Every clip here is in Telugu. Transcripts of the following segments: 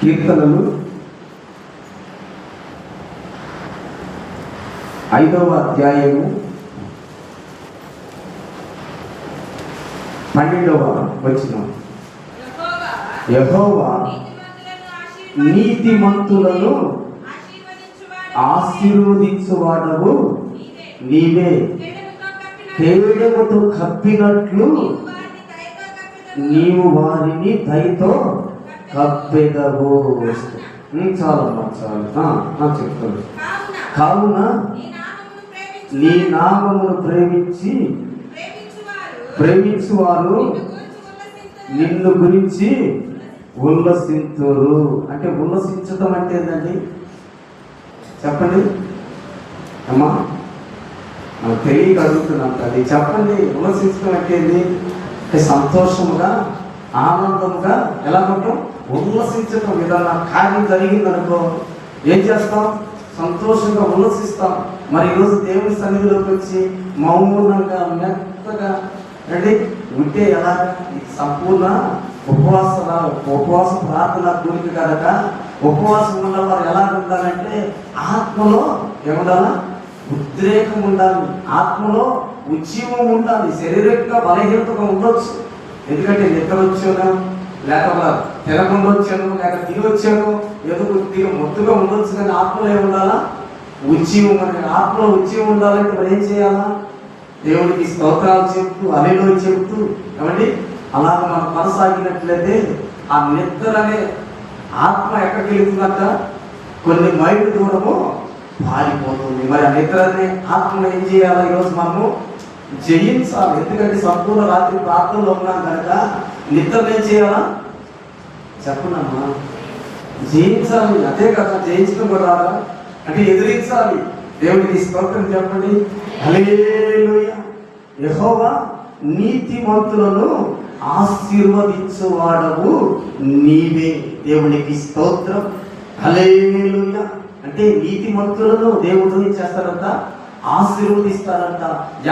కీర్తనలు 5వ అధ్యాయము 12వ వచనం. యెహోవా నీతిమంతులను ఆశీర్వదించువాడవు నీవే, కేడముతో కప్పినట్లు నీవు వారిని దయతో కప్పెదవు. చాలమ్మా చాలు చెప్తాను. కావున నీ నామమును ప్రేమించువారు నిన్ను గురించి ఉల్లసింతురు. అంటే ఉల్లసించడం అంటే ఏంటండి చెప్పండి అమ్మా, నాకు తెలియక అడుగుతున్నాను. అది చెప్పండి. ఉల్లసించడం అంటే ఏంటి? సంతోషముగా ఆనందముగా ఎలా ఉంటాం? ఉల్లసించడం. ఏదన్నా కార్యం జరిగిందనుకో ఏం చేస్తాం? సంతోషంగా ఉల్లసిస్తాం. మరి ఈరోజు దేవుని సన్నిధిలోకి వచ్చి మౌనంగా మెత్తగా అంటే ఉంటే ఎలా? సంపూర్ణ ఉపవాస ప్రార్థన కూడిక కనుక ఉపవాసం ఉన్న వారు ఎలా ఉండాలంటే ఆత్మలో ఏముండాలా? ఉద్రేకం ఉండాలి, ఆత్మలో ఉజ్జీవం ఉండాలి. శారీరకంగా బలహీనతగా ఉండొచ్చు, ఎందుకంటే నిద్ర వచ్చాను, లేక తినకుండా వచ్చాను, లేక తిని వచ్చాను, ఏదో కొద్దిగా మొత్తుగా ఉండొచ్చు. కానీ ఆత్మలో ఏముండాలా? ఉజ్జీవం. అంటే ఆత్మలో ఉజ్జీవం ఉండాలంటే మరి ఏం చేయాలా? దేవుడికి స్తోత్రాలు చెప్తూ హల్లెలూయా చెప్తూ ఏమండి అలాగ మనం కొనసాగినట్లయితే ఆ నిద్ర అనే ఆత్మ ఎక్కడికి వెళ్తుందంట? కొన్ని మైళ్ళు దూరము పారిపోతుంది. మరి ఆ నిద్ర అనే ఆత్మను ఏం చేయాలి? ఈరోజు మనము జయించాలి. ఎందుకంటే సంపూర్ణ రాత్రి ప్రార్థనలో ఉన్నాం కనుక నిద్రను ఏం చేయాలా? చెప్పనమ్మా, జయించాలి. అదే కదా, జయించడం కూడా రాదా? అంటే ఎదిరించాలి. దేవుడికి స్తోత్రం చెప్పండి. హల్లెలూయా. యెహోవా నీతిమంతులను ఆశీర్వదించువాడవు నీవే. దేవునికి స్తోత్రం. హల్లెలూయా. అంటే నీతిమంతులను దేవుడు ఏం చేస్తారంట? ఆశీర్వదిస్తారంట.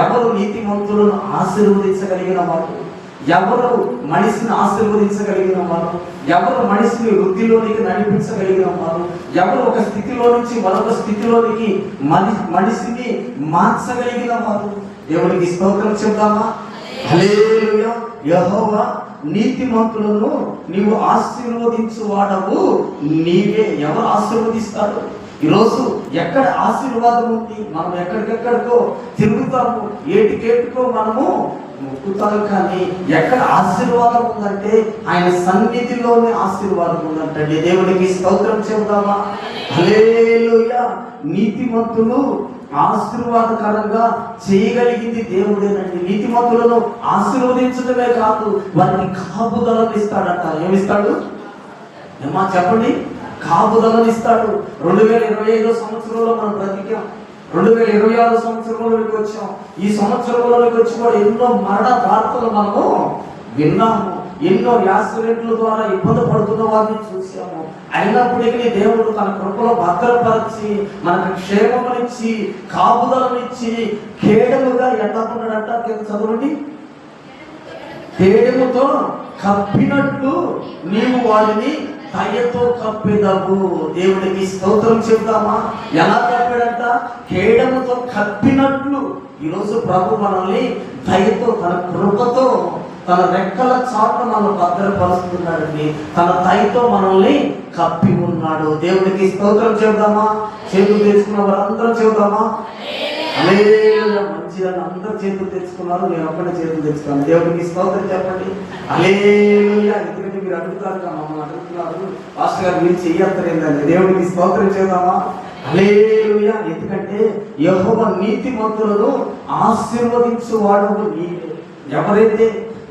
ఎవరు నీతిమంతులను ఆశీర్వదించగలిగిన వారు? ఎవరు మనిషిని ఆశీర్వదించగలిగిన వారు? ఎవరు మనిషిని వృద్ధిలోనికి నడిపించగలిగిన వారు? ఎవరు ఒక స్థితిలో నుంచి మరొక స్థితిలోనికి మనిషిని మార్చగలిగిన వారు? దేవుడికి స్తోత్రం చెప్తామా? హల్లెలూయా. యెహోవా నీతిమంతులను నీవు ఆశీర్వదించువాడవు నీవే. ఎవరు ఆశీర్వదిస్తారు? ఈరోజు ఎక్కడ ఆశీర్వాదం ఉంది? మనం ఎక్కడికెక్కడికో తిరుగుతాము, ఏటికేటుకో మనము మొక్కుతాము. కానీ ఎక్కడ ఆశీర్వాదం ఉందంటే ఆయన సన్నిధిలోనే ఆశీర్వాదం ఉందంటే దేవుడికి స్తోత్రం చెబుతామా? హల్లెలూయా. నీతిమంతులు ఆశీర్వాదకరంగా చేయగలిగింది దేవుడేనండి. నీతిమంతులను ఆశీర్వదించడమే కాదు, వారికి కాపుదలను ఇస్తాడట. ఏమిస్తాడు ఏమా చెప్పండి? కాపుదలను ఇస్తాడు. 2025 సంవత్సరంలో మనం బ్రతికాం, 2026 సంవత్సరంలోకి వచ్చాం. ఈ సంవత్సరంలోకి వచ్చి కూడా ఎన్నో మరణ వార్తలు మనము విన్నాము, ఎన్నో యాక్సిడెంట్ల ద్వారా ఇబ్బంది పడుతున్న వారిని చూసాము. అయినప్పటికీ దేవుడు తన కృపలో భద్రపరిచి మనకు క్షేమమునిచ్చి కాపుదలనిచ్చి కేడముగా ఎండకున్నాడంట. కింద చదవండి. కేడముతో కప్పినట్లు నీవు వారిని దయతో కప్పెదవు. దేవుడికి స్తోత్రం చెప్తామా? ఎలా కప్పాడంట? కేడముతో కప్పినట్లు. ఈరోజు ప్రభు మనల్ని దయతో, తన కృపతో, తన రెక్కల చాటున మనల్ని భద్రపరుస్తున్నాడండి. తన దయతో మనల్ని కప్పి ఉన్నాడు. దేవుడికి స్తోత్రం చెబుదామా? చేతులు తెచ్చుకున్న వారందరూ చెబుదామా? హల్లెలూయా. మంచిగా అందరూ చేతులు తెచ్చుకున్నారు, నేను ఒక్కడే చేతులు తెచ్చుకున్నాను. దేవుడికి స్తోత్రం చెప్పండి. హల్లెలూయా. ఎందుకంటే మీరు అడుగుతారు కదా, మమ్మల్ని అడుగుతున్నారు, పాస్టర్ గారు మీరు చెయ్యత్తరు ఏంటండి? దేవుడికి స్తోత్రం చేద్దామా? హల్లెలూయా. ఎందుకంటే యెహోవా నీతిమంతులను ఆశీర్వదించువాడవు నీవే. ఎవరైతే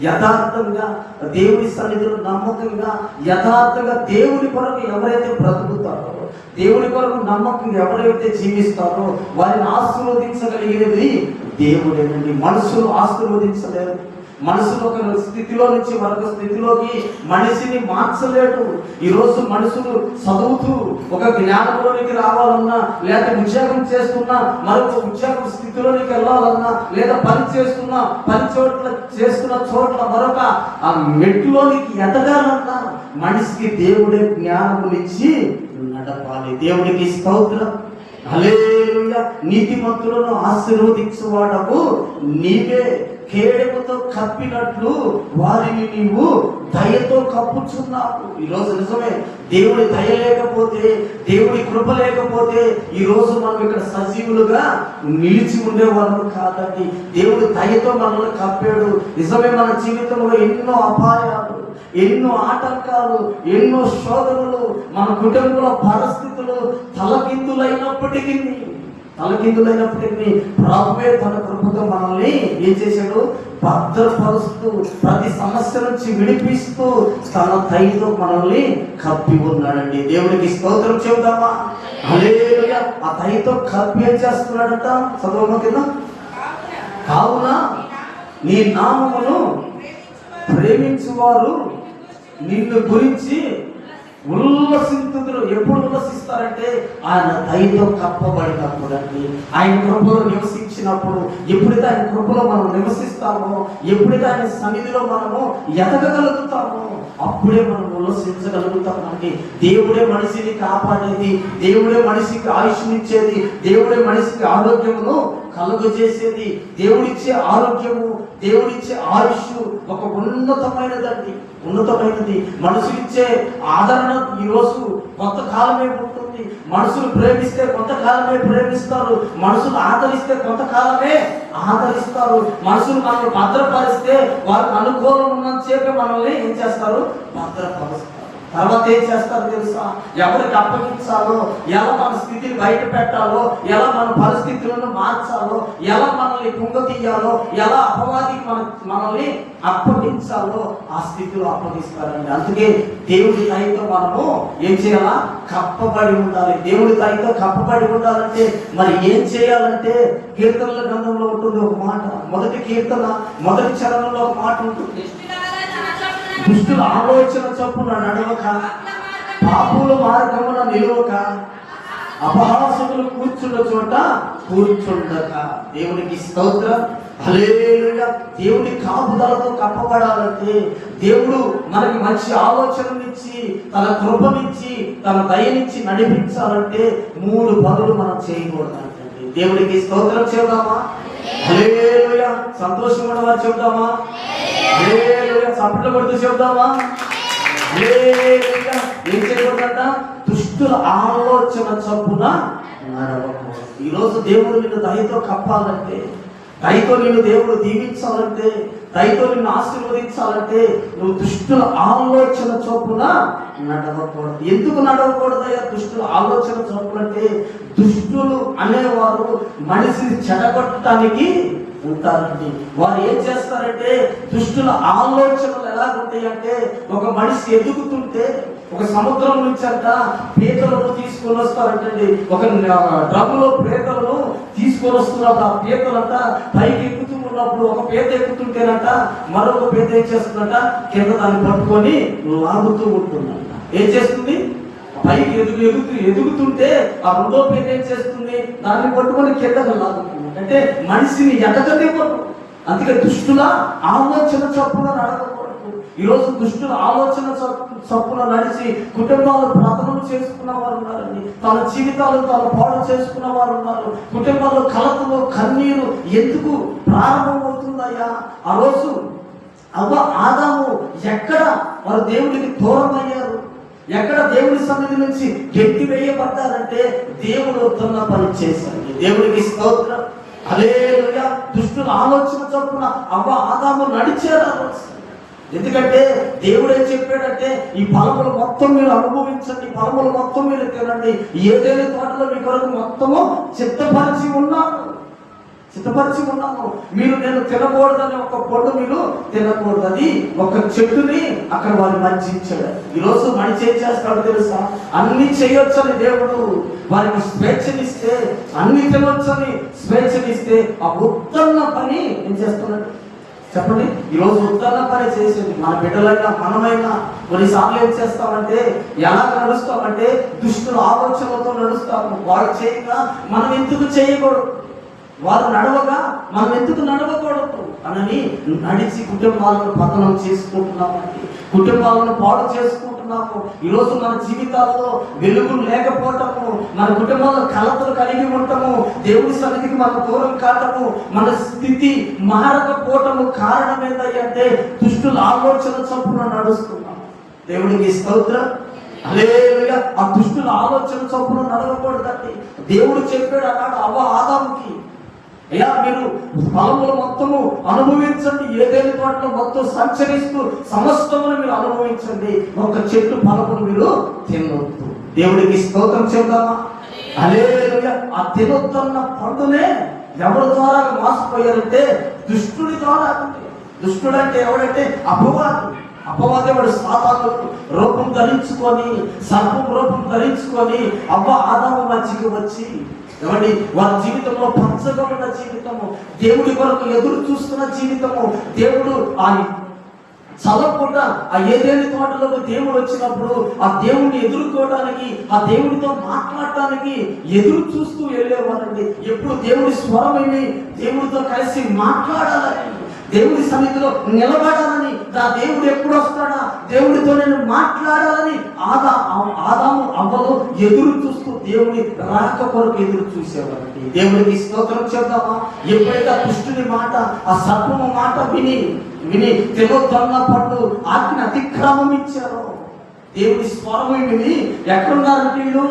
యథార్థంగా దేవుని సన్నిధిలో నమ్మకంగా యథార్థంగా దేవుని కొరకు ఎవరైతే బ్రతుకుతారో, దేవుని కొరకు నమ్మకంగా ఎవరైతే జీవిస్తారో వారిని ఆశీర్వదించగలిగినది దేవుడేనండి. మనుషులు ఆశీర్వదించలేరు. మనసులో ఒక స్థితిలో నుంచి మరొక స్థితిలోకి మనిషిని మార్చలేడు. ఈరోజు మనుషులు చదువుతూ ఒక జ్ఞానంలోనికి రావాలన్నా, లేదా ఉద్యోగం చేస్తున్నా మరొక ఉద్యోగం స్థితిలోనికి వెళ్ళాలన్నా, లేదా పని చేస్తున్న చోట్ల మరొక ఆ మెట్టులోనికి ఎదగాలన్నా మనిషికి దేవుడే జ్ఞానమునిచ్చి నడపాలి. దేవుడికి స్తోత్రం. హల్లెలూయా. నీతిమంతులను ఆశీర్వదించువాడవు నీవే, కేడముతో కప్పినట్లు వారిని నీవు దయతో కప్పుచున్నావు. ఈరోజు నిజమే, దేవుడి దయ లేకపోతే, దేవుడి కృప లేకపోతే ఈరోజు మనం ఇక్కడ సజీవులుగా నిలిచి ఉండేవాళ్ళం కాదండి. దేవుడి దయతో మనల్ని కప్పాడు. నిజమే, మన జీవితంలో ఎన్నో అపాయాలు, ఎన్నో ఆటంకాలు, ఎన్నో శోధనలు, మన కుటుంబంలో పరిస్థితులు తలకిందులైనప్పటికీ ప్రభువే తన కృపతో మనల్ని ఏం చేశాడు? భద్రపరుస్తూ, ప్రతి సమస్య నుంచి విడిపిస్తూ తన దయతో మనల్ని కప్పి ఉన్నాడండి. దేవుడికి స్తోత్రం చెబుదామా? హల్లెలూయా. ఆ దయతో కప్పి ఏం చేస్తున్నాడంట? చదవమా కింద. కావున నీ నామమును ప్రేమించువారు నిన్ను గురించి ఉల్లసింతుదురు. ఎప్పుడు ఉల్లసిస్తారంటే ఆయన దయతో కప్పబడినప్పుడు అండి, ఆయన కృపలో నివసించినప్పుడు. ఎప్పుడైతే ఆయన కృపలో మనం నివసిస్తామో, ఎప్పుడైతే ఆయన సన్నిధిలో మనము ఎదగగలుగుతామో అప్పుడే మనం ఉల్లసించగలుగుతాం అండి. దేవుడే మనిషిని కాపాడేది, దేవుడే మనిషికి ఆయుష్నిచ్చేది, దేవుడే మనిషికి ఆరోగ్యమును కలుగజేసేది. దేవుడిచ్చే ఆరోగ్యము, దేవుడిచ్చే ఆయుష్ ఒక ఉన్నతమైనదండి, ఉన్నతమైనది. మనుషులిచ్చే ఆదరణ ఈరోజు కొంతకాలమే ఉంటుంది. మనుషులు ప్రేమిస్తే కొంతకాలమే ప్రేమిస్తారు, మనుషులు ఆదరిస్తే కొంతకాలమే ఆదరిస్తారు. మనుషులు మనల్ని భద్రపరిస్తే వారికి అనుకూలం ఉన్నంతసేపే మనల్ని ఏం చేస్తారు? భద్రపరుస్తారు. తర్వాత ఏం చేస్తారు తెలుసా? ఎవరికి అప్పగించాలో, ఎలా మన స్థితిని బయట పెట్టాలో, ఎలా మన పరిస్థితులను మార్చాలో, ఎలా మనల్ని కుంగతీయాలో, ఎలా అపవాదికి మనల్ని అప్పగించాలో ఆ స్థితిలో అప్పగిస్తారండి. అందుకే దేవుడి దయతో మనము ఏం చేయాలా? కప్పబడి ఉండాలి. దేవుడి దయతో కప్పబడి ఉండాలంటే మరి ఏం చేయాలంటే, కీర్తనల గ్రంథంలో ఉంటుంది ఒక మాట. మొదటి కీర్తన మొదటి చరణంలో ఒక మాట ఉంటుంది. దుష్టుల ఆలోచన చొప్పున నడవక, పాపుల మార్గమున నిలువక, అపహాసకులు కూర్చున్న చోట కూర్చుండక. దేవునికి స్తోత్రం. హల్లెలూయా. దేవుడి కాపుదలతో కప్పబడాలంటే, దేవుడు మనకి మంచి ఆలోచననిచ్చి, తన కృపనిచ్చి, తన దయనిచ్చి నడిపించాలంటే 3 పనులు మనం చేయకూడదండి. దేవుడికి స్తోత్రం చెబుదామా? హల్లెలూయా. సంతోషం ఉన్నవారు చెబుదామా? హల్లెలూయా. చప్పట్లు కొడుతూ చెబుదామా? హల్లెలూయా. ఏం చేయకూడదంట? దుష్టుల ఆలోచన చొప్పున నడవకూడదు. ఈరోజు దేవుడు నిన్ను దయతో కప్పాలంటే, దయతో నిన్ను దేవుడు దీవించాలంటే, దయతో నిన్ను ఆశీర్వదించాలంటే నువ్వు దుష్టుల ఆలోచన చొప్పున నడవకూడదు. ఎందుకు నడవకూడదయ్యా దుష్టుల ఆలోచన చొప్పున అంటే, దుష్టులు అనేవారు మనిషిని చెడగొట్టడానికి ఉంటారండి. వారు ఏం చేస్తారంటే, దుష్టుల ఆలోచనలు ఎలా ఉంటాయి అంటే, ఒక మనిషి ఎదుగుతుంటే ఒక సముద్రం నుంచి అంట పీతలను తీసుకొని వస్తారంటండి. ఒక డ్రమ్ములో పీతలను తీసుకొని వస్తున్నప్పుడు ఆ పీతలంట పైకి ఎక్కుతూ ఉన్నప్పుడు, ఒక పీత ఎక్కుతుంటేనంట మరొక పీత ఏం చేస్తుందంట, కింద దాన్ని పట్టుకొని లాగుతూ ఉంటుందంట. ఏం చేస్తుంది? పైకి ఎదుగుతుంటే ఆ రెండో పీత ఏం చేస్తుంది? దాన్ని పట్టుకొని కిందకు లాగుతుంది. అంటే మనిషిని ఎదగనివ్వరు. అందుకే దుష్టుల ఆలోచన చొప్పున నడవకూడదు. ఈరోజు దుష్టుల ఆలోచన చొప్పున నడిచి కుటుంబాలు పతనం చేసుకున్న వారు ఉన్నారండి. తన జీవితాలు తాను పాడు చేసుకున్న వారు ఉన్నారు. కుటుంబాల్లో కలతలు, కన్నీరు ఎందుకు ప్రారంభమవుతుందయ్యా? ఆ రోజు అవ్వ ఆదాము ఎక్కడ వారు దేవుడికి దూరం అయ్యారు, ఎక్కడ దేవుడి సన్నిధి నుంచి గెట్టి వేయబడ్డారంటే దేవుడు వస్తున్న పని చేశారు. దేవుడికి స్తోత్రం. హల్లెలూయా. దుష్టుల ఆలోచన చొప్పున అవ్వ ఆదాము నడిచారు. ఎందుకంటే దేవుడు ఏం చెప్పాడంటే, ఈ ఫలములు మొత్తం మీరు అనుభవించండి, ఫలములు మొత్తం మీరు తినండి, ఏదైనా తోటలో మీ కొరకు మొత్తము సిద్ధపరిచి ఉన్నాను. మీరు నేను తినకూడదని ఒక పొట్టు మీరు తినకూడదని ఒక చెట్టుని అక్కడ వారు మర్చించాడు. ఈరోజు మనిషి ఏం చేస్తాడు తెలుసా? అన్ని చేయొచ్చని దేవుడు వారికి స్వేచ్ఛనిస్తే, అన్ని తినొచ్చని స్వేచ్ఛనిస్తే, ఆ ఉత్తమ పని ఏం చేస్తున్నాడు? చెప్పండి. ఈరోజు ఉత్తర పని చేసేది మన బిడ్డలైనా మనమైనా కొన్నిసార్లు ఏం చేస్తామంటే, ఎలా నడుస్తామంటే దుష్టుల ఆలోచనలతో నడుస్తాము. వాడు చేయగా మనం ఎందుకు చేయకూడదు, వారు నడవగా మనం ఎందుకు నడవకూడదు అని నడిచి కుటుంబాలను పతనం చేసుకుంటున్నామండి. కుటుంబాలను పాడు చేసుకుంటున్నాము. ఈరోజు మన జీవితాల్లో వెలుగు లేకపోవటము, మన కుటుంబంలో కలతలు కలిగి ఉండటము, దేవుడి సన్నిధికి మన దూరం కావటము, మన స్థితి మారకపోవటము కారణం ఏంటంటే దుష్టుల ఆలోచన చొప్పున నడుస్తున్నాము. దేవుడికి స్తోత్రం. హల్లెలూయా. ఆ దుష్టుల ఆలోచన చొప్పున నడవకూడదండి. దేవుడు చెప్పాడు అన్నాడు అవ్వ ఆదాముకి, అయ్యా మీరు ఫలములు మొత్తము అనుభవించండి, ఏదైనా తోటలో మొత్తం సంచరిస్తూ సమస్తమును మీరు అనుభవించండి, ఒక చెట్టు ఫలమును మీరు తినవద్దు. దేవుడికి స్తోత్రం చెప్దామా? హల్లెలూయా. ఆ తినొద్దన్న పండునే ఎవరి ద్వారా మోసపోయారంటే దుష్టుడి ద్వారా. దుష్టుడు అంటే ఎవడంటే అపవాది వాడు సాతాను రూపం ధరించుకొని, సర్పం రూపం ధరించుకొని అవ్వ ఆదాము మధ్యకి వచ్చి ఏమండి వారి జీవితంలో పంచగా ఉన్న జీవితము, దేవుడి కొరకు ఎదురు చూస్తున్న జీవితము, దేవుడు ఆ చదవకుండా ఆ ఏదేని తోటలోకి దేవుడు వచ్చినప్పుడు ఆ దేవుడిని ఎదుర్కోవడానికి, ఆ దేవుడితో మాట్లాడటానికి ఎదురు చూస్తూ వెళ్ళేవారండి. ఎప్పుడు దేవుడి స్వరమని దేవుడితో కలిసి మాట్లాడాలని, దేవుడి సన్నిధిలో నిలబడాలని, నా దేవుడు ఎప్పుడు వస్తాడా, దేవుడితో నేను మాట్లాడాలని ఆదాము అవ్వలు ఎదురు చూస్తూ దేవుడి రాక కొరకు ఎదురు చూసేవారండి. దేవుడికి స్తోత్రం చెప్దామా? ఎప్పుడైతే ఆ దుష్టుని మాట, ఆ సర్పము మాట విని తినొద్దన్న పట్టు ఆజ్ఞ అతిక్రమం ఇచ్చారో, దేవుడి స్వరం విని ఎక్కడున్నారంటే వీళ్ళు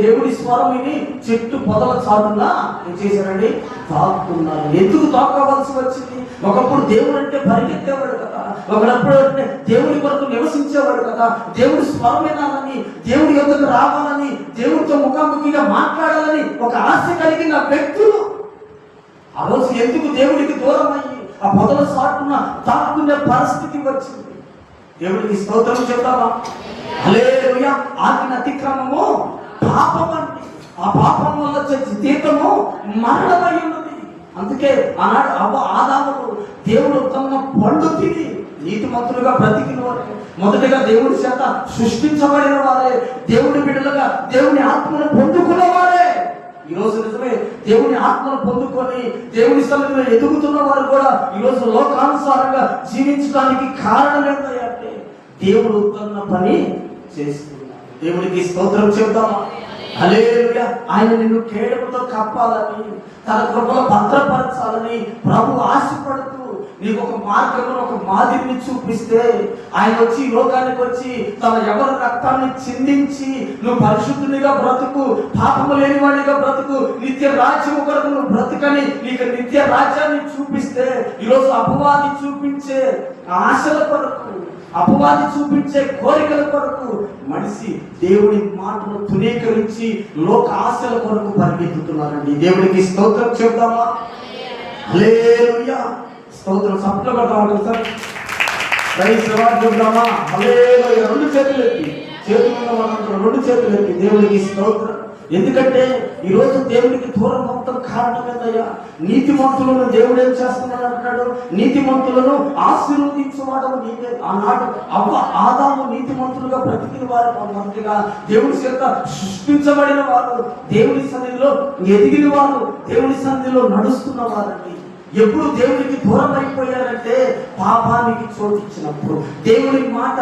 దేవుడి స్వరం విని చెట్టు పొదల చాటున ఏం చేశారండి? తాకుతున్నారు. ఎందుకు తాకవలసి వచ్చింది? ఒకప్పుడు దేవుడు అంటే పరిగెత్తేవాడు కదా, ఒకప్పుడు అంటే దేవుడి కొరకు నివసించేవాడు కదా, దేవుడి స్వరం వినాలని, దేవుడి యొద్దకు రావాలని, దేవుడితో ముఖాముఖిగా మాట్లాడాలని ఒక ఆశ కలిగిన వ్యక్తులు ఆ రోజు ఎందుకు దేవుడికి దూరం అయ్యి ఆ పొదల చాటున తాకునే పరిస్థితి వచ్చింది? దేవుడికి స్తోత్రం చెప్తావా? హల్లెలూయా. ఆజ్ఞ అతిక్రమము పాపం అండి. ఆ పాపం వల్ల వచ్చే జీతము మరణమై ఉన్నది. అందుకే ఆనాడు ఆదాములు దేవుడు తన పండు తిని నీతిమంతులుగా బ్రతికిన వారే, మొదటిగా దేవుడి చేత సృష్టించబడిన వారే, దేవుడి బిడ్డలుగా దేవుని ఆత్మను పొందుకున్న వారే. ఈరోజు నిజమే దేవుని ఆత్మను పొందుకొని దేవుని సన్నిధిలో ఎదుగుతున్న వారు కూడా ఈరోజు లోకానుసారంగా జీవించడానికి కారణం ఏంటంటే దేవుడు ఉత్తన్న పని చేస్తున్నారు. దేవుడికి స్తోత్రం చెప్తామా? హల్లెలూయా. ఆయన నిన్ను కేడముతో కప్పాలని, తన కృపలో భద్రపరచాలని ప్రభు ఆశపడుతూ నీకు ఒక మార్గంలో ఒక మాదిరిని చూపిస్తే, ఆయన వచ్చి లోకానికి వచ్చి తన ఎవరి రక్తాన్ని చిందించి నువ్వు పరిశుద్ధునిగా బ్రతుకు, పాపము లేని వాడిగా బ్రతుకు, నిత్య రాజ్యము కొరకు నువ్వు బ్రతుకని నీకు నిత్య రాజ్యాన్ని చూపిస్తే, ఈరోజు అపవాది చూపించే ఆశల కొరకు, అపవాది చూపించే కోరికల కొరకు మనిషి దేవుడి మాటను తునీకరించి లోక ఆశల కొరకు పరిగెత్తుతున్నారండి. దేవుడికి స్తోత్రం చెప్తామా? హల్లెలూయా. స్తోత్రం. సప్ల పడతాం సార్. ప్రైజ్ లార్డ్ చెప్తామా? హల్లెలూయా. రెండు చేతులు ఎత్తి, రెండు చేతులు ఎత్తి దేవుడికి స్తోత్రం. ఎందుకంటే ఈరోజు దేవుడికి దూరం మొత్తం కారణం ఏంటయ్యా? నీతిమంతులను దేవుడు ఏం చేస్తున్నాడు అంటాడు? నీతిమంతులను ఆశీర్వదించేవాడు నీవే. ఆనాడు ఆదాము నీతిమంతులుగా బ్రతికిన వారు, మొదటిగా దేవుడి చేత సృష్టించబడిన వారు, దేవుడి సన్నిధిలో ఎదిగిన వారు, దేవుడి సన్నిధిలో నడుస్తున్న వారండి. ఎప్పుడు దేవుడికి దూరం అయిపోయారంటే పాపానికి చోటిచ్చినప్పుడు, దేవుడి మాట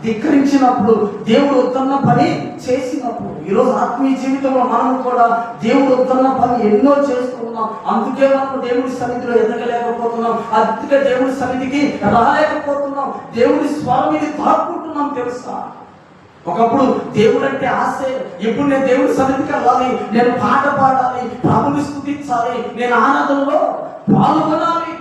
ధిక్కరించినప్పుడు, దేవుడు వద్దన్న పని చేసినప్పుడు. ఈరోజు ఆత్మీయ జీవితంలో మనం కూడా దేవుడు వద్దన్న పని ఎన్నో చేస్తున్నాం. అందుకే మనం దేవుడి సన్నిధిలో ఎదగలేకపోతున్నాం, అందుకే దేవుడి సన్నిధికి రాలేకపోతున్నాం, దేవుడి స్వామిని తాక్కుంటున్నాం. తెలుసా, ఒకప్పుడు దేవుడు అంటే ఆశే. ఇప్పుడు నేను దేవుడి సన్నిధికి వెళ్ళాలి, నేను పాట పాడాలి, ప్రభుని స్తుతించాలి, నేను ఆరాధనలో పాల్గొనాలి,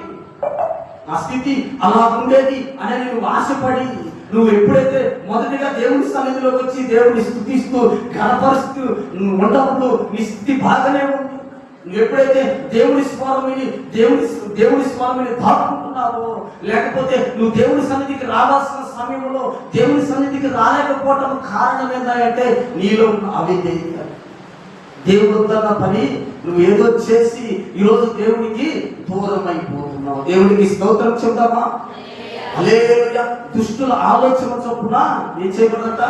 ఆ స్థితి అలా ఉండేది అని నువ్వు ఆశపడి, నువ్వు ఎప్పుడైతే మొదటిగా దేవుడి సన్నిధిలోకి వచ్చి దేవుడిని స్తుతిస్తూ గణపరుస్తూ ఉన్నప్పుడు నీ స్థితి బాగానే ఉంది. నువ్వు ఎప్పుడైతే దేవుడి స్వామిని దాక్కుంటున్నావో, లేకపోతే నువ్వు దేవుడి సన్నిధికి రావాల్సిన సమయంలో దేవుడి సన్నిధికి రాలేకపోవటం కారణం ఏంటంటే నీలో ఉన్న అవిధేయత. దేవుడు వద్దన్న పని నువ్వు ఏదో చేసి ఈరోజు దేవుడికి దూరం అయిపోతున్నావు. నడవబోతున్నావు. దేవుడికి స్తోత్రం చెప్దామా? హల్లెలూయా. దుష్టుల ఆలోచన చొప్పున ఏం చేయకూడదట?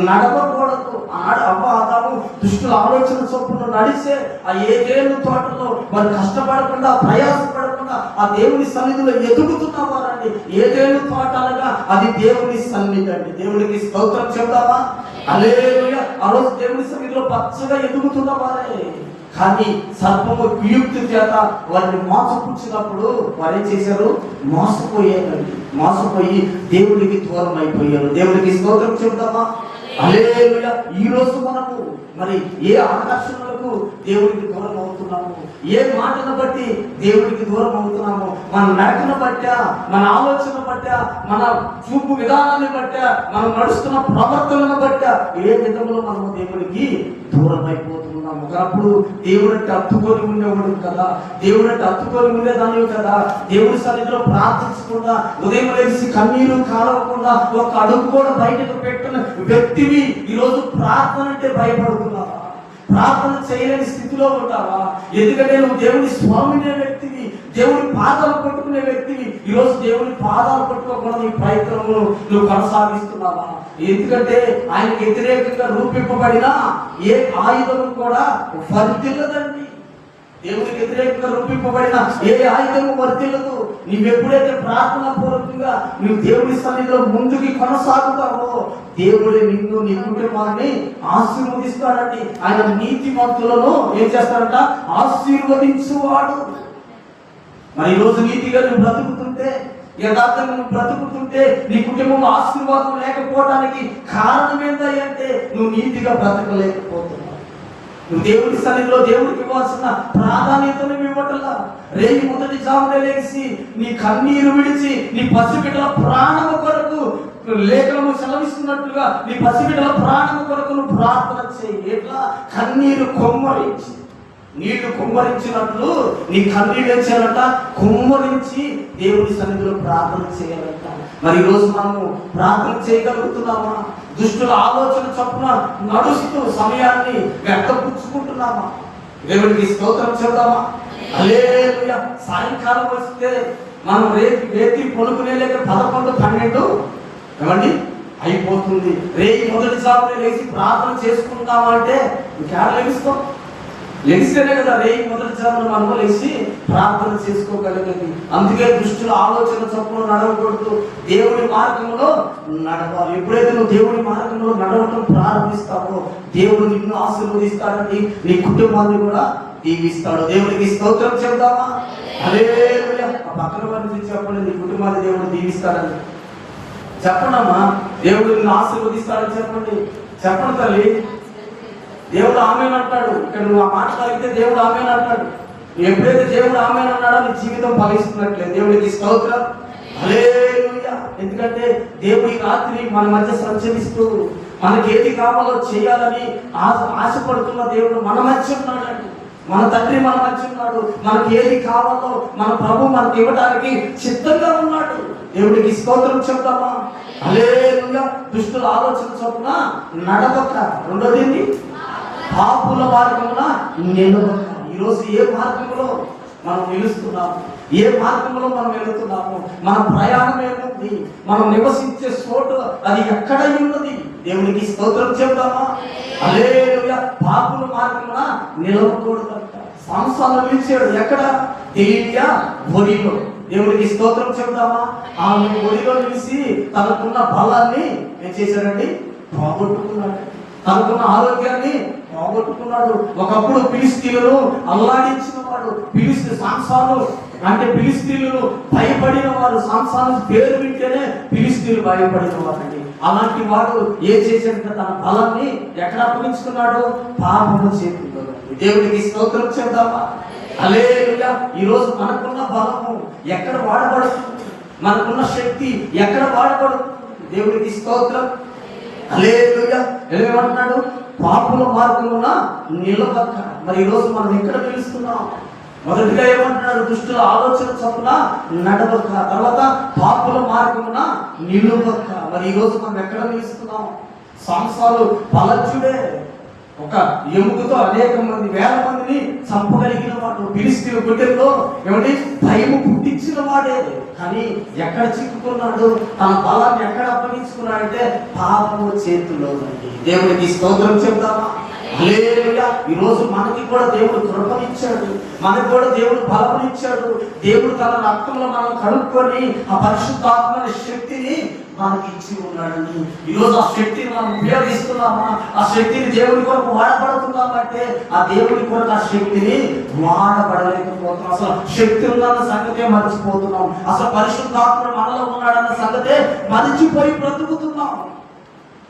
నడవకూడదు. ఆదాము దుష్టుల ఆలోచన చొప్పున నడిచే ఆ ఏదేను తోటలో వారు కష్టపడకుండా ప్రయాసపడకుండా ఆ దేవుని సన్నిధిలో ఎదుగుతున్న వారండి. ఏదేను తోట అనగా అది దేవుని సన్నిధి అండి. దేవుడికి స్తోత్రం చెప్దామా? హల్లెలూయా. ఆ రోజు దేవుని సన్నిధిలో పచ్చగా ఎదుగుతున్న వారే, కానీ సర్పము వియుక్తి చేత వారిని మోసపుచ్చినప్పుడు వారు ఏం చేశారు? మోసపోయి దేవుడికి దూరం అయిపోయారు. దేవుడికి స్తోత్రం చెబుతామా? హల్లెలూయా. ఈ రోజు మనము మరి ఏ ఆకర్షణలకు దేవుడికి దూరం అవుతున్నాము, ఏ మాటను బట్టి దేవుడికి దూరం అవుతున్నాము, మన నడకను బట్టా, మన ఆలోచన బట్టా, మన చూపు విధానాన్ని బట్టా, మనం నడుస్తున్న ప్రవర్తనను బట్టా ఏ విధంలో మనము దేవుడికి దూరం అయిపోతున్నాము. ఒకప్పుడు దేవుడంటే అత్తుకొని ఉండేవాడు కదా, దేవుడంటే అత్తుకొని ఉండేదానివి కదా. దేవుడి సన్నిధిలో ప్రార్థించకుండా, ఉదయం లేచి కన్నీరు కాలవకుండా ఒక అడుగు కూడా బయటకు పెట్టిన వ్యక్తివి ఈరోజు ప్రార్థన అంటే భయపడుతున్నావా? ప్రార్థన చేయలేని స్థితిలో ఉంటావా? ఎందుకంటే నువ్వు దేవుని స్వామినే వ్యక్తివి, దేవుని పాదాలు పట్టుకునే వ్యక్తివి. ఈరోజు దేవుని పాదాలు పట్టుకోకుండా నీ ప్రయత్నంలో నువ్వు కొనసాగిస్తున్నావా? ఎందుకంటే ఆయనకు వ్యతిరేకంగా రూపింపబడిన ఏ ఆయుధము కూడా వర్తిల్లదండి. దేవునికి వ్యతిరేకంగా రూపింపబడిన ఏ ఆయుధము వర్తిల్లదు. నీవెప్పుడైతే ప్రార్థనా పూర్వకంగా నువ్వు దేవుని సన్నిధిలో ముందుకి కొనసాగుతావో దేవుడే నిన్ను, నీ కుటుంబాన్ని ఆశీర్వదిస్తాడండి. ఆయన నీతిమంతులను ఏం చేస్తాడంట? ఆశీర్వదించువాడు. మరి ఈరోజు నీతిగా నువ్వు బ్రతుకుతుంటే, యథార్థంగా నువ్వు బ్రతుకుతుంటే నీ కుటుంబంలో ఆశీర్వాదం లేకపోవడానికి కారణం ఏంటంటే నువ్వు నీతిగా బ్రతకలేకపోతున్నావు. నువ్వు దేవుడి సన్నిధిలో దేవుడికి ఇవ్వాల్సిన ప్రాధాన్యతను ఇవ్వటంలా. రేయి మొదటి జామున లేచి నీ కన్నీరు విడిచి నీ పసిబిడ్డల ప్రాణము కొరకు లేఖనము సెలవిస్తున్నట్లుగా నీ పసిబిడ్డల ప్రాణము కొరకు నువ్వు ప్రార్థన చేయి. ఎట్లా? కన్నీరు కొమ్మరించి, నీళ్లు కుమ్మరించినట్లు నీ కన్నీళ్ళు చేయాలంట, కుమ్మరించి దేవుడి సన్నిధిలో ప్రార్థన చేయాలంట. మరి ఈరోజు మనము ప్రార్థన చేయగలుగుతున్నామా? దుష్టుల ఆలోచన చొప్పున నడుస్తూ సమయాన్ని వ్యర్థపుచ్చుకుంటున్నామా? దేవుడికి స్తోత్రం చెప్దామా? హల్లెలూయా. సాయంకాలం వస్తే మనం రేతి పొనుకునే లేక 11, 12 ఏమండి అయిపోతుంది. రేయి మొదటి జామున లేచి ప్రార్థన చేసుకుంటామంటే ఇంకేడ లెగిస్తాం? లెగిస్తేనే కదా రేయి మొదటి జామున మనం లేచి ప్రార్థన చేసుకోగలిగేది. అందుకే దుష్టుల ఆలోచన చొప్పున నడవకూడదు, దేవుడి మార్గంలో నడవాలి. ఎప్పుడైతే నువ్వు దేవుడి మార్గంలో నడవటం ప్రారంభిస్తావో దేవుడు నిన్ను ఆశీర్వదిస్తాడని, నీ కుటుంబాన్ని కూడా దీవిస్తాడు. దేవుడికి స్తోత్రం చెప్దామా? హల్లెలూయా. ఆ పక్కన వారిని చెప్పండి, నీ కుటుంబాన్ని దేవుడు దీవిస్తాడని చెప్పండమ్మా. దేవుడు నిన్ను ఆశీర్వదిస్తాడని చెప్పండి. చెప్పండి తల్లి. దేవుడు ఆమేన్ అంటాడు. ఇక్కడ నువ్వు ఆ మాట కలిగితే దేవుడు ఆమేన్ అంటాడు. ఎప్పుడైతే దేవుడు ఆమేన్ అన్నాడో నీ జీవితం ఫలిస్తున్నట్లే. దేవుడికి స్తోత్రం. హల్లెలూయా. ఎందుకంటే దేవుడి రాత్రి మన మధ్య సంచరిస్తూ మనకి ఏది కావాలో చేయాలని ఆశపడుతున్న దేవుడు మన మధ్య ఉన్నాడండి. మన తండ్రి మన మధ్య ఉన్నాడు. మనకి ఏది కావాలో మన ప్రభు మనకి ఇవ్వడానికి సిద్ధంగా ఉన్నాడు. దేవుడికి స్తోత్రం చెప్తామా? హల్లెలూయా. దుష్టుల ఆలోచన చొప్పున నడవక. రెండోది పాపుల మార్గమున నిలవక. ఈరోజు ఏ మార్గంలో మనం నిలుస్తున్నాము, ఏ మార్గంలో మనం వెళుతున్నాము, మన ప్రయాణం ఏముంది, మనం నివసించే చోటు అది ఎక్కడ ఉన్నది? దేవునికి స్తోత్రం చెప్తామా? హల్లెలూయా. పాపుల మార్గమున నిలవకూడదంట. సంసారం నిలిచాడు ఎక్కడ? తెలియా ఒడిలో. దేవుడికి స్తోత్రం చెప్తామా? ఆమె ఒడిలో నిలిచి తనకున్న బలాన్ని ఏం చేశాడండి? పోగొట్టుకున్నాడు. తనకున్న ఆరోగ్యాన్ని పోగొట్టుకున్నాడు. ఒకప్పుడు ఫిలిష్తీయులను అల్లాడించిన వాడు. సాంసాను అంటే ఫిలిష్తీయులను భయపడిన వారు. సాంసాను పేరు వింటేనే ఫిలిష్తీయులు భయపడిన వారండి. అలాంటి వాడు ఏం చేశాడంటే తన బలాన్ని ఎక్కడ అప్పగించుకున్నాడు? పాపము చేతుల్లో. దేవుడికి స్తోత్రం చెప్తామా? హల్లెలూయా. ఈరోజు మనకున్న బలము ఎక్కడ వాడబడుతుంది? మనకున్న శక్తి ఎక్కడ వాడబడుతుంది? దేవుడికి స్తోత్రం. హల్లెలూయా. ఏమంటున్నాడు? పాపుల మార్గమున నిలవక. మరి ఈరోజు మనం ఎక్కడ నిలుస్తున్నాం? మొదటిగా ఏమంటున్నాడు? దుష్టుల ఆలోచన చొప్పున నడవక. తర్వాత పాపుల మార్గమున నిలవక. మరి ఈరోజు మనం ఎక్కడ నిలుస్తున్నాం? సంసాలు బలజ్జుడే. ఒక ఎముకతో అనేక మంది వేల మందిని చంపగలిగిన వాడు, ఫిలిష్తీయుల గుండెల్లో ఏమండి భయం పుట్టించిన వాడే. కానీ ఎక్కడ చిక్కుకున్నాడు, తన బలాన్ని ఎక్కడ అప్పగించుకున్నాడంటే పాపము చేతుల్లో. దేవుడికి స్తోత్రం చెప్తామా? హల్లెలూయా. ఈ రోజు మనకి కూడా దేవుడు కృపనిచ్చాడు, మనకు కూడా దేవుడు బలమునిచ్చాడు. దేవుడు తన రక్తంలో మనం కడుక్కొని ఆ పరిశుద్ధాత్మ శక్తిని మనకి ఇచ్చి ఉన్నాడండి. ఈరోజు ఆ శక్తిని మనం ఉపయోగిస్తున్నామా? ఆ శక్తిని దేవుడి కొరకు వాడబడుతున్నామంటే ఆ దేవుడి కొరకు ఆ శక్తిని వాడబడలేకపోతున్నాం. అసలు శక్తి ఉందన్న సంగతే మర్చిపోతున్నాం. అసలు పరిశుద్ధాత్మ మనలో ఉన్నాడన్న సంగతే మరిచిపోయి బ్రతుకుతున్నాం.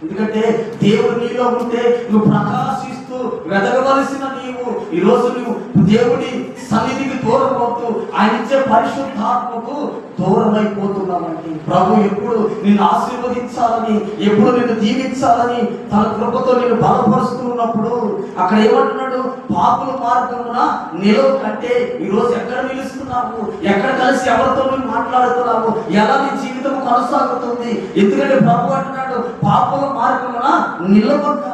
ఎందుకంటే దేవుడు నీలో ఉంటే నువ్వు ప్రకాశిస్తూ వెదగవలసిన నీవు ఈరోజు నువ్వు దేవుడి సన్నిధికి దూరం అవుతూ ఆయన ఇచ్చే పరిశుద్ధాత్మకు దూరం అయిపోతున్నామండి. ప్రభు ఎప్పుడు నిన్ను ఆశీర్వదించాలని, ఎప్పుడు నిన్ను దీవించాలని తన కృపతో నిన్ను బలపరుస్తున్నప్పుడు అక్కడ ఏమంటున్నాడు? పాపుల మార్గమున నిలవ కంటే ఈరోజు ఎక్కడ నిలుస్తున్నావు, ఎక్కడ కలిసి ఎవరితో నువ్వు మాట్లాడుతున్నావు, ఎలా నీ జీవితం కొనసాగుతుంది? ఎందుకంటే ప్రభు అంటున్నాడు పాపుల మార్గమున నిలవక.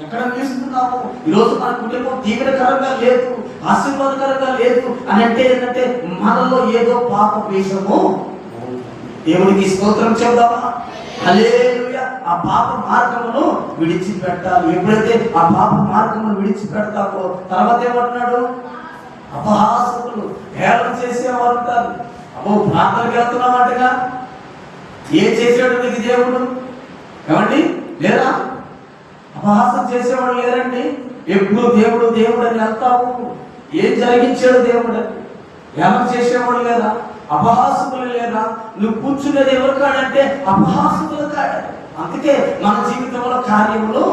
ఎక్కడ నిలుస్తున్నాము? ఈరోజు మన కుటుంబం దీవెనకరంగా లేదు, ఆశీర్వాదకరంగా లేదు అని అంటే ఏంటంటే మనలో ఏదో పాప వేషము. దేవుడికి స్తోత్రం చెప్దామా? హల్లెలూయా. ఆ పాప మార్గమును విడిచిపెట్టాలి. ఎప్పుడైతే ఆ పాప మార్గమును విడిచిపెడతామో తర్వాత ఏమంటున్నాడు? అపహాసకులు, హేళన చేసేవారు ఉంటారు. అబ్బో ప్రార్థనకి వెళ్తున్నామంటగా, ఏం చేసాడు నీకు దేవుడు? ఏమండి లేరా? అపహాసం చేసేవాడు లేరండి. ఎప్పుడు దేవుడు దేవుడు అని వెళ్తావు, ఏం జరిగించాడు దేవుడు అని. ఏమన్నా చేసేవాడు లేరా? అపహాసకులు లేరా? నువ్వు కూర్చునేది ఎవరు కాడంటే అపహాసకులు కాడ. అందుకే మన జీవితంలో కార్యములు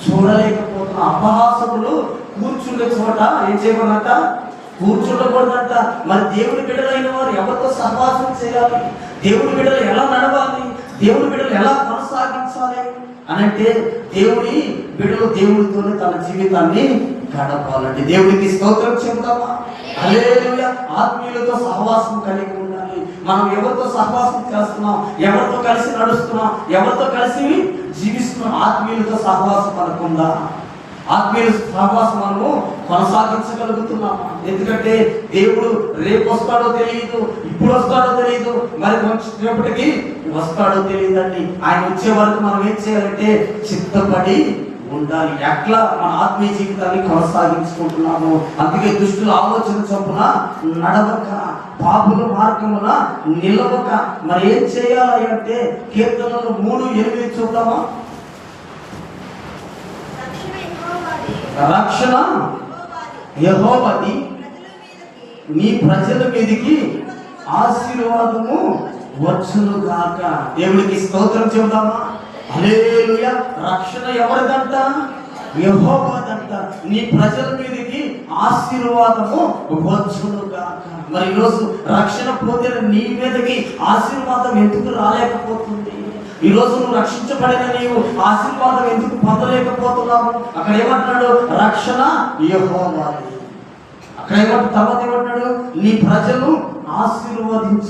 చూడలేకపోతున్నాం. అపహాసకులు కూర్చునే చోట ఏం చేయకూడదంట? కూర్చుండకూడదంట. మరి దేవుడి బిడ్డలైన వారు ఎవరితో సహవాసం చేయాలి? దేవుడి బిడ్డలు ఎలా నడవాలి? దేవుడి బిడ్డలు ఎలా కొనసాగించాలి అని అంటే దేవుడి బిడ్డలు దేవుడితోనే తన జీవితాన్ని గడపాలండి. దేవుడికి స్తోత్రం చెబుతామా? హల్లెలూయా. ఆత్మీయులతో సహవాసం కలిగి ఉండాలి. మనం ఎవరితో సహవాసం చేస్తున్నాం, ఎవరితో కలిసి నడుస్తున్నాం, ఎవరితో కలిసి జీవిస్తున్నాం, ఆత్మీయులతో సహవాసం మనకుందా? ఆత్మీయ సహవాసం మనము కొనసాగించగలుగుతున్నాం. ఎందుకంటే దేవుడు రేపు వస్తాడో తెలియదు, ఇప్పుడు వస్తాడో తెలియదు, మరి వచ్చేటప్పటికి వస్తాడో తెలియదండి. ఆయన వచ్చే వరకు మనం ఏం చేయాలంటే చిత్తపడి ఉండాలి. ఎట్లా మన ఆత్మీయ జీవితాన్ని కొనసాగించుకుంటున్నాము? అందుకే దుష్టుల ఆలోచన చొప్పున నడవక, పాపుల మార్గమున నిలవక మరి ఏం చేయాలి అంటే కీర్తనలు 3:8 చూద్దామా? రక్షణ యెహోవాది, నీ ప్రజల మీదకి ఆశీర్వాదము వచ్చును గాక. దేవుడికి స్తోత్రం చెబుదామా? హల్లెలూయా. రక్షణ ఎవరిదంట? యెహోవాదంట. నీ ప్రజల మీదకి ఆశీర్వాదము వచ్చును గాక. మరి ఈరోజు రక్షణ పొందిన నీ మీదకి ఆశీర్వాదం ఎందుకు రాలేకపోతుంది? ఈరోజు నువ్వు రక్షించబడిన నీవు ఆశీర్వాదం ఎందుకు పొందలేకపోతున్నావు? అక్కడ ఏమంటున్నాడు? రక్షణ యెహోవాది. అక్కడ ఏమంటాడు? తర్వాత ఏమంటున్నాడు? నీ ప్రజలు ఆశీర్వాదము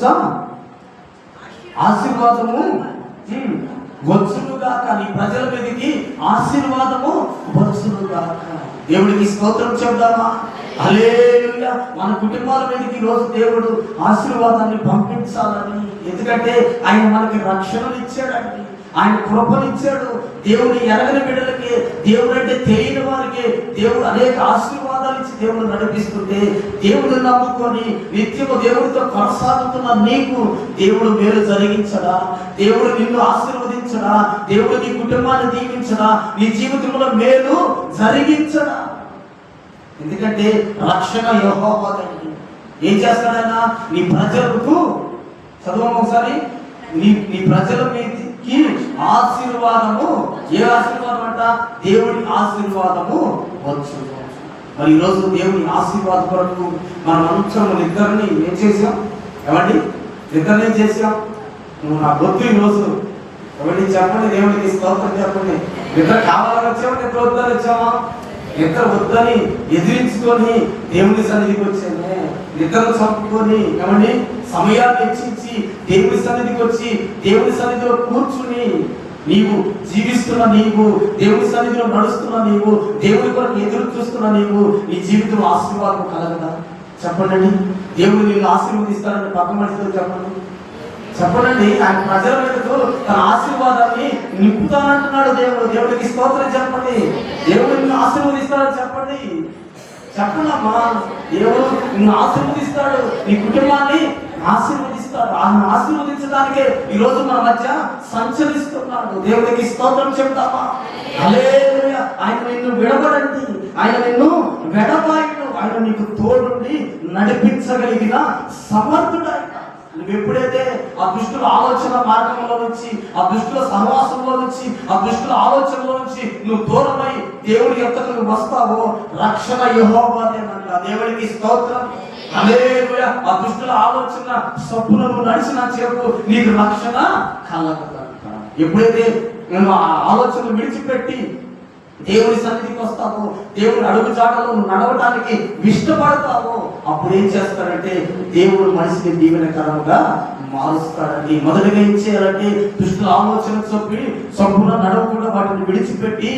వచ్చునుగాక. నీ ప్రజల మీదకి ఆశీర్వాదము వచ్చునుగాక. దేవుడికి స్తోత్రం చెప్దామా? హల్లెలూయా. మన కుటుంబాల మీదకి ఈరోజు దేవుడు ఆశీర్వాదాన్ని పంపించాలని. ఎందుకంటే ఆయన మనకి రక్షణను ఇచ్చాడండి, ఆయన కృపనిచ్చాడు. దేవుని ఎరగని బిడ్డలకి, దేవుడు అంటే తెలియని వారికి దేవుడు అనేక ఆశీర్వాదాలు ఇచ్చి దేవుడు నడిపిస్తుంటే, దేవుడు నమ్ముకొని నిత్యము దేవుడితో కొనసాగుతున్న నీకు దేవుడు మేలు జరిగించడా? దేవుడు నిన్ను ఆశీర్వదించడా? దేవుడు నీ కుటుంబాన్ని దీవించడా? నీ జీవితంలో మేలు జరిగించడా? ఎందుకంటే రక్షణ యెహోవాదండి. ఏం చేస్తాడైనా? నీ ప్రజలకు, చదవము ఒకసారి, నీ ప్రజల మీదకి ఆశీర్వాదము. ఏ ఆశీర్వాదం అంట? దేవుడి ఆశీర్వాదము వచ్చు. మరి ఈరోజు దేవుని ఆశీర్వాద కొరకు మనం అంశం ఇద్దరిని ఏం చేసాం? ఏమండి ఇద్దరిని చేసాం. నువ్వు నా వద్దు ఈరోజు ఎవరిని చెప్పండి, దేవుడికి స్తోత్రం చెప్పండి. ఇద్దరు కావాలని వచ్చామా, ఇద్దరు వద్దని వచ్చామా? ఇద్దరు వద్దని ఎదిరించుకొని దేవుని సన్నిధికి వచ్చామే. ఇద్దరు చంపుకొని ఏమండి సమయాన్ని వెచ్చించి దేవుని సన్నిధికి వచ్చి దేవుని సన్నిధిలో కూర్చుని నీవు జీవిస్తున్న నీవు, దేవుని సన్నిధిలో నడుస్తున్న నీవు, దేవుని కొరకు ఎదురు చూస్తున్న నీవు, నీ జీవితం ఆశీర్వాదం కలగదా? చెప్పండి. దేవుడు నిన్ను ఆశీర్వదిస్తాడని పక్క మనిషితో చెప్పండి. ఆయన ప్రజల మీదకు తన ఆశీర్వాదాన్ని నింపుతానంటున్నాడు దేవుడు. దేవుడికి స్తోత్రం చెప్పండి. దేవుడు నిన్ను ఆశీర్వదిస్తాడని చెప్పండి. చెప్పండమ్మా. దేవుడు నిన్ను ఆశీర్వదిస్తాడు, నీ కుటుంబాన్ని ఆశీర్వదిస్తాడు. ఆయన ఆశీర్వదించడానికే ఈరోజు మన మధ్య సంచరిస్తున్నాడు. దేవుడికి స్తోత్రం చెప్తామా? హల్లెలూయా. ఆయన నిన్ను విడవడండి, ఆయన నిన్ను వెడబాయడు, ఆయన నీకు తోడుండి నడిపించగలిగిన సమర్థుడైన. నువ్వు ఎప్పుడైతే ఆ దుష్టుల ఆలోచన మార్గంలో నుంచి, ఆ దుష్టుల సహవాసంలో నుంచి, ఆ దుష్టుల ఆలోచనలో నుంచి నువ్వు దూరమై దేవుడి యొక్కకు నువ్వు వస్తావో, రక్షణ యెహోవాదేనంట. దేవుడికి స్తోత్రం. హల్లెలూయా. ఆ దుష్టుల ఆలోచన సొప్పున నువ్వు నడిచిన చేపు నీకు రక్షణ కలగదంట. ఎప్పుడైతే నువ్వు ఆ ఆలోచనలు విడిచిపెట్టి దేవుని సన్నిధికి వస్తావో, దేవుని అడుగు జాడలో నడవడానికి ఇష్టపడతావో, అప్పుడు ఏం చేస్తాడంటే దేవుడు మనిషిని దీవెనకరముగా మారుస్తాడండి. మొదటిగా ఏం చేయాలంటే దుష్టుల ఆలోచన చొప్పున నడవకుండా వాటిని విడిచిపెట్టి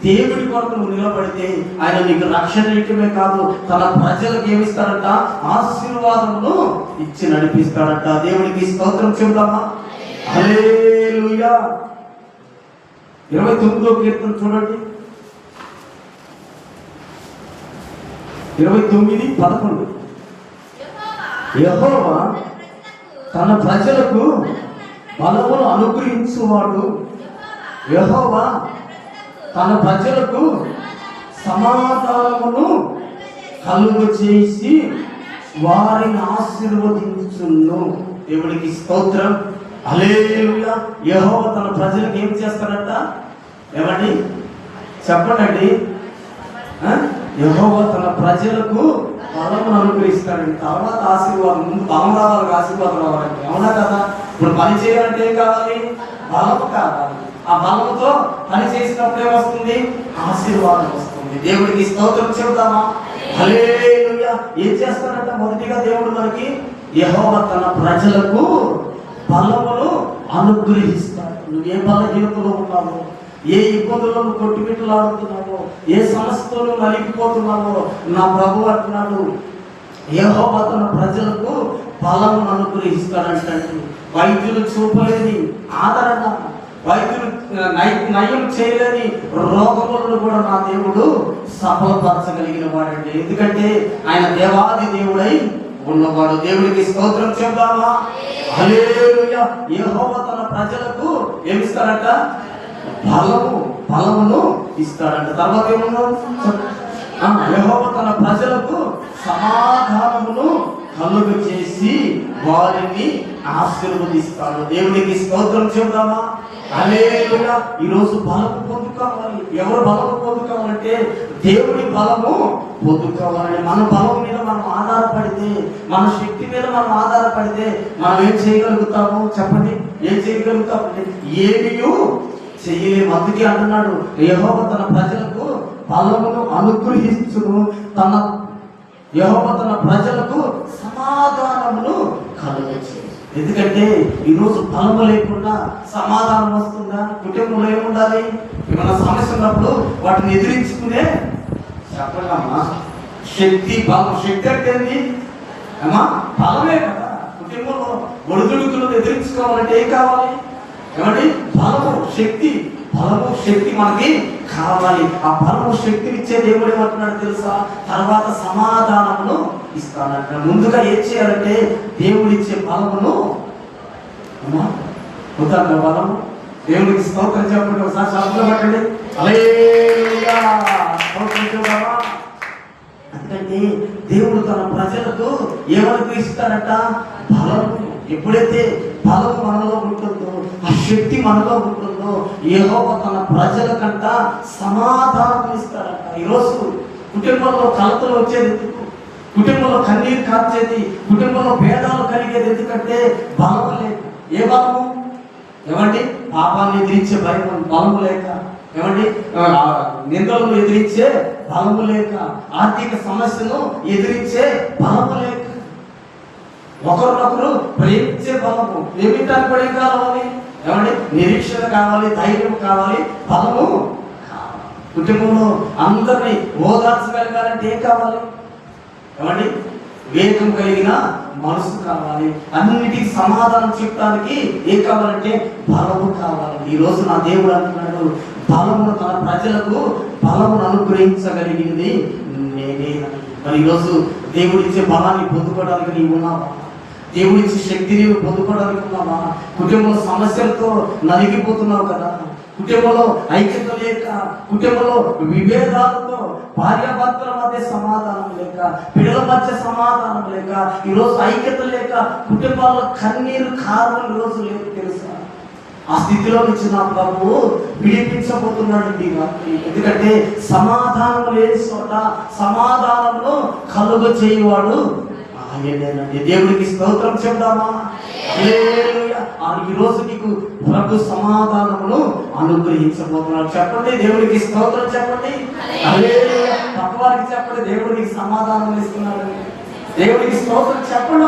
దేవుడి కొరకు నువ్వు నిలబడితే ఆయన నీకు రక్షణ ఇవ్వటమే కాదు, తన ప్రజలకు ఏమిస్తాడంట? ఆశీర్వాదమును ఇచ్చి నడిపిస్తాడంట. దేవుడికి స్తోత్రం చెబుదామా? హల్లెలూయా. 29వ కీర్తన చూడండి, 29:11. యెహోవా తన ప్రజలకు బలమును అనుగ్రహించువాడు. యెహోవా తన ప్రజలకు సమాధానమును కలుగు చేసి వారిని ఆశీర్వదించును. దేవుడికి స్తోత్రం. హల్లెలూయా. యెహోవా తన ప్రజలకు ఏం చేస్తాడంట? ఏమండి చెప్పండి. యెహోవా తన ప్రజలకు బలమును అనుగ్రహిస్తాడండి. తర్వాత ఆశీర్వాదం. ముందు బలం రావాలి, ఆశీర్వాదం రావాలండి. అవునా కదా? ఇప్పుడు పని చేయాలంటే ఏం కావాలి? బలము కావాలి. ఆ బలముతో పని చేసినప్పుడు ఏమొస్తుంది? ఆశీర్వాదం వస్తుంది. దేవుడికి స్తోత్రం చెబుతామా? హల్లెలూయా. ఏం చేస్తాడంట? మొదటిగా దేవుడు మనకి యెహోవా తన ప్రజలకు బలమును అనుగ్రహిస్తాడు. నువ్వు ఏ బలహీనతలో ఉన్నావో, ఏ ఇబ్బందుల్లో నువ్వు కొట్టుమిట్టులాడుతున్నావో, ఏ సమస్యతో నువ్వు నలిగిపోతున్నావో, నా ప్రభు అంటున్నాడు యెహోవా తన ప్రజలకు బలమును అనుగ్రహిస్తాడంటండి. వైద్యులు చూపలేని ఆదరణ, వైద్యులు నయం చేయలేని రోగములను కూడా నా దేవుడు సఫలపరచగలిగిన వాడండి. ఎందుకంటే ఆయన దేవాది దేవుడై ఉన్నవాడు. దేవుడికి స్తోత్రం చెప్దామా? హల్లెలూయా. యెహోవా తన ప్రజలకు ఏమిస్తాడంట? బలమును ఇస్తాడంట. తర్వాత ఏమన్నాడు? యెహోవా తన ప్రజలకు సమాధానమును కలుగు చేసి వారిని ఆశీర్వదిస్తాడు. దేవుడికి స్తోత్రం చెబుదామా? హల్లెలూయా. ఈరోజు బలము పొందుకోవాలి. ఎవరు బలము పొందుకోవాలంటే దేవుడి బలము పొందుకోవాలని. మన బలం మీద మనం ఆధారపడితే, మన శక్తి మీద మనం ఆధారపడితే మనం ఏం చేయగలుగుతాము? చెప్పండి. ఏం చేయగలుగుతాము? ఏమీయూ చేయలేము. అందుకే అంటున్నాడు యెహోవా తన ప్రజలకు బలమును అనుగ్రహించును, యెహోవా తన ప్రజలకు సమాధానమును కలుగచేయును. ఎందుకంటే ఈరోజు బలము లేకుండా సమాధానం వస్తుందా? కుటుంబంలో ఏముండాలి? ఏమైనా సమస్య ఉన్నప్పుడు వాటిని ఎదిరించుకునే చెప్పండమ్మా శక్తి, బలం. శక్తి అంటే ఏంటి అమ్మా? బలమే కదా. కుటుంబంలో ఒడిదుడుకులను ఎదిరించుకోవాలంటే ఏం కావాలి? ఏమండి? బలము, శక్తి. బలము, శక్తి మనకి కావాలి. ఆ బలము, శక్తిని ఇచ్చే దేవుడు ఏమంటున్నాడు తెలుసా? తర్వాత సమాధానమును ఇస్తానంట. ముందుగా ఏం చేయాలంటే దేవుడు ఇచ్చే బలమును పొందాలి. బలము దేవుడికి స్తోత్రం చెప్పండి. ఒకసారి శబ్దం పట్టండి. హల్లెలూయా. ఎందుకంటే దేవుడు తన ప్రజలకు ఏమనుగ్రహిస్తాడట? బలము. ఎప్పుడైతే బలము మనలో ఉంటుందో, ఆ శక్తి మనలో ఉంటుందో, యెహోవా తన ప్రజలకంట సమాధానం ఇస్తాడంట. ఈరోజు కుటుంబంలో కలతలు వచ్చేది ఎందుకు? కుటుంబంలో కన్నీరు కార్చేది, కుటుంబంలో భేదాలు కలిగేది ఎందుకంటే బలము లేదు. ఏ బలము? ఏమండి? పాపాన్ని ఎదిరించే బలము లేక, ఏమండి? నిందలను ఎదిరించే బలము లేక, ఆర్థిక సమస్యను ఎదిరించే బలము లేక, ఒకరినొకరు ప్రేమించే బలము. ప్రేమించడానికి కూడా ఏం కావాలి? ఏమండి నిరీక్షణ కావాలి, ధైర్యం కావాలి, బలము కావాలి. కుటుంబంలో అందరినీ ఓదార్చగలగాలంటే ఏం కావాలి? ఏమండి వివేకం కలిగిన మనసు కావాలి. అన్నిటికీ సమాధానం చెప్పడానికి ఏం కావాలంటే బలము కావాలి. ఈరోజు నా దేవుడు అంటున్నాడు, బలమును తన ప్రజలకు బలమును అనుగ్రహించగలిగింది నేనే. మరి ఈరోజు దేవుడిచ్చే బలాన్ని పొందుకోవడానికి నీవు ఉన్నావా? దేవుడిచ్చే శక్తిని పొందుకోవడానికి ఉన్నావా? కుటుంబ సమస్యలతో నలిగిపోతున్నావు కదా, కుటుంబంలో ఐక్యత లేక, కుటుంబంలో విభేదాలతో, భార్యాభర్తల మధ్య సమాధానం లేక, పిల్లల మధ్య సమాధానం లేక, ఈరోజు ఐక్యత లేక కుటుంబాల్లో కన్నీరు కారణం ఈరోజు లేదు తెలుసా? ఆ స్థితిలో నుంచి నా ప్రభువు విడిపించబోతున్నాడు. ఎందుకంటే సమాధానం లేని చోట సమాధానంలో కలుగ చేయవాడు ఆయనేనండి. దేవుడికి స్తోత్రం చెప్దామా? ఈరోజు నీకు ప్రభు సమాధానమును అనుగ్రహించబోతున్నాడు. చెప్పండి దేవుడికి స్తోత్రం చెప్పండి. పక్కవారికి చెప్పండి దేవుడికి సమాధానం ఇస్తున్నాడు. దేవుడికి స్తోత్రం చెప్పండి.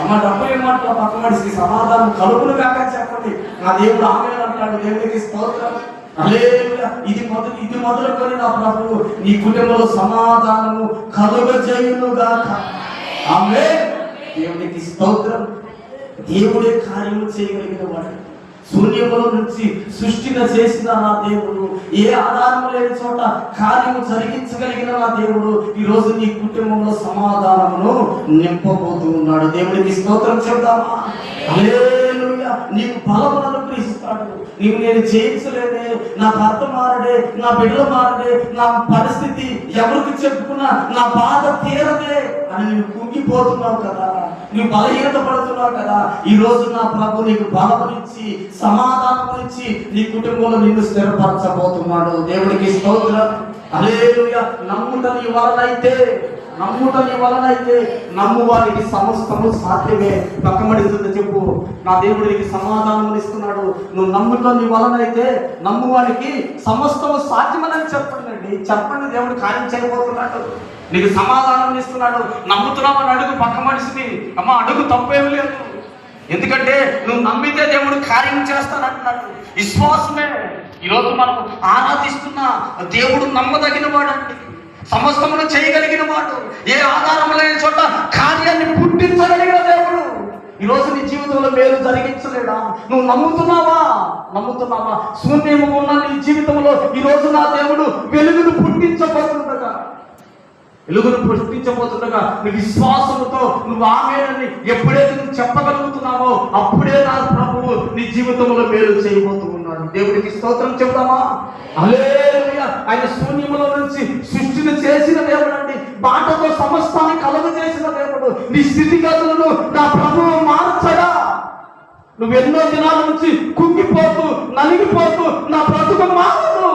అమ్మ డబ్బులు ఏమంటారు? పక్క మనిషికి సమాధానం కలుగును కాక చెప్పండి. నా దేవుడు ఆమె అంటాడు. దేవుడికి స్తోత్రం. ఇది మొదలుకొని నా ప్రభువు నీ కుటుంబంలో సమాధానము కలుగజేయునుగాక. ఆమేన్. దేవుడికి స్తోత్రం. దేవుడే కార్యము చేయగలిగిన వాడు. శూన్యములో నుంచి సృష్టిగా చేసిన నా దేవుడు, ఏ ఆధారము లేని చోట కార్యము జరిగించగలిగిన నా దేవుడు ఈరోజు నీ కుటుంబంలో సమాధానమును నింపబోతూ ఉన్నాడు. దేవుడికి స్తోత్రం చెప్దామా? హల్లెలూయా. నీకు బలమును అనుగ్రహిస్తాడు. నీవు నేను జయించలేదే, నా భర్త మారడే, నా బిడ్డలు మారడే, నా పరిస్థితి ఎవరికి చెప్పుకున్నా నా బాధ తీరదే అని నువ్వు కుంగిపోతున్నావు కదా, నువ్వు బలహీనత పడుతున్నావు కదా. ఈ రోజు నా ప్రభు నీకు బలమునిచ్చి సమాధానమునిచ్చి నీ కుటుంబంలో నిన్ను స్థిరపరచబోతున్నాడు. దేవుడికి స్తోత్రం. హల్లెలూయా. నమ్ముట నీ వలనైతే నమ్ము వారికి సమస్తము సాధ్యమే. పక్కమడిస్తుంది చెప్పు, నా దేవుడు నీకు సమాధానం ఇస్తున్నాడు. నువ్వు నమ్ముట నీ వలనైతే నమ్ము వారికి సమస్తము సాధ్యమని చెప్పండి. చెప్పండి, దేవుడు కార్యం చేయబోతున్నాడు. నీకు సమాధానం ఇస్తున్నాడు. నమ్ముతున్నామని అడుగు పక్క మనిషిని. అమ్మ అడుగు, తప్పేమి లేదు. ఎందుకంటే నువ్వు నమ్మితే దేవుడు కార్యం చేస్తానంటున్నాడు. విశ్వాసమే ఈరోజు మనం ఆరాధిస్తున్న దేవుడు నమ్మదగిన వాడండి. సమస్తమును చేయగలిగిన వాడు. ఏ ఆధారం లేని చోట కార్యాన్ని పుట్టించగలిగిన దేవుడు ఈరోజు నీ జీవితంలో మేలు జరిగించలేడా? నువ్వు నమ్ముతున్నావా? శూన్యము ఉన్న నీ జీవితంలో ఈరోజు నా దేవుడు వెలుగును పుట్టించబోతుండగా నీ విశ్వాసముతో నువ్వు ఆమేనని ఎప్పుడైతే నువ్వు చెప్పగలుగుతున్నావో అప్పుడే నా ప్రభువు నీ జీవితంలో మేలు చేయబోతూ ఉన్నాడు. దేవుడికి స్తోత్రం చెప్తామా? హల్లెలూయా. ఆయన శూన్యములో నుంచి సృష్టిని చేసిన దేవుడు అండి. బాటతో సమస్తాన్ని కలుగ చేసిన దేవుడు. నీ స్థితిగతులను నా ప్రభువు మార్చడా? నువ్వు ఎన్నో దినాల నుంచి కుంగిపోతూ నలిగిపోతూ నా బ్రతుకు మారదు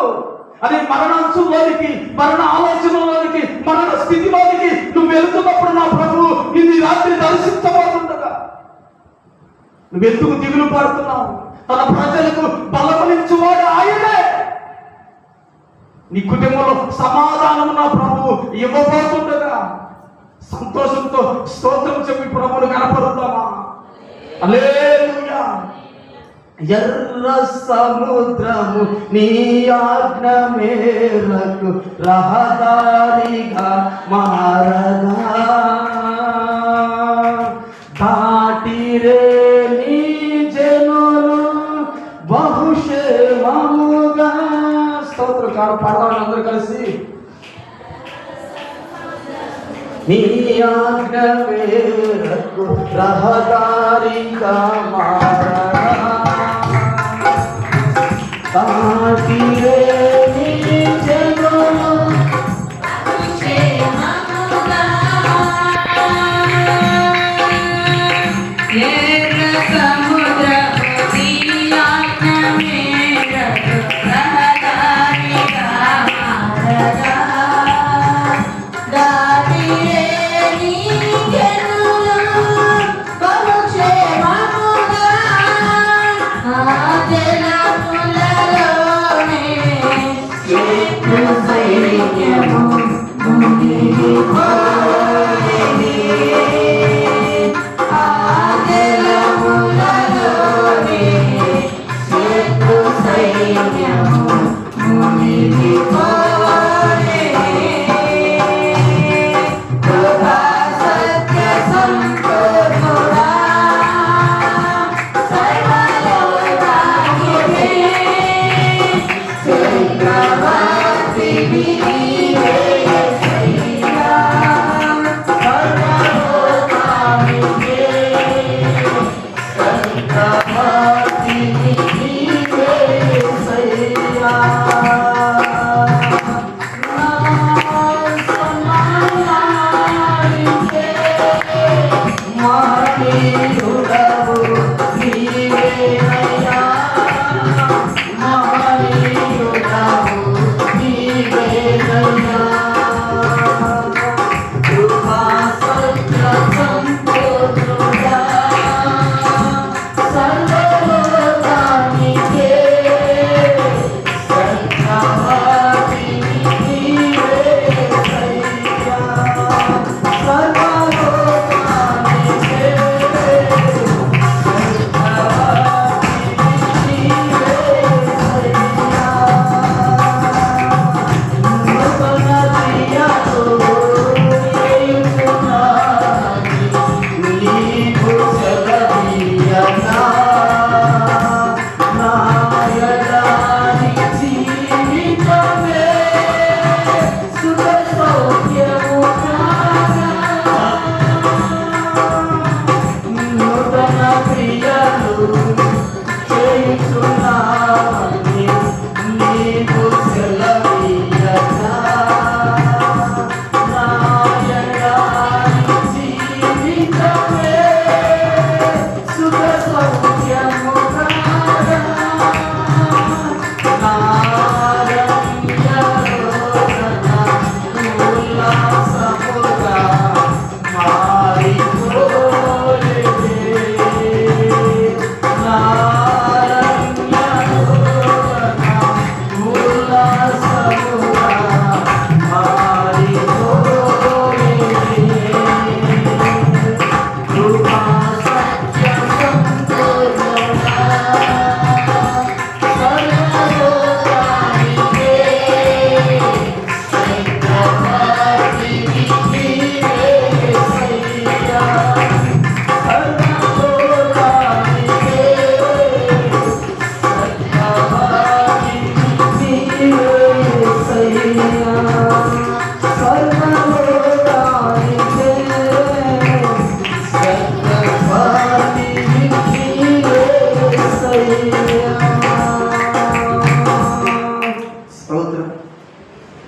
అని మరణాంశంలోనికి, మరణ ఆలోచనలోనికి, మరణ స్థితిలోనికి నువ్వు వెళ్తున్నప్పుడు నా ప్రభువు ఇది రాత్రి దర్శించబోతుండగా నువ్వెందుకు దిగులు పడుతున్నావు? తన ప్రజలకు బలమనిచ్చువాడు ఆయనే. నీ కుటుంబంలో సమాధానము నా ప్రభువు ఇవ్వబోతుండగా సంతోషంతో స్తోత్రం చెప్పి ప్రభువును కనపరుద్దామా? హల్లెలూయా. ఎర్ర సముద్రము నీ ఆజ్ఞ మేరకు రహదారిగా మారగా, దాటిరే నీ జనులు బహుక్షేమముగా. స్తోత్రం కాదు, పాడదాం అందరూ కలిసి. నీ ఆజ్ఞ మేరకు రహదారిగా మారగా, దాటిరే నీ జనులు బహుక్షేమముగా. ఎర్ర సముద్రము నీ ఆజ్ఞ మేరకు రహదారిగా మారగా, దాటిరే నీ జనులు బహుక్షేమముగా. ఆ జలములలోనే శత్రు సైన్యము మునిగిపోయేది. ఆ జలములలోనే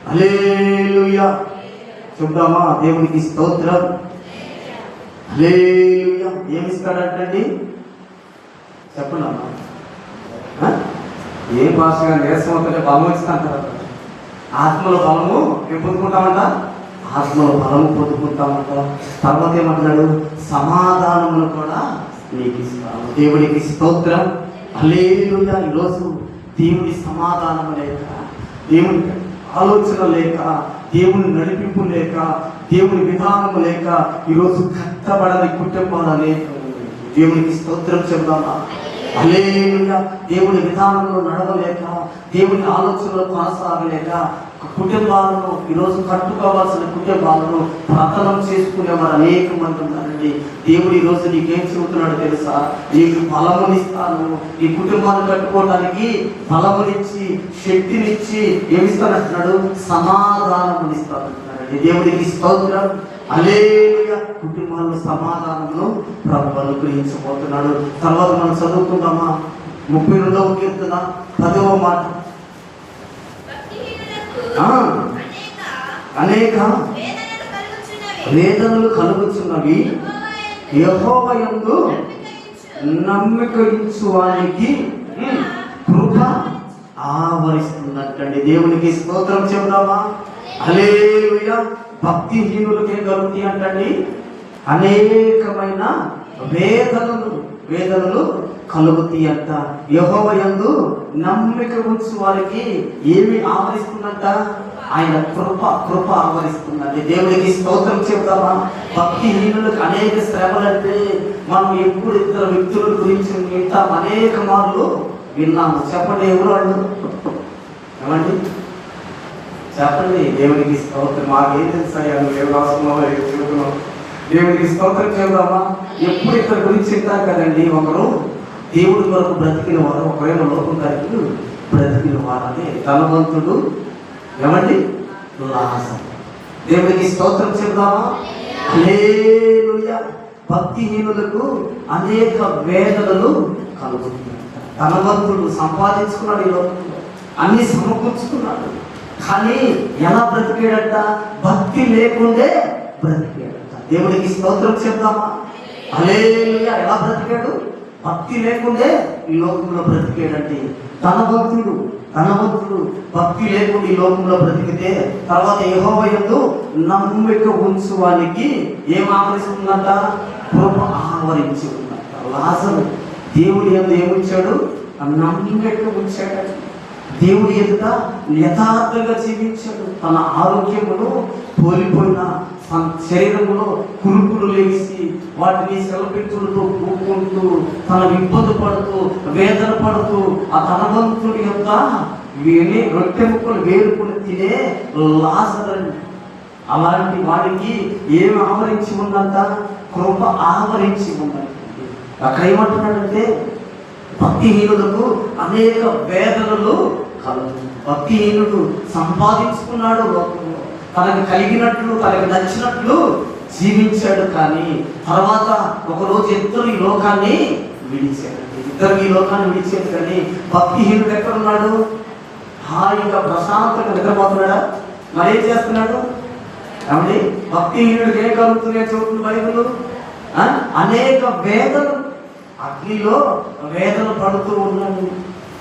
హల్లెలూయా చెప్దామా? దేవునికి స్తోత్రం. హల్లెలూయా. ఏమి ఇస్తాడంటండి? చెప్పండి అమ్మా. ఏం భాషగా నీరసం అవుతుంటే బలం ఇస్తాంటారు. ఆత్మలో బలము ఏం పొందుకుంటామంట? ఆత్మలో బలము పొందుకుంటామంట. తర్వాత ఏమంటున్నాడు? సమాధానమును కూడా నీకు ఇస్తాను. దేవునికి స్తోత్రం. హల్లెలూయా. ఈరోజు దేవుని సమాధానం లేక, దేవుని ఆలోచన లేక, దేవుని నడిపింపు లేక, దేవుని విధానము లేక ఈరోజు కట్టబడని కుటుంబాలు అనేక. దేవునికి స్తోత్రం చెప్దామా? హల్లెలూయా. దేవుని విధానంలో నడవలేక, దేవుని ఆలోచనలో కొనసాగలేక కుటుంబాలను ఈరోజు కట్టుకోవాల్సిన కుటుంబాలను పతనం చేసుకునేవారు అనేక మంది ఉన్నారండి. దేవుడు ఈరోజు నీకేం చెబుతున్నాడు తెలుసా? నీకు బలమునిస్తాను, నీ కుటుంబాన్ని కట్టుకోవడానికి బలమునిచ్చి, శక్తినిచ్చి ఏమిస్తానంటున్నాడు? సమాధానమునిస్తానంటున్నాడండి. దేవుడికి స్తోత్రం. హల్లెలూయా. కుటుంబాల్లో సమాధానమును ప్రభువు అనుగ్రహించబోతున్నాడు. తర్వాత మనం చదువుకుందామా? 32వ కీర్తన 10వ మాట. అనేక వేదనలు కలుగుచున్నవి, యెహోవా యందు నమ్మిక ఉంచు వానికి కృప ఆవరిస్తుందంటండి. దేవునికి స్తోత్రం చెబుదామా? హల్లెలూయా. భక్తిహీనులకి ఏం కలుగుతాయి అంటండి? అనేకమైన వేదనలు కలుగుతాయి అంట. యెహోవా యందు నమ్మిక ఉంచు వారికి ఏమి ఆవరిస్తుందంట? ఆయన కృప ఆవరిస్తుందండి. దేవునికి స్తోత్రం చెప్తామా? భక్తిహీనులకు అనేక శ్రమలంటే మనం ఎప్పుడు ఇద్దరు వ్యక్తుల గురించి వింటాం, అనేక మార్లు విన్నాము. చెప్పండి, ఎవరు వాళ్ళు? ఏమండి చెప్పండి. దేవునికి స్తోత్రం. మాకేం తెలుసా నువ్వు ఏం రాసుకున్నావో ఏం చెబుతున్నావు? దేవునికి స్తోత్రం చెబుదామా? ఎప్పుడు ఇద్దరు గురించి వింటాం కదండి. ఒకరు దేవుడి కొరకు బ్రతికిన వారు, ఒకరేమో లోకం కలిగి బ్రతికిన వారని. ధనవంతుడు ఏమండి? లాజరు. దేవునికి స్తోత్రం చెప్దామా? హల్లెలూయా. భక్తిహీనులకు అనేక వేదనలు కలుగుతున్నాయి. ధనవంతుడు సంపాదించుకున్నాడు, ఈ లోకంలో అన్ని సమకూర్చుకున్నాడు, కానీ ఎలా బ్రతికాడట? భక్తి లేకుండే బ్రతికాడట. దేవునికి స్తోత్రం చెప్దామా? హల్లెలూయా. ఎలా బ్రతికాడు? భక్తి లేకుండే ఈ లోకంలో బ్రతికాడంటే. ధనవంతుడు భక్తి లేకుండా ఈ లోకంలో బ్రతికితే తర్వాత యెహోవా యందు నమ్మిక ఉంచు వానికి ఏం ఆవరిస్తుందంట? కృప ఆవరించి ఉందంట. లాజరు దేవుడి యందు ఏముంచాడు? నమ్మిక ఉంచాడు. దేవుడి ఎదుట యథార్థంగా జీవించాడు. తన ఆరోగ్యమును కోల్పోయిన శరీరంలో కురుకులు లేచి వాటిని సెలపెట్టులతో కూకుంటూ తన ఇబ్బంది పడుతూ వేదన పడుతూ ఆ ధనవంతుడి యొక్క రొట్టె ముక్కలు వేరుకుని తినే లాజరు. అలాంటి వాడికి ఏమి ఆవరించి ఉందంట? కృప ఆవరించి ఉందంట. అక్కడ ఏమంటున్నాడంటే భక్తిహీనులకు అనేక వేదనలు కలుగు. భక్తిహీనుడు సంపాదించుకున్నాడు లోకంలో, తనకు కలిగినట్లు తనకు నచ్చినట్లు జీవించాడు, కానీ తర్వాత ఒకరోజు ఇద్దరు ఈ లోకాన్ని విడిచాడు. కానీ భక్తిహీనుడు ఎక్కడున్నాడు? హాయిగా ప్రశాంతంగా నిద్రపోతున్నాడా? మరేం చేస్తున్నాడు? ఏమండి? భక్తిహీనుడికి ఏం కలుగుతున్నాయి చూడండి బైబిల్. అనేక వేదనలు, అగ్నిలో వేదన పడుతూ ఉన్నాడు,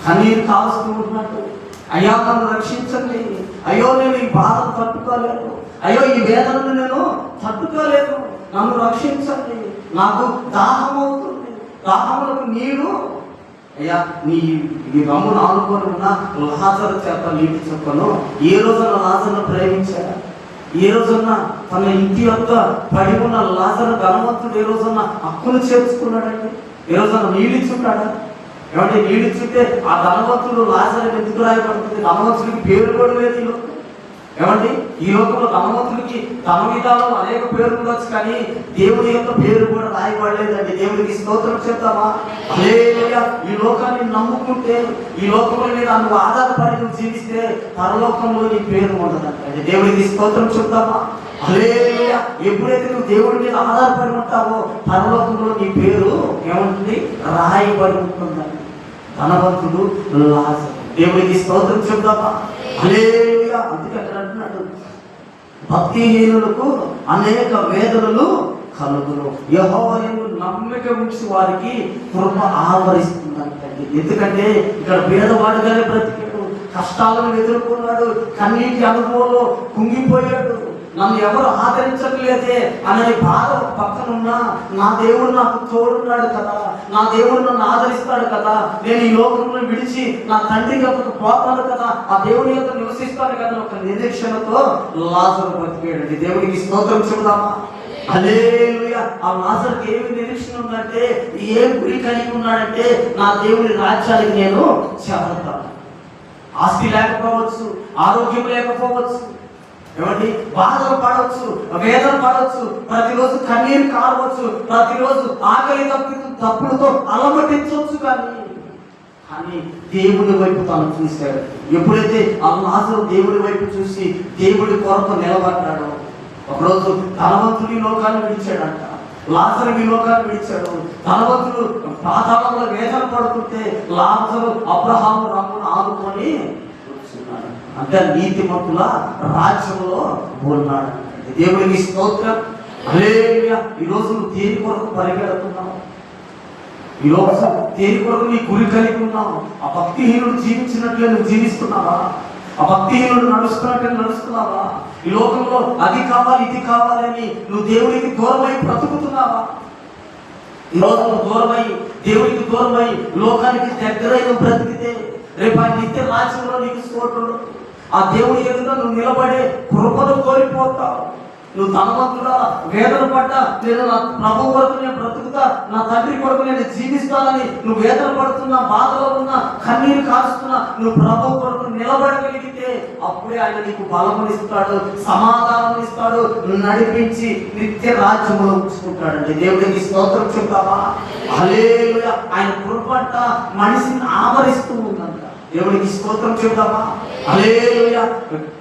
కన్నీరు కాలుస్తూ ఉన్నాడు. అయ్యా నన్ను రక్షించండి, అయ్యో నేను ఈ బాధ తట్టుకోలేను, అయ్యో ఈ వేదనను నేను తట్టుకోలేను, నన్ను రక్షించండి, నాకు దాహం అవుతుంది, దాహములకు నీరు అయ్యా నీ రమ్మును ఆనుకొని ఉన్న లాజరు చేత నీటి చుక్కను. ఏ రోజున లాజరును ప్రేమించాడా? ఏ రోజున తన ఇంటి యొక్క పడి ఉన్న లాజరు ధనవంతుడు ఏ రోజున హక్కును చేర్చుకున్నాడండి? ఏ రోజున నీళ్ళిచ్చుంటాడా? ఏమంటే నీళ్ళిచ్చుంటే ఆ ధనవంతుడు లాజరు ఎందుకు రాయబడుతుంది? ధనవంతుడికి పేరు కూడా లేదు ఈ లోకం. ఏమండి? ఈ లోకంలో ధనవంతుడికి ధన విధానం అనేక పేర్లు ఉండొచ్చు, కానీ దేవుడి యొక్క పేరు కూడా రాయబడలేదండి. దేవుడికి స్తోత్రం చెప్తామా? హల్లెలూయా. ఈ లోకాన్ని నమ్ముకుంటే, ఈ లోకంలో మీద నువ్వు ఆధారపడి నువ్వు జీవిస్తే పరలోకంలో నీ పేరు ఉండదండి. దేవుడికి స్తోత్రం చెప్తామా? హల్లెలూయా. ఎప్పుడైతే నువ్వు దేవుడి మీద ఆధారపడి ఉంటావో పరలోకంలో నీ పేరు ఏముంటుంది? రాయబడి ఉంటుందండి. ధనవంతుడు లాజరు. దేవుడికి స్తోత్రం చెప్తామా? హల్లెలూయా. అందుకే అక్కడ అంటున్నాడు భక్తిహీనులకు అనేక వేదనలు కలుగును, యెహోవా యందు నమ్మిక ఉంచి వారికి కృప ఆవరిస్తుందంటండి. ఎందుకంటే ఇక్కడ పేదవాడుగానే బ్రతికాడు, కష్టాలను ఎదుర్కొన్నాడు, కన్నీటి అనుభవంలో కుంగిపోయాడు. నన్ను ఎవరు ఆదరించట్లేదే అనే బాధ పక్కనున్నా నా దేవుడు నాకు తోడున్నాడు కదా, నా దేవుడు నన్ను ఆదరిస్తాడు కదా, నేను ఈ లోకంలో విడిచి నా తండ్రి యొక్కకు పోతాను కదా, ఆ దేవుని యొక్క నివసిస్తాను కదా, ఒక నిరీక్షణతో లాజరు బ్రతికాడండి. దేవుడికి స్తోత్రం చెబుదామా? హల్లెలూయా. ఆ లాజరుకి ఏమి నిరీక్షణ ఉందంటే, ఏం గురి కలిగి ఉన్నాడంటే, నా దేవుని రాజ్యానికి నేను చేరతాను. ఆస్తి లేకపోవచ్చు, ఆరోగ్యం లేకపోవచ్చు, ఏమండి బాధలు పడవచ్చు, వేదన పడవచ్చు, ప్రతిరోజు కన్నీరు కారవచ్చు, ప్రతిరోజు ఆకలి తప్పులతో అలమటించవచ్చు, కానీ దేవుడి వైపు తను చూశాడు. ఎప్పుడైతే ఆ లాజరు దేవుడి వైపు చూసి దేవుడి కొరకు నిలబడ్డాడో, ఒకరోజు ధనవంతుడి లోకాన్ని విడిచాడంట, లాజరు ఈ లోకాన్ని విడిచాడు. ధనవంతుడు పాతాళంలో వేదన పడుతుంటే లాజరు అబ్రహాము రమ్మును ఆనుకొని అంటే నీతిమంతుల రాజ్యంలో ఉన్నాడు. దేవుడికి స్తోత్రం. హల్లెలూయా. ఈరోజు నువ్వు దేని కొరకు పరిగెడుతున్నావు? ఈరోజు దేని కొరకు నీ గురి కలిగి ఉన్నావు? ఆ భక్తిహీనుడు జీవించినట్లే నువ్వు జీవిస్తున్నావా? ఆ భక్తిహీనుడు నడుస్తున్నట్లే నడుస్తున్నావా? ఈ లోకంలో అది కావాలి ఇది కావాలని నువ్వు దేవుడికి దూరమై బ్రతుకుతున్నావా? ఈరోజు నువ్వు దూరమై దేవుడికి దూరమై లోకానికి దగ్గరై నువ్వు బ్రతికితే రేపు ఆ నిత్య రాజ్యంలో నీకు చోటు ఉండదు. ఆ దేవుడి ఎదుట నువ్వు నిలబడే కృపను కోల్పోతావు. నువ్వు ధనవంతుడా, వేదన పడ్డా, నేను నా ప్రభు కొరకు నేను బ్రతుకుతా, నా తండ్రి కొరకు నేను జీవిస్తానని నువ్వు వేదన పడుతున్నా, బాధలో ఉన్నా, కన్నీరు కారుస్తున్నా, నువ్వు ప్రభు కొరకు నిలబడగలిగితే అప్పుడే ఆయన నీకు బలమునిస్తాడు, సమాధానం ఇస్తాడు, నడిపించి నిత్య రాజ్యంలో ఉంచుకుంటాడండి. దేవుడికి స్తోత్రం చెప్తావా? హల్లెలూయా. ఆయన కృప మనిషిని ఆవరిస్తూ ఉందంట. దేవుడికి స్తోత్రం చెబుదామా? హల్లెలూయా.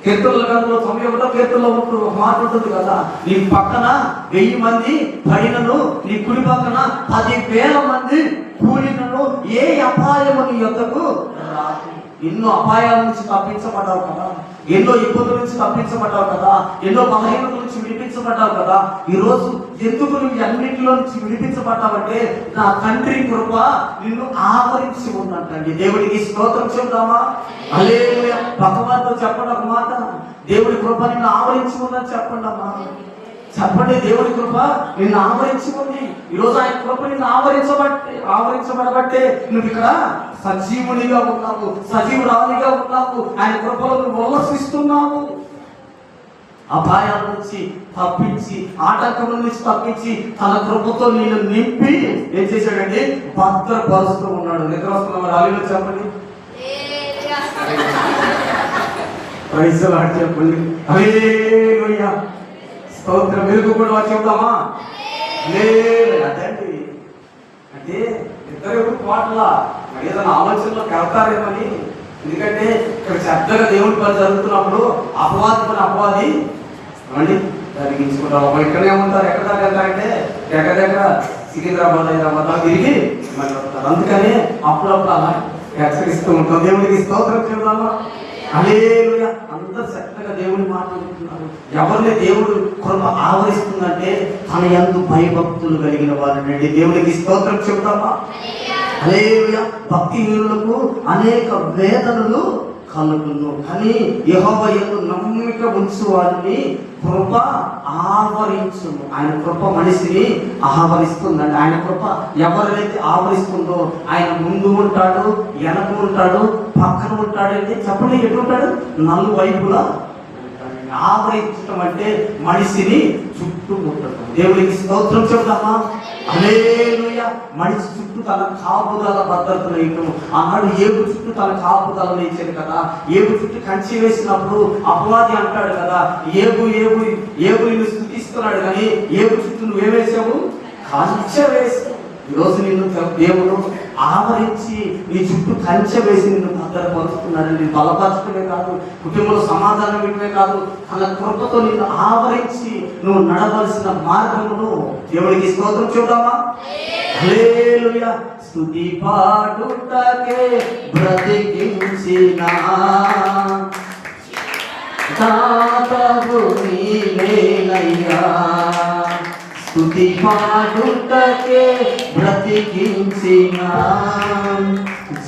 కీర్తనల గ్రంథంలో 91వ కీర్తనలో ఒక మాట ఉంటుంది కదా, నీ పక్కన 1000 మంది పడినను, నీ కుడి పక్కన 10,000 మంది కూలినను, ఏ అపాయము నీ యొద్దకు రాదు. ఎన్నో అపాయాల నుంచి తప్పించబడ్డావు కదా, ఎన్నో ఇబ్బందుల నుంచి తప్పించబడ్డావు కదా, ఎన్నో బలహీనతల నుంచి విడిపించబడ్డావు కదా. ఈరోజు ఎందుకు నువ్వు అన్నింటిలో నుంచి విడిపించబడ్డావంటే నా తండ్రి కృప నిన్ను ఆవరించి ఉందంటండి. దేవుడికి స్తోత్రం చెబుదామా? హల్లెలూయా. భగవాన్తో చెప్పండి ఒక మాట, దేవుడి కృప నిన్ను ఆవరించి ఉందని చెప్పండి అమ్మా. చెప్పండి, దేవుడి కృప నిన్ను ఆవరించి ఉంది. ఈరోజు ఆయన కృప నిన్ను ఆవరించబడబట్టే నువ్వు ఇక్కడ సజీవునిగా ఉన్నావు, సజీవురాలిగా ఉన్నావు. ఆయన కృపలో నువ్వు ఉల్లసిస్తున్నావు. అపాయాల నుంచి తప్పించి, ఆటంకం నుంచి తప్పించి తన కృపతో నేను నింపి ఏం చేశాడండి? భద్రపరుస్తూ ఉన్నాడు. నిద్ర వస్తున్న రాలిలో చెప్పండి, పైసలు ఆడి చెప్పండి. హల్లెలూయా. స్తోత్రం. వెలుగు కూడా చెప్తామా? లేదు అదండి. అంటే ఇద్దరు పాటలా ఏదైనా ఆలోచనలో కడతారేమని. ఎందుకంటే ఇక్కడ శ్రద్ధగా దేవుడి పని జరుగుతున్నప్పుడు అపవాది మళ్ళీ జరిగించుకుంటారు. ఇక్కడనే ఉంటారు. ఎక్కడ దాకా వెళ్తారంటే దగ్గర సికింద్రాబాద్, హైదరాబాద్ తిరిగి మళ్ళీ వస్తారు. అందుకని అప్పుడప్పుడు అలా హెచ్చరిస్తూ ఉంటాం. దేవుడికి స్తోత్రం చెప్తామా? హల్లెలూయా. అందరూ చక్కగా దేవుని మాట్లాడుతున్నారు. ఎవరిని దేవుడు కృప ఆవరిస్తుందంటే తన యందు భయభక్తులు కలిగిన వారినండి. దేవుడికి స్తోత్రం చెప్తామా? హల్లెలూయా. భక్తిహీనులకు అనేక వేదనలు కలుగును, కానీ యెహోవా యందు నమ్మిక ఉంచు వారిని కృప ఆవరించును. ఆయన కృప మనిషిని ఆవరిస్తుందండి. ఆయన కృప ఎవరైతే ఆవరిస్తుందో ఆయన ముందు ఉంటాడు, వెనక ఉంటాడు, పక్కన ఉంటాడు. అంటే చెప్పండి, ఎటు ఉంటాడు? నలువైపులా ఆవరించడం అంటే మనిషిని చుట్టుముట్టడం. దేవుడికి స్తోత్రం చెబుదామా? హల్లెలూయా. మనిషి చుట్టూ తన కాపుదల భద్రతను ఇవ్వడం. ఆనాడు ఏబు చుట్టూ తన కాపుదలను ఇచ్చాడు కదా. ఏబు చుట్టూ కంచి వేసినప్పుడు అపవాది అంటాడు కదా, ఏబు నిన్ను స్తుతిస్తున్నాడు, కానీ ఏబు చుట్టూ నువ్వేవేసావు? కంచె వేసావు. ఈరోజు నిన్ను దేవుడు ఆవరించి నీ చుట్టూ కంచె వేసి నిన్ను భద్రపరుస్తున్నాడు. నిన్ను బలపరచడమే కాదు, కుటుంబంలో సమాధానం ఇవ్వడమే కాదు, తన కృపతో నిన్ను ఆవరించి నువ్వు నడవలసిన మార్గమును దేవుడికి స్తోత్రం చూద్దామా? హల్లెలూయా. స్తుతి పాడుటకే బ్రతికించిన దాతవు నీవేనయ్యా. స్తుతి పాడుటకే బ్రతికించిన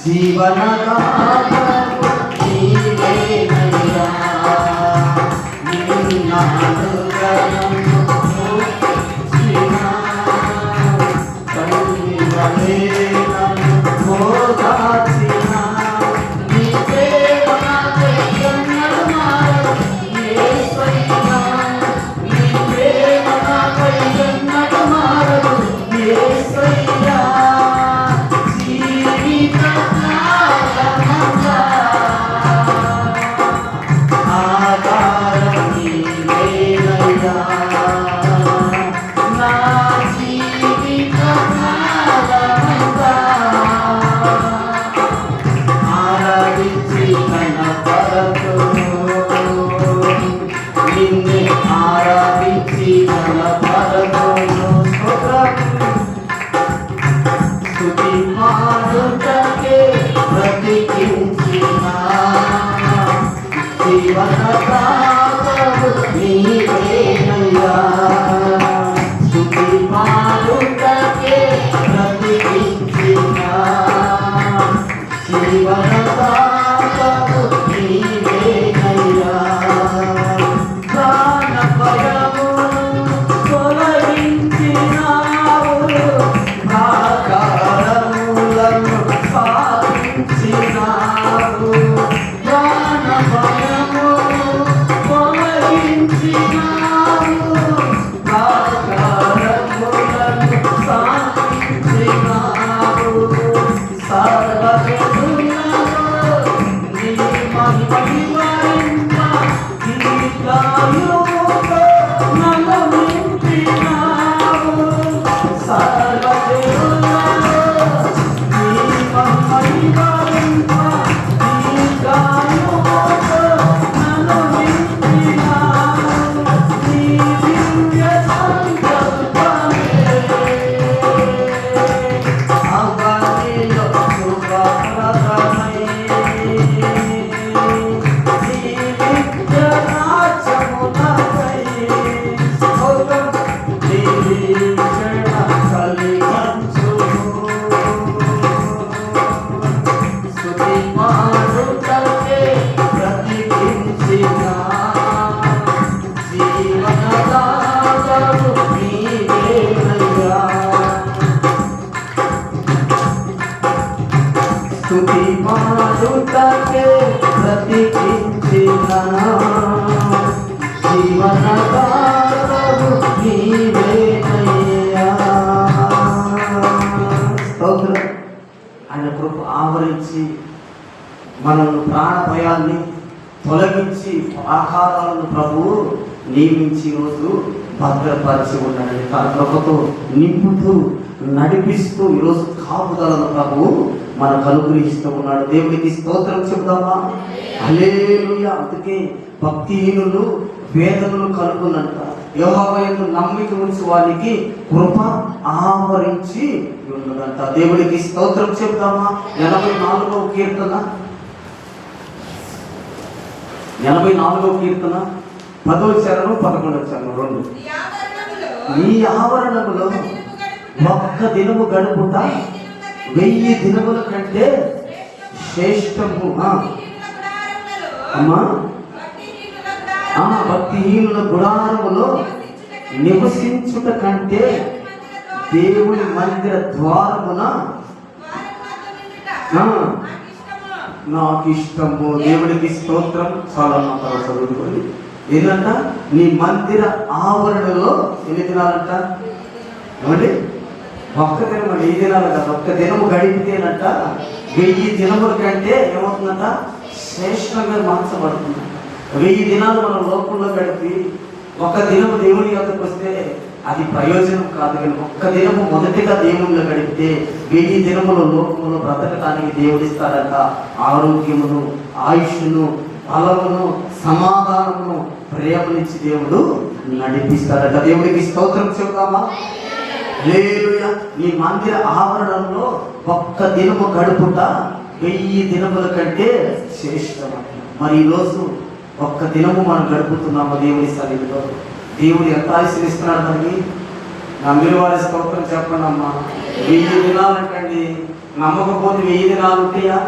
జీవనదాతవు నీవేనయ్యా. ఆవరించి మనల్ని ప్రాణ భయాన్ని తొలగించి ఆహారాలను ప్రభువు నియమించి రోజు భద్రపరిచి ఉన్నాడు. తన కృపతో నింపుతూ నడిపిస్తూ ఈరోజు కాపుదలను ప్రభువు మనకు అనుగ్రహిస్తూ ఉన్నాడు. దేవునికి స్తోత్రం చెప్దామా? హల్లెలూయా. అందుకే భక్తిహీనులు వేదనలు కలుగునంట. యెహోవా యందు నమ్మిక ఉంచి వారికి కృప ఆవరించి ఉన్నదంట. దేవునికి స్తోత్రం చెప్దామా? 84వ కీర్తన 10వ చరణం 11వ చరణం 2. ఈ ఆవరణములో ఒక్క దినము గడుపుట 1000 దినముల కంటే శ్రేష్టము. అమ్మా, భక్తిహీనుల గుడారములో నివసించుట కంటే దేవుని మందిర ద్వారమున నాకు ఇష్టము. దేవుడికి స్తోత్రం. చాలా మాత్రం చదువుకోండి. ఏంటంట? నీ మందిర ఆవరణలో ఎన్ని దినాలంట? ఏమండి? ఒక్క దినం, 1000 దినాలు కదా. ఒక్క దినము గడిపితేనంట 1000 దినముల కంటే ఏమవుతుందంట? శ్రేష్టంగా మార్చబడుతుంది. 1000 దినాలు మనం లోకంలో గడిపి ఒక దినము దేవుని యొక్కకు వస్తే అది ప్రయోజనం కాదు. కానీ ఒక్క దినము మొదటిగా దేవునిలో గడిపితే 1000 దినముల లోకములో బ్రతకటానికి దేవుడిస్తాడంట ఆరోగ్యమును, ఆయుష్ను, బలమును, సమాధానమును, ప్రేమనిచ్చి దేవుడు నడిపిస్తాడట. దేవుడికి స్తోత్రం చెప్తామా? హల్లెలూయా. నీ మందిర ఆవరణంలో ఒక్క దినము గడుపుట 1000 దినముల కంటే శ్రేష్టం. మరి ఈరోజు ఒక్క దినము మనం గడుపుతున్నాము దేవుని సన్నిధిలో. దేవుడు ఎంత ఆశీర్వదిస్తున్నాడు మనకి. నమ్మిన వారి స్తోత్రం చెప్పండి అమ్మా. 1000 దినాలు అంటండి. నమ్మకపోతే 1000 దినాలు ఉంటాయా?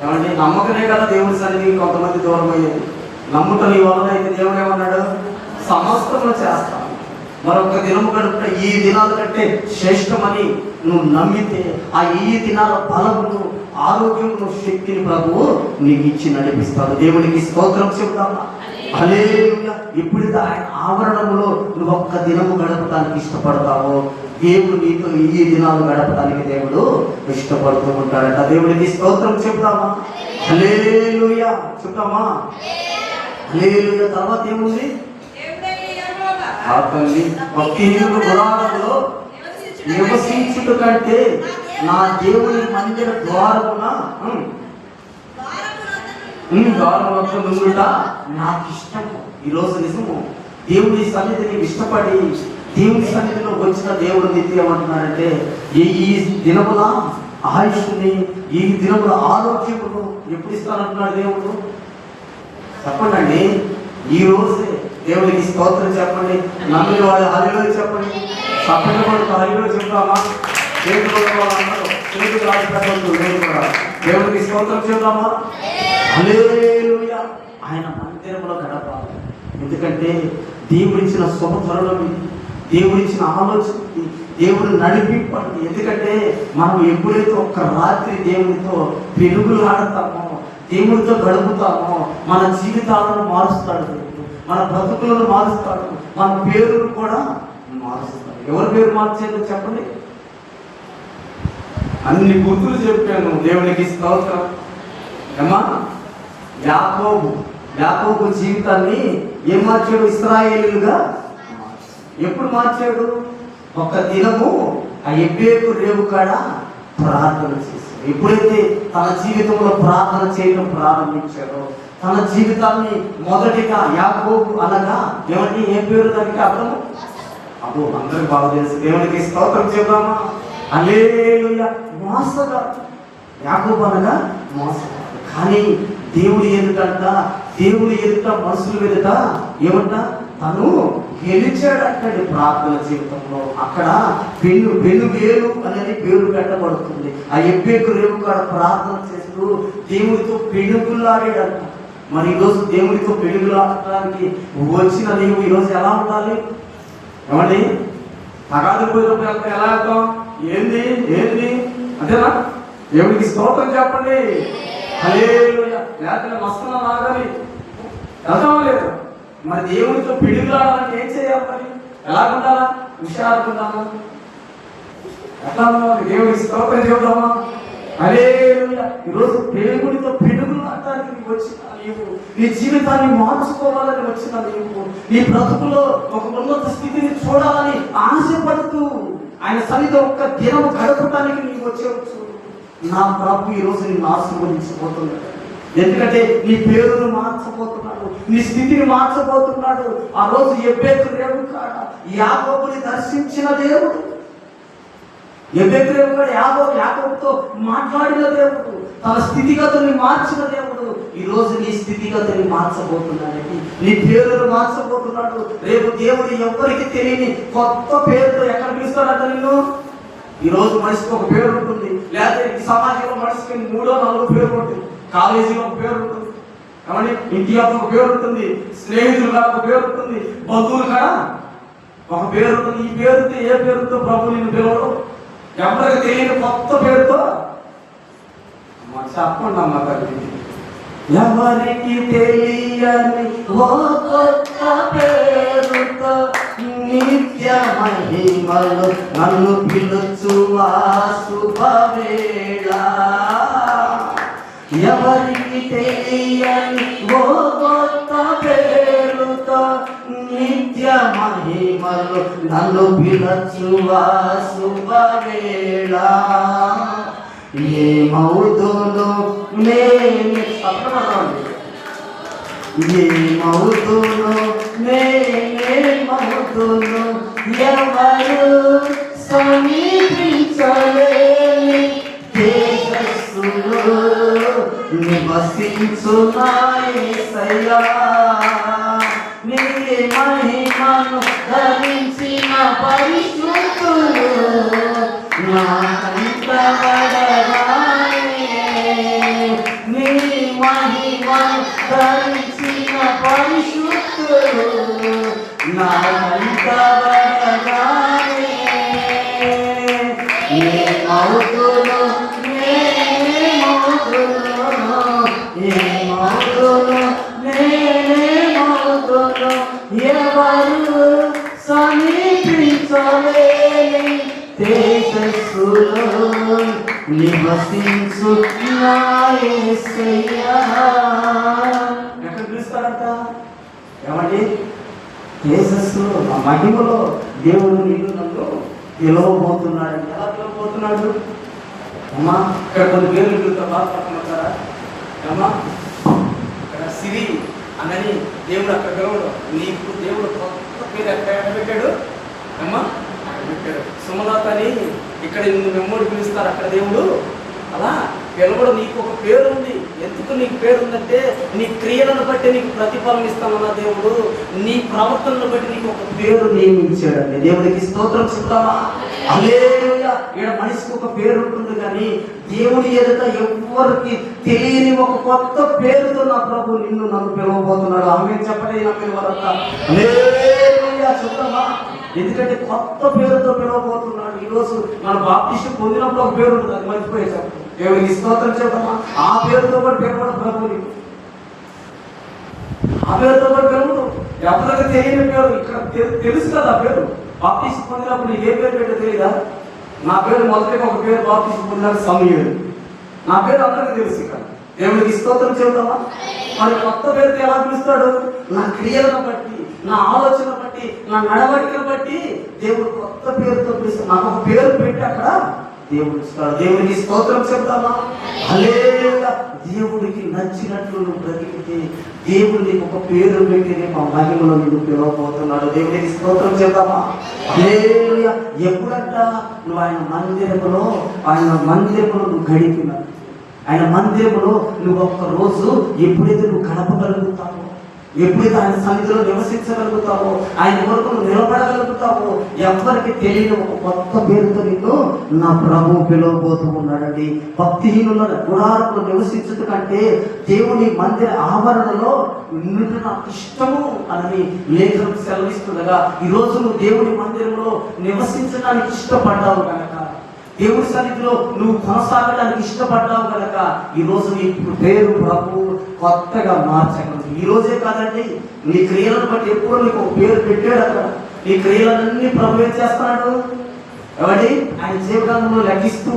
ఏమండి? నమ్మకనే కదా దేవుని సన్నిధికి కొంతమంది దూరం అయ్యేది. నమ్ముట నీ వలన అయితే దేవుడు ఏమన్నాడు? సమస్తము చేస్తాను. మరొక దినము గడుపుట ఈ దినాల కంటే శ్రేష్టమని నువ్వు నమ్మితే ఆ 1000 దినాల బలమును, ఆరోగ్యమును, శక్తిని ప్రభువు నీకు ఇచ్చి నడిపిస్తాడు. దేవునికి స్తోత్రం చెప్తామా? హల్లెలూయా. ఎప్పుడైతే ఆయన ఆవరణములో నువ్వు ఒక్క దినము గడపడానికి ఇష్టపడతావో దేవుడు నీతో 1000 దినాలు గడపడానికి దేవుడు ఇష్టపడుతూ ఉంటాడట. దేవునికి స్తోత్రం చెప్తామా? హల్లెలూయా చెప్తామా? హల్లెలూయా. తర్వాత ఏముంది? భక్తిహీనుల గుడారములో నివసించుట కంటే నా దేవుని మందిర ద్వారమున నుండుట నాకు ఇష్టము. ఈరోజు నిజము. దేవుని సన్నిధిని ఇష్టపడి దేవుని సన్నిధిలో వచ్చిన దేవుడు నిత్యం ఏమంటున్నాడంటే ఈ దినముల ఆయుష్ని, ఈ దినముల ఆరోగ్యమును ఎప్పుడు ఇస్తానంటున్నాడు దేవుడు? చెప్పండి అండి. ఈ రోజే దేవునికి స్తోత్రం చెప్పండి. నమ్మిన వాళ్ళు హల్లెలూయా చెప్పండి. సపరేట్ వాళ్ళు హల్లెలూయా చెప్తామా? దేవుడికి రాసి పెట్టవద్దు. దేవుడికి స్తోత్రం చెప్తామా? హల్లెలూయా. ఆయన మందిరంలో గడపాలి. ఎందుకంటే దేవుడిచ్చిన శుభతరుణం ఇది, దేవుడిచ్చిన ఆలోచన ఇది, దేవుడు నడిపింపండి. ఎందుకంటే మనం ఎప్పుడైతే ఒక్క రాత్రి దేవునితో పెరుగులాడతామో, దేవుడితో గడుపుతామో మన జీవితాలను మారుస్తాడు. మన బ్రతుకులను మారుస్తాడు. మన పేరును కూడా మారుస్తాడు. ఎవరి పేరు మార్చేదో చెప్పండి. అన్ని గుర్తులు చెప్పాను. దేవునికి స్తోత్రం. ఏమా? యాకోబు జీవితాన్ని ఏం మార్చాడు? ఇశ్రాయేలుగా ఎప్పుడు మార్చాడు? ఒక దినము ఆ ఎబ్బేకు రేవు కాడ ప్రార్థన చేశాడు. ఎప్పుడైతే తన జీవితంలో ప్రార్థన చేయడం ప్రారంభించాడో తన జీవితాన్ని మొదటిగా యాకోబు అనగా ఏమంటే ఏ పేరు దానికి అర్థము? అబ్బో అందరికి బాగా తెలుసు. దేవునికి స్తోత్రం చెప్దామా? హల్లెలూయా. మోసగాడు. యాకోబు అనగా మోసగాడు. కానీ దేవుడి ఎదుట మనుషుల ఎదుట ఏమంట? తను గెలిచాడంటాడు ప్రార్థన జీవితంలో. అక్కడ పెనుగేలు అనేది పేరు పెట్టబడుతుంది. ఆ ఎబ్బేకు రేవు కాడ ప్రార్థన చేస్తూ దేవుడితో పెనుగులాడాడంట. మరి ఈరోజు దేవుడితో పెనుగులాడటానికి వచ్చిన నీవు ఈరోజు ఎలా ఉండాలి? ఏమండి? తగాదు పోయినప్పుడు ఎలా వెళ్తాం? ఏంది అంతేనా? దేవుడికి స్తోత్రం చెప్పండి. హల్లెలూయా. లేకపోతే వస్తున్నా రాగాలి వెళ్తామా లేదు? మరి దేవుడితో పిడుగులాడాలంటే ఏం చేయాలి? మరి ఎలా ఉండాలా? హుషారుగా ఉండాలా? ఎట్లా దేవుడికి స్తోత్రం చెబుతామా? హల్లెలూయా. ఈరోజు దేవునితో పెనుగులాడటానికి నీవు వచ్చిన నీవు, నీ జీవితాన్ని మార్చుకోవాలని వచ్చిన నీవు, నీ బ్రతుకులో ఒక ఉన్నత స్థితిని చూడాలని ఆశపడుతూ ఆయన సన్నిధిలో ఒక్క దినం గడపడానికి నీవు వచ్చేవచ్చు. నా ప్రభు ఈరోజు నిన్ను ఆశీర్వదించబోతున్నాడు. ఎందుకంటే నీ పేరును మార్చబోతున్నాడు, నీ స్థితిని మార్చబోతున్నాడు. ఆ రోజు ఎబ్బేకు రేవు కాడ యాకోబుని దర్శించిన దేవుడు, ఎబ్బేకు రేవు కాడ యాకోబుతో మాట్లాడిన దేవుడు, తన స్థితిగతుల్ని మార్చిన దేవుడు ఈ రోజు నీ స్థితిగతుల్ని మార్చబోతున్నాడండి. నీ పేరును మార్చబోతున్నాడు. రేపు దేవుడు ఎవరికి తెలియని కొత్త పేరుతో ఎక్కడ పిలుస్తాడంట నిన్ను. ఈ రోజు మనిషికి ఒక పేరు ఉంటుంది, లేదా ఈ సమాజంలో మనిషికి 3-4 పేరు ఉంటుంది. కాలేజీలో ఒక పేరు ఉంటుంది, కాబట్టి ఇంటి ఒక పేరు ఉంటుంది, స్నేహితులు ఒక పేరు ఉంటుంది, బంధువులు కూడా ఒక పేరు ఉంటుంది. ఈ పేరుతో ఏ పేరుతో ప్రభు నిన్ను పిలవడు. ఎవరికి తెలియని కొత్త పేరుతో చెప్పండి అమ్మ తల్లి. ఎవరికి తెలియని ఓ కొత్త పేరుతో నిత్య మహిమలు నన్ను పిలుచు ఆ శుభవేళ. ఎవరికి తెలియని ఓ కొత్త పేరుతో నిత్య మహిమలు నన్ను పిలుచు ఆ శుభవేళ. ఏమవుతుందో ఏమవుతుందో నేనేమవుతుందో ఎవరు సమీపించలేని తేజస్సులో నివసించు నా యేసయ్యా. నీ మహిమను ధరించిన పరిశుద్ధులు నా నీ మహిమను ధరించిన పరిశుద్ధులు నా ఏమవుతును నేనేమవుతును ఎవరు సమీపించలేని తేజస్సులో నివసించు నా యేసయ్యా. ఎక్కడ పిలుస్తారంట? ఏమండి? తేజస్సులో, ఆ మహిమలో దేవుడు నిన్ను నన్ను పిలవబోతున్నాడు. ఎలా పిలవబోతున్నాడు? అమ్మా ఇక్కడ కొన్ని పేర్లు పిలుతా బాధపడుతున్నారా? అమ్మా ఇక్కడ సిరి అనని దేవుడు అక్కడ పిలవడు. నీకు దేవుడు కొత్త పేరు ఎక్కడ పెట్టాడు? అమ్మా పెట్టాడు. సుమలత అని ఇక్కడ నిన్ను మెమ్మోడి పిలుస్తారు అక్కడ దేవుడు. అలా పిలవడు. నీకు ఒక పేరు ఉంది. ఎందుకు నీకు పేరు ఉందంటే నీ క్రియలను బట్టి నీకు ప్రతిఫలం ఇస్తామన్న దేవుడు నీ ప్రవర్తనను బట్టి నీకు ఒక పేరు నియమించాడండి. దేవుడికి స్తోత్రం చెప్తామా? హల్లెలూయా. ఇక్కడ మనిషికి ఒక పేరు ఉంటుంది, కానీ దేవుని ఎదుట ఎవ్వరికి తెలియని ఒక కొత్త పేరుతో నా ప్రభు నిన్ను నన్ను పిలవబోతున్నాడు. ఆమె చెప్పడే నా పిలవరంతా. హల్లెలూయా చెప్తామా? ఎందుకంటే కొత్త పేరుతో పిలవబోతున్నాడు. ఈరోజు మన బాప్టిస్ట్ పొందినప్పుడు ఒక పేరు ఉంటుంది, అది మర్చిపోయేసాం. దేవునికి స్తోత్రం చెప్తామా? ఆ పేరుతో కూడా పిలవడం ప్రభుని, ఆ పేరుతో కూడా పిలవడం ఎవరికి తెలియని పేరు. ఇక్కడ తెలుసు కదా ఆ పేరు. బాప్టిస్ట్ పొందినప్పుడు నీకు ఏ పేరు పెట్టో తెలియదా? నా పేరు మొదటిగా ఒక పేరు బాప్టిస్ట్ పొందిన సమూయేలు. నా పేరు అందరికీ తెలుసు. ఇక్కడ దేవునికి స్తోత్రం చెబుతామా? మరి కొత్త పేరుతో ఎలా పిలుస్తాడు? నా క్రియలను బట్టి, నా ఆలోచన బట్టి, నా నడవడికను బట్టి దేవుడు కొత్త పేరుతో పిలుస్తాడు. నాకు ఒక పేరు పెట్టి అక్కడ దేవుడు ఇస్తాడు. దేవునికి స్తోత్రం చెప్తామా? హల్లెలూయా. దేవుడికి నచ్చినట్లు నువ్వు బ్రతికితే దేవుడు నీకు ఒక పేరు పెట్టి రేపు ఆ మహిమలో నిన్ను పిలవబోతున్నాడు. దేవునికి స్తోత్రం చెప్తామా? హల్లెలూయా. ఎప్పుడంట నువ్వు ఆయన మందిరములో నువ్వు గడిపినావు. ఆయన మందిరములో నువ్వు ఒక్క రోజు ఎప్పుడైతే నువ్వు గడపగలుగుతావో, ఎప్పుడైతే ఆయన సన్నిధిలో నివసించగలుగుతావో, ఆయన కొరకు నువ్వు నిలబడగలుగుతావో, ఎవరికి తెలియని ఒక కొత్త పేరుతో నిన్ను నా ప్రభు పిలవబోతూ ఉన్నాడండి. భక్తిహీనుల గుడారంలో నివసించట కంటే దేవుని మందిర ఆవరణలో నిన్ను నాకు ఇష్టము అని లేఖనం సెలవిస్తుండగా, ఈరోజు నువ్వు దేవుని మందిరంలో నివసించడానికి ఇష్టపడ్డావు కనుక, దేవుని సన్నిధిలో నువ్వు కొనసాగడానికి ఇష్టపడ్డావు కనుక ఈరోజు నీ పేరు ప్రభు కొత్తగా మార్చగలదు. ఈ రోజే కాదండి, నీ క్రియలను బట్టి ఎప్పుడు నీకు ఒక పేరు పెట్టాడు. అక్కడ నీ క్రియలన్నీ ప్రభు ఏం చేస్తున్నాడు? ఎవరి ఆయన జీవకాలంలో లెక్కిస్తూ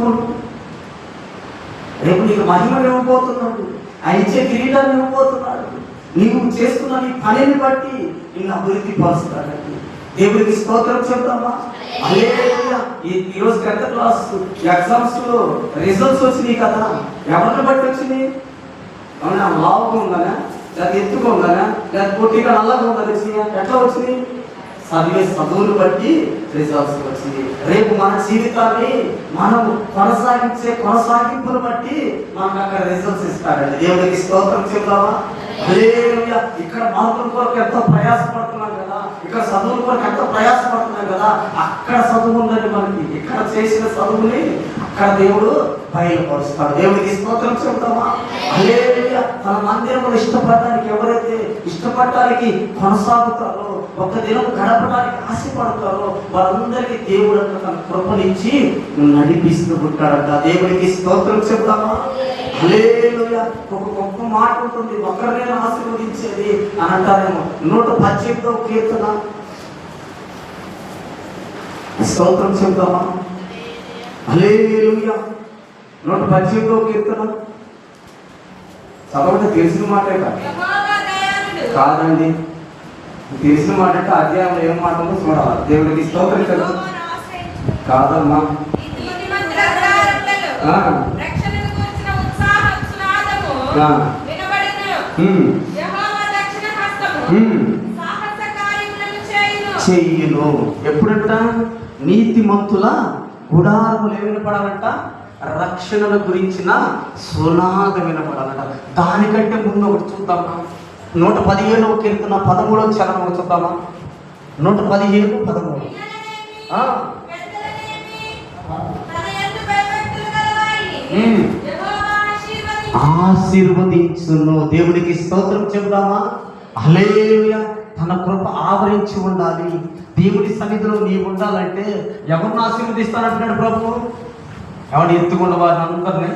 రేపు నీకు మహిమను ఇవ్వబోతున్నాడు, ఆయన ఇచ్చే కిరీటాన్ని ఇవ్వబోతున్నాడు. నీవు చేస్తున్న నీ పనిని బట్టి నిన్ను అభివృద్ధి పరుస్తాడండి. దేవుడికి స్తోత్రం చెప్తామా? హల్లెలూయా. ఈరోజు 10th క్లాస్ ఎగ్జామ్స్ లో రిజల్ట్స్ వచ్చినాయి కదా, ఎవరిని బట్టి వచ్చినాయి? అవునా, లావుగా ఉందనా, లేదా ఎత్తుగా ఉందనా, లేదా పొట్టిగా నల్లగా ఉందని వచ్చినాయా? ఎట్లా వచ్చినాయి? చదివే చదువులు బట్టి రిజల్ట్స్ వచ్చింది. రేపు మన జీవితాన్ని మనం కొనసాగింపును బట్టి మనకు అక్కడ రిజల్ట్స్ ఇస్తారండి. దేవుడికి స్తోత్రం చెప్తామా? హల్లెలూయా. ఇక్కడ మార్కుల కొరకు ఎంతో ప్రయాసపడుతున్నాం కదా, ఇక్కడ చదువుల కొరకు ఎంతో ప్రయాసపడుతున్నాం కదా, అక్కడ చదువు ఉందండి మనకి. ఇక్కడ చేసిన చదువుని అక్కడ దేవుడు బయలుపరుస్తాడు. దేవుడికి స్తోత్రం చెప్తామా? హల్లెలూయా. తన మందిరంలో ఇష్టపడడానికి, ఎవరైతే ఇష్టపడటానికి కొనసాగుతారో, ఒక దినం గడపడానికి ఆశపడతారో వాళ్ళందరికీ దేవుడు తన కృపనిచ్చి నడిపిస్తూ ఉంటాడంట. దేవుడికి స్తోత్రం చెప్తామా? హల్లెలూయా. ఒక గొప్ప మాట ఉంటుంది, ఒకరినే ఆశీర్వదించేది అని అంటారేమో. 118వ కీర్తన, స్తోత్రం చెప్తామా? హల్లెలూయా. 118వ కీర్తన చదవడం తెలిసిన మాటే కాదండి, తెలిసిన మాట అంటే అధ్యాయంలో ఏం మాట ఉందో చూడాలి. దేవుడికి స్తోత్రం చెప్తాం కాదమ్మా. చెయ్యును. ఎప్పుడంట? నీతిమంతుల గుడారములు ఏమి వినపడాలంట? రక్షణల గురించిన సునాదం వినపడాలంట. దానికంటే ముందు ఒకటి చూద్దామా? 117వ కీర్తన 13వ చరణం చూద్దామా? 117, 13. ఆశీర్వదించును. దేవుడికి స్తోత్రం చెబుదామా? హల్లెలూయా. తన కృప ఆవరించి ఉండాలి. దేవుడి సన్నిధిలో నీవు ఉండాలంటే ఎవరిని ఆశీర్వదిస్తానంటున్నాడు ప్రభు? ఎవరిని ఎత్తుకున్న వారిని అందరినీ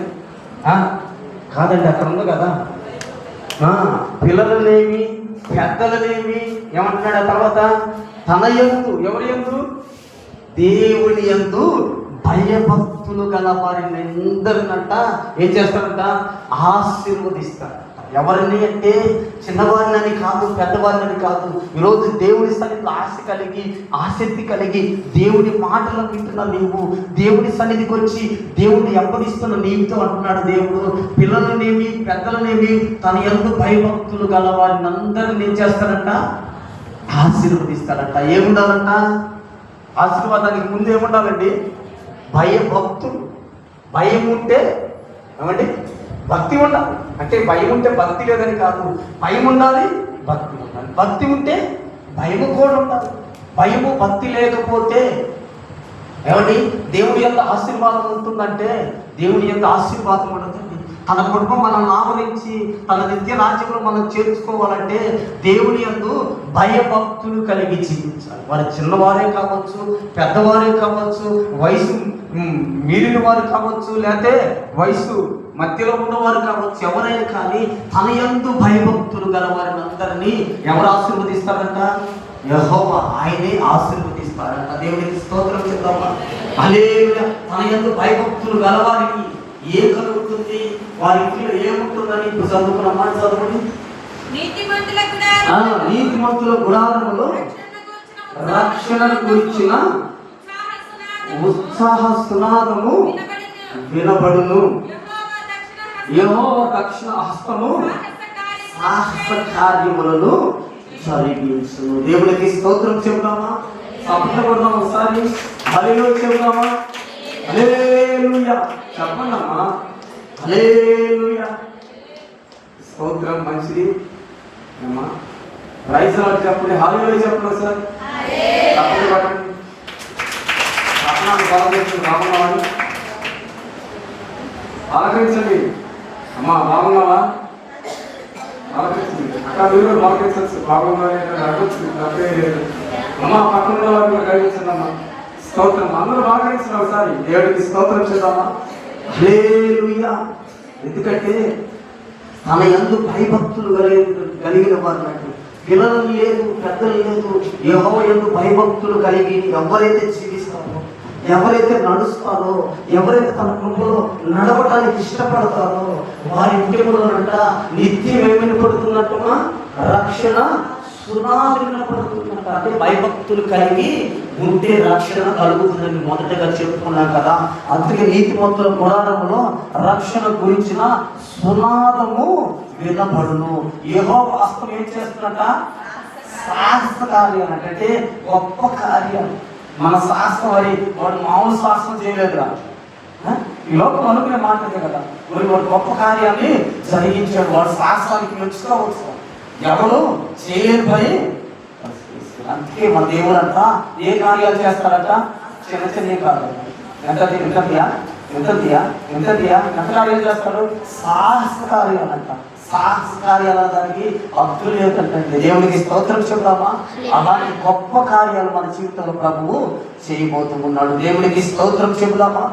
కాదండి, అక్కడ ఉంది కదా, పిల్లలనేమి పెద్దలనేమి ఏమంటున్నాడు ఆ తర్వాత? తన యందు, ఎవరి యందు? దేవుని యందు భయభక్తులు గల వారిని అందరినంట ఏం చేస్తారంట? ఆశీర్వదిస్తారంట. ఎవరిని అంటే చిన్నవారిని అని కాదు, పెద్దవారిని కాదు. ఈరోజు దేవుడి సన్నిధిలో ఆశ కలిగి, ఆసక్తి కలిగి, దేవుడి మాటలు వింటున్న నీవు, దేవుడి సన్నిధికి వచ్చి దేవుడిని వెంబడిస్తున్న నీవుతో అంటున్నాడు దేవుడు, పిల్లలనేమి పెద్దలనేమి తన యందు భయభక్తులు గల వారిని అందరిని ఏం చేస్తారంట? ఆశీర్వదిస్తారంట. ఏముండాలంట? ఆశీర్వాదానికి ముందు ఏముండాలండి? భయభక్తులు. భయం ఉంటే ఏమండి? భక్తి ఉండాలి. అంటే భయం ఉంటే భక్తి లేదని కాదు, భయం ఉండాలి, భక్తి ఉండాలి. భక్తి ఉంటే భయము కూడా ఉండాలి. భయము భక్తి లేకపోతే ఏమండి? దేవుడి యొక్క ఆశీర్వాదం ఉంటుందంటే దేవుడి యొక్క ఆశీర్వాదం ఉండదండి. తన కుటుంబం మనల్ని ఆవరించి తన నిత్య రాజ్యంలో మనం చేర్చుకోవాలంటే దేవుని యందు భయభక్తులు కలిగి జీవించాలి. వారు చిన్నవారే కావచ్చు, పెద్దవారే కావచ్చు, వయసు మీరిన వారు కావచ్చు, లేకపోతే వయసు మధ్యలో ఉన్నవారు కావచ్చు, ఎవరైనా కానీ తన యందు భయభక్తులు గల వారిని అందరినీ ఎవరు ఆశీర్వదిస్తారంట? యెహోవా, ఆయనే ఆశీర్వదిస్తారంట. దేవుడికి స్తోత్రం చెప్తామా? హల్లెలూయా. తన యందు భయభక్తులు గలవారికి ఏం కలుగుతుంది? వారి ఇంట్లో ఏముంటుందని ఇప్పుడు చదువుకున్న మాట చదవండి. నీతిమంతుల గుడారములో రక్షణను గురించిన ఉత్సాహ సునాదము వినబడును. యెహోవా దక్షిణ హస్తము సాహస కార్యములను జరిగించును. దేవుడికి స్తోత్రం చెబుదామా? సభ్యపడదాం ఒకసారి. హల్లెలూయా చెబుదామా? హల్లెలూయా చెప్పండమ్మా. హల్లెలూయా. స్తోత్రం. మంచిది అమ్మా. ప్రైజ్ లార్డ్ చెప్పండి. హల్లెలూయా చెప్పండి సార్. చెప్పండి పట్టండి. బాగున్నావా? ఆలకరించండి అమ్మా. బాగున్నావా? ఆలకరించండి. అక్కడ మీరు కూడా బాలకరించచ్చు. బాగున్నావా అమ్మా. పక్కన ఉన్న వారిని కూడా కలిగించండి అమ్మా. స్తోత్రం. అందరూ బాలకరించిన ఒకసారి దేవుడికి స్తోత్రం చేద్దామా? హల్లెలూయా. ఎందుకంటే తన యందు భయభక్తులు కలిగిన వారు, పిల్లలు లేదు, పెద్దలు లేదు, యెహోవా యందు భయభక్తులు కలిగి ఎవరైతే జీవిస్తారో ఎవరైతే నడుస్తారో, ఎవరైతే తన కృపలో నడవడానికి ఇష్టపడతారో వారి కుటుంబంలోనంట నిత్యం ఏమైనా పడుతున్నట్టుగా రక్షణ సునామీ పడుతున్నట్ట. అంటే భయభక్తులు కలిగి ఉంటే రక్షణ కలుగుతుందని మొదటగా చెప్పుకున్నాం కదా. అందుకే నీతిమంతుల గుడారములో రక్షణ గురించిన సునాదము వినపడును. యెహోవా హస్తం ఏం చేస్తున్నట? శాస్త్ర కార్యం అంటే గొప్ప కార్యం. మన శాస్త్రం అది వాడు మామూలు శాస్త్రం చేయలేదురా. ఈ లోకం అనుకునే మాట్లాడే కదా, మరి వాడు గొప్ప కార్యాన్ని జరిగించాడు. వాడు శాస్త్రానికి మెచ్చుకోవచ్చు, ఎవరు చేయలేని పని. అందుకే మన దేవుడు అంట ఏ కార్యాలు చేస్తారట? చిన్న చిన్న కార్యాలు. ఎంత కార్యాలు చేస్తారు? సాహస కార్యాలు అంట. సాహస కార్యాల దానికి అర్థం లేదంటే దేవునికి స్తోత్రం చెప్దామా? అలాంటి గొప్ప కార్యాలు మన జీవితంలో ప్రభువు చేయబోతున్నాడు. దేవునికి స్తోత్రం చెబుదామా?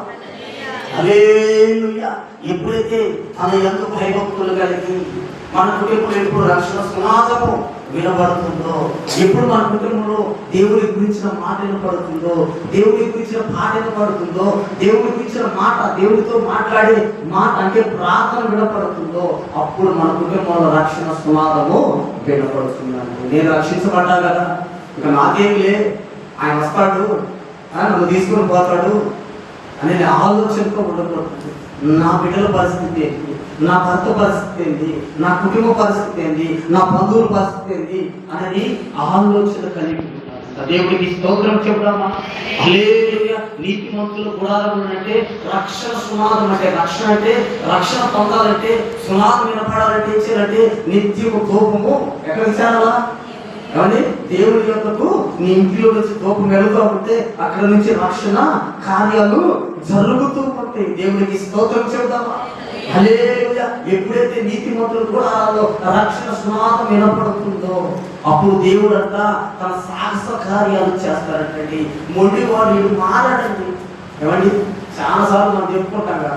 హల్లెలూయా. ఎప్పుడైతే మన యందు భయభక్తులు కలిగి మన కుటుంబంలో ఎప్పుడు రక్షణ సునాదము వినబడుతుందో, ఎప్పుడు మన కుటుంబంలో దేవుడి గురించిన మాట వినపడుతుందో, దేవుడి గురించిన పాట వినపడుతుందో, దేవుడి గురించిన మాట, దేవుడితో మాట్లాడే మాట అంటే ప్రార్థన వినపడుతుందో, అప్పుడు మన కుటుంబంలో రక్షణ సునాదము వినపడుతుందండి. నేను రక్షించబడ్డా కదా, ఇక నాకేమిలే, ఆయన వస్తాడు, నన్ను తీసుకొని పోతాడు అనే ఆలోచనతో ఉండకూడదు. నా బిడ్డల పరిస్థితి ఏంటి, నా భర్త పరిస్థితి ఏంటి, నా కుటుంబ పరిస్థితి ఏంటి, నా బంధువుల పరిస్థితి ఏంటి అనేది ఆలోచన కలిగి ఉండాలి. దేవుడికి స్తోత్రం చెబుదామా? హల్లెలూయా. నీతిమంతుల గుడారం అంటే రక్షణ సునాదం. అంటే రక్షణ అంటే రక్షణ పొందాలంటే, సునాదం వినపడాలంటే ఏం చేయాలంటే నిత్యము కోపము ఎక్కడికి చేరాలా? ఏమండి? దేవుడి యొక్కకు నీ ఇంటిలో నుంచి కోపం వెళుతూ ఉంటే అక్కడ నుంచి రక్షణ కార్యాలు జరుగుతూ ఉంటాయి. దేవుడికి స్తోత్రం చెబుదామా? హల్లెలూయా. ఎప్పుడైతే నీతిమంతులు కూడా రక్షణ సునాదం వినపడుతుందో అప్పుడు దేవుడు అంట తన సాహస కార్యాలు చేస్తారంటండి. మొండివాడు మారాడండి. ఏమండి? చాలాసార్లు మనం చెప్పుకుంటాం కదా,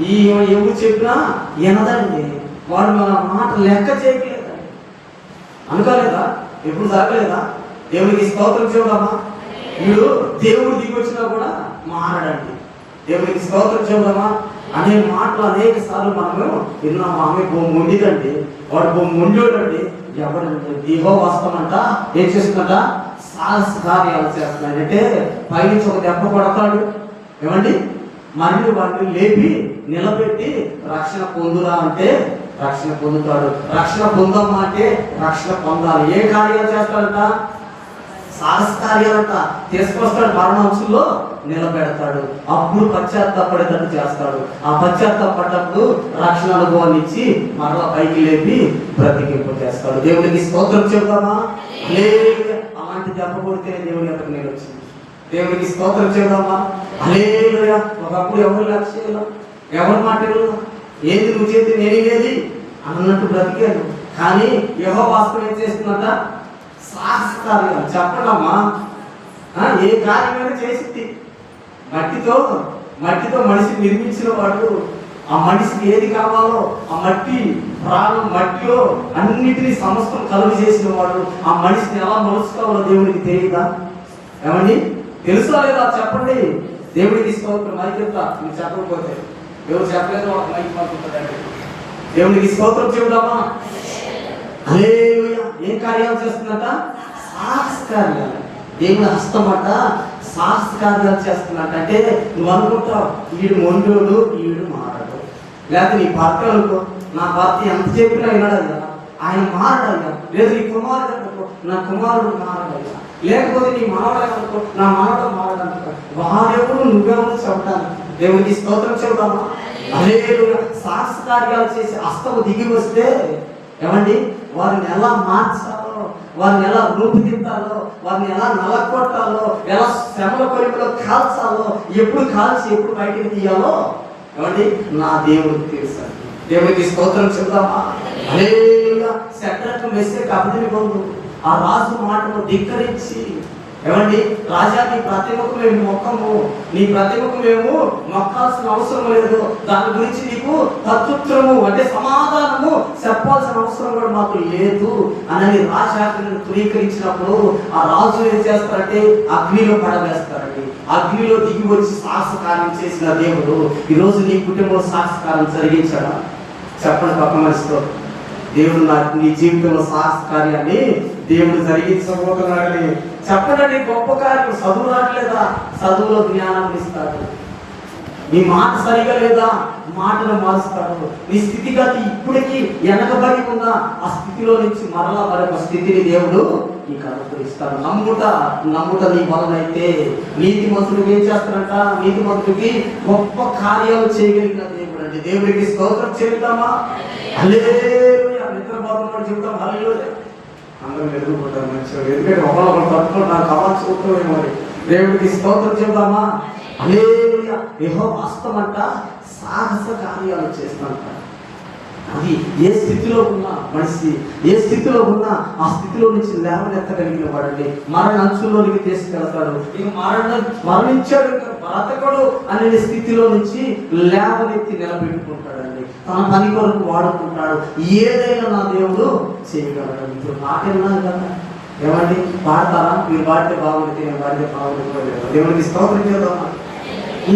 ఈ ఎవరు చెప్పినా వినదండి, వాడు మన మాట లెక్క చేయలేదండి. అనుకోలేదా? ఎప్పుడు జరగలేదా? దేవుడికి స్తోత్రం చెబుదామా? వీడు దేవుడు దిగొచ్చినా కూడా మారడండి. దేవుడికి స్తోత్రం చెబుదామా? అనే మాటలు అనేక సార్లు మనము విన్నాము. ఆమె మొండిదండి, వాడు మొండోడండి. ఎవడంటే దిగో వస్తామంట ఏం చేస్తుందంట? సాహస కార్యాలు చేస్తున్నాడు. అంటే పైనుంచి ఒక దెబ్బ కొడతాడు. ఏమండి? మరియు వాటిని లేపి నిలబెట్టి రక్షణ పొందురా అంటే రక్షణ పొందుతాడు. రక్షణ పొందమ్మా అంటే రక్షణ పొందాలి. ఏ కార్యాలు చేస్తాడంట? సాహస కార్యాలంట. తీసుకొస్తాడు, మరణంశంలో నిలబెడతాడు. అప్పుడు పశ్చాత్తాపడేటట్టు చేస్తాడు. ఆ పశ్చాత్తాపడ్డప్పుడు రక్షణ అనుభవాన్ని ఇచ్చి మరలా పైకి లేపి బ్రతికింపు చేస్తాడు. దేవుడికి స్తోత్రం చెబుదామా? హల్లెలూయా. అలాంటి దెబ్బ కొడితే దేవుడి యొక్క నేను వచ్చింది. దేవుడికి స్తోత్రం చెబుదామా? హల్లెలూయా. ఒకప్పుడు ఎవరు లక్ష్యం, ఎవరు మాట్లాడు, ఏది నువ్వు చేతి నేనేది అన్నట్టు బ్రతికాను. కానీ యెహోవా వాస్తవం ఏం చేస్తుందంట? సాహస కార్యాలు. చెప్పడమ్మా, ఏ కార్యమైనా చేసింది. మట్టితో మనిషిని నిర్మించిన వాడు, ఆ మనిషికి ఏది కావాలో ఆ మట్టి ప్రాణం మట్టిలో అన్నిటినీ సమస్తం కలుగు చేసిన వాడు ఆ మనిషిని ఎలా మలుచుకోవాలో దేవుడికి తెలియదా? ఏమండి? తెలుసా లేదా? చెప్పండి. దేవుడికి స్తోత్రం. మైకెత్తా మీరు చెప్పకపోతే, ఎవరు చెప్పలేదు వాళ్ళకి మైక్ పంపుతాడండి. దేవుడికి స్తోత్రం చెబుదామా? హల్లెలూయా. ఏం కార్యాలు చేస్తున్నట? సాహస కార్యాలు. దేవుని హస్తమట సాహస కార్యాలు చేస్తున్నట్ట. అంటే నువ్వు అనుకుంటావు వీడు మొండోడు, వీడు మారడు. లేకపోతే నీ భర్త అనుకో, నా భర్త ఎంత చెప్పినా వినడు కదా, ఆయన మారడయ్యా. లేదు నీ కుమారుడు అనుకో, నా కుమారుడు మారడయ్యా. లేకపోతే నీ మనవడు అనుకో, నా మనవడు మారడంట. వారెవరు నువ్వెవరు చెప్పడానికి. దేవుడికి స్తోత్రం చెబుదామా? హల్లెలూయా. సాహస కార్యాలు చేసి హస్తము దిగి వస్తే ఏమండి వారిని ఎలా మార్చాలో, వారిని ఎలా రూపుదిద్దాలో, వారిని ఎలా నలగొట్టాలో, ఎలా శ్రమల కొలికలో కాల్చాలో, ఎప్పుడు కాల్చి ఎప్పుడు బయటికి తీయాలో ఏమండి నా దేవుడికి తెలుసు. దేవుడికి స్తోత్రం చెబుదామా? హల్లెలూయా. శద్రకు మెషకు అబేద్నెగోను ఆ రాజు మాటను ధిక్కరించి, ఏమండి రాజా నీ ప్రతిమకు మేము మొక్కము, నీ ప్రతిమకు మేము మొక్కాల్సిన అవసరం లేదు, దాని గురించి నీకు తత్తుత్తరము అంటే సమాధానము చెప్పాల్సిన అవసరం కూడా మాకు లేదు అని రాజాజ్ఞను ధృవీకరించినప్పుడు ఆ రాజు ఏం చేస్తారంటే అగ్నిలో పడవేస్తారండి. అగ్నిలో దిగి వచ్చి సాహసకార్యం చేసిన దేవుడు ఈరోజు నీ కుటుంబంలో సాహసకార్యం జరిగించాడా? చెప్పండి పక్క మనిషితో, దేవుడు నీ జీవితంలో సాహస కార్యాన్ని దేవుడు జరిగించబోతున్నాడని చెప్పండి. గొప్ప కార్యం. చదువు రావట్లేదా? చదువులో జ్ఞానం ఇస్తాడు. నీ మాట సరిగా లేదా? మాటను మారుస్తాడు. నీ స్థితిగతి ఇప్పటికీ వెనకబడి ఉన్న ఆ స్థితిలో నుంచి మరలా మరొక స్థితిని దేవుడు నీకు అనుగ్రహిస్తాడు. నమ్ముట నీ వలనైతే నీతిమంతుడికి ఏం చేస్తాడంట? నీతిమంతుడికి గొప్ప కార్యాలు చేయగలిగిన దేవుడు అండి. దేవుడికి స్తోత్రం చెబుతామా? హల్లెలూయా. నిద్రపోతున్నాడు చెబుతాం హల్లెలూయా. అందరూ ఎదుర్కొంటారు మంచిగా, ఎందుకంటే ఒకళ్ళు తట్టుకుంటారు, నాకు కావాల్సి చూస్తామేమో. దేవుడికి స్తోత్రం చెబుతామా? హల్లెలూయా. యెహోవా హస్తమంట సాహస కార్యాలు చేస్తాడంట. అది ఏ స్థితిలో ఉన్నా మనిషి, ఏ స్థితిలో ఉన్నా ఆ స్థితిలో నుంచి లేవనెత్తగలిగిన వాడండి. మరణ అంచులోనికి తీసుకెళ్తాడు. ఇక మరణించాడు ఇంకా బ్రతకడు అనే స్థితిలో నుంచి లేవనెత్తి నిలబెట్టుకుంటాడండి. తన పని కొరకు వాడుకుంటాడు. ఏదైనా నా దేవుడు చేయగలడు. ఇప్పుడు నాకేమన్నాను కదా, ఏమండి పాడతారా? మీరు పాడితే బాగుంటుంది, నేను పాడితే బాగుంటుంది. దేవుడికి స్తోత్రం చేద్దామా?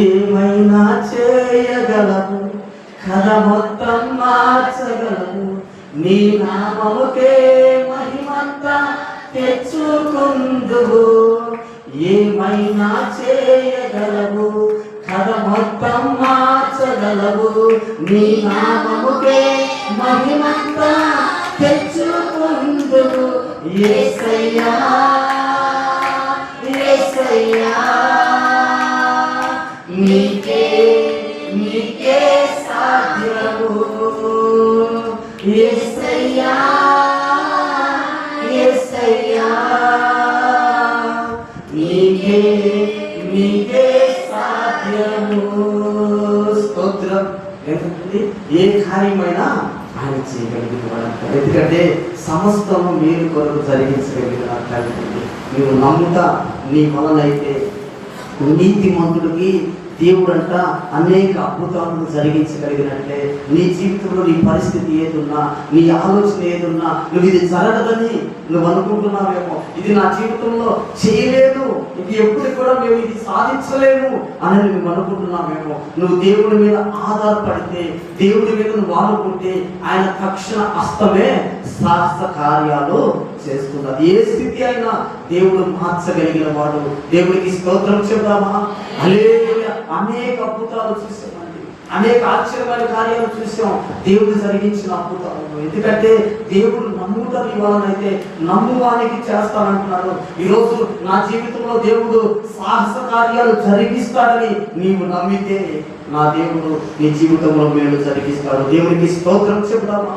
ఏమైనా చేయగలము, కథ మొత్తం మార్చగలము, నీ నామముకే మహిమంతా తెచ్చుకుందువు. ఏమైనా చేయగలవు, కథ మొత్తం మార్చగలవు, నీ నామముకే మహిమంతా తెచ్చుకుందువు. యేసయ్యా యేసయ్యా నీకే సాధ్యము. యేసయ్యా యేసయ్యా నీకే సాధ్యము. స్తోత్రం. ఎందుకంటే ఏ కార్యమైనా ఆయన చేయగలిగిన వాడంట. ఎందుకంటే సమస్తము మీరు కొరకు జరిగించగలిగిన వాడండి. మీరు నమ్ముతా నీ వలనైతే నీతిమంతుడికి దేవుడు అంట అనేక అద్భుతాలను జరిగించగలిగినట్లే నీ జీవితంలో నీ పరిస్థితి ఏదున్నా, నీ ఆలోచన ఏదున్నా, నువ్వు ఇది జరగదని నువ్వు అనుకుంటున్నావేమో, ఇది నా జీవితంలో చేయలేదు, ఇది ఎప్పుడు కూడా మేము ఇది సాధించలేము అని నువ్వు అనుకుంటున్నావేమో, నువ్వు దేవుడి మీద ఆధారపడితే, దేవుడి మీద నువ్వు ఆనుకుంటే ఆయన తక్షణ హస్తమే సాహస కార్యాలు చేస్తున్నది. ఏ స్థితి అయినా దేవుడు మార్చగలిగిన వాడు. దేవుడికి స్తోత్రం చెప్దామా? హల్లెలూయా. అనేక అద్భుతాలు చూసామండి, అనేక ఆశ్చర్యమైన కార్యాలు చూసాం దేవుడు జరిగించిన అద్భుతాలు. ఎందుకంటే దేవుడు నమ్ముట నీ వలనైతే నమ్మువానికి చేస్తానంటున్నాడు. ఈరోజు నా జీవితంలో దేవుడు సాహస కార్యాలు జరిగిస్తాడని నీవు నమ్మితే నా దేవుడు నీ జీవితంలో మేలు జరిగిస్తాడు. దేవుడికి స్తోత్రం చెప్దామా?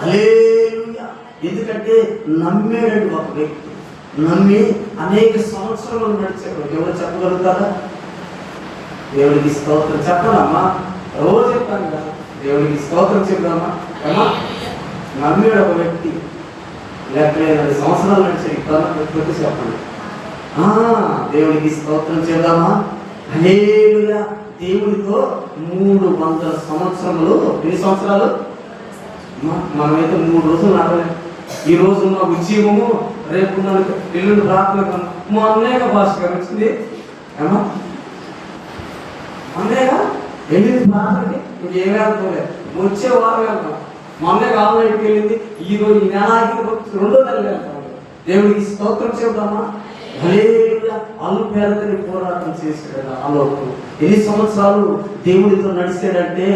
హల్లెలూయా. ఎందుకంటే నమ్మేడు ఒక వ్యక్తి, నమ్మి అనేక సంవత్సరాలు నడిచాడు. ఎవరు చెప్పగలుగుతారా? దేవుడికి స్తోత్రం చెప్పాలమ్మా. రోజు చెప్తాను కదా, దేవుడికి స్తోత్రం చెప్దామా? అమ్మా నమ్మేడు ఒక వ్యక్తి లేకపోతే సంవత్సరాలు నడిచాడు. చెప్పండి. దేవుడికి స్తోత్రం చెప్దామా? హల్లెలూయా. దేవుడితో 300 సంవత్సరములు. ఎన్ని సంవత్సరాలు? మనమైతే 3 రోజులు నడవలేము. ఈ రోజు ఉన్న ఉద్యమము, రేపు ఎల్లుండి ప్రార్థన మొన్నేగా భాస్కర్ వచ్చింది. ఏమా మొన్నేగా వెళ్ళింది ప్రార్థనకి. ఇంకేమి వెళ్తాం, వచ్చే వారం వెళ్తాం. మొన్నే కాలనైకి వెళ్ళింది. ఈ రోజు ఈ నెల 2వ నెలలు వెళ్తాం. దేవుడికి స్తోత్రం చెబుతామా? హల్లెలూయా. అల్పేదతని పోరాటం చేశాడు ఆలోపు. ఎన్ని సంవత్సరాలు దేవుడితో నడిచాడంటే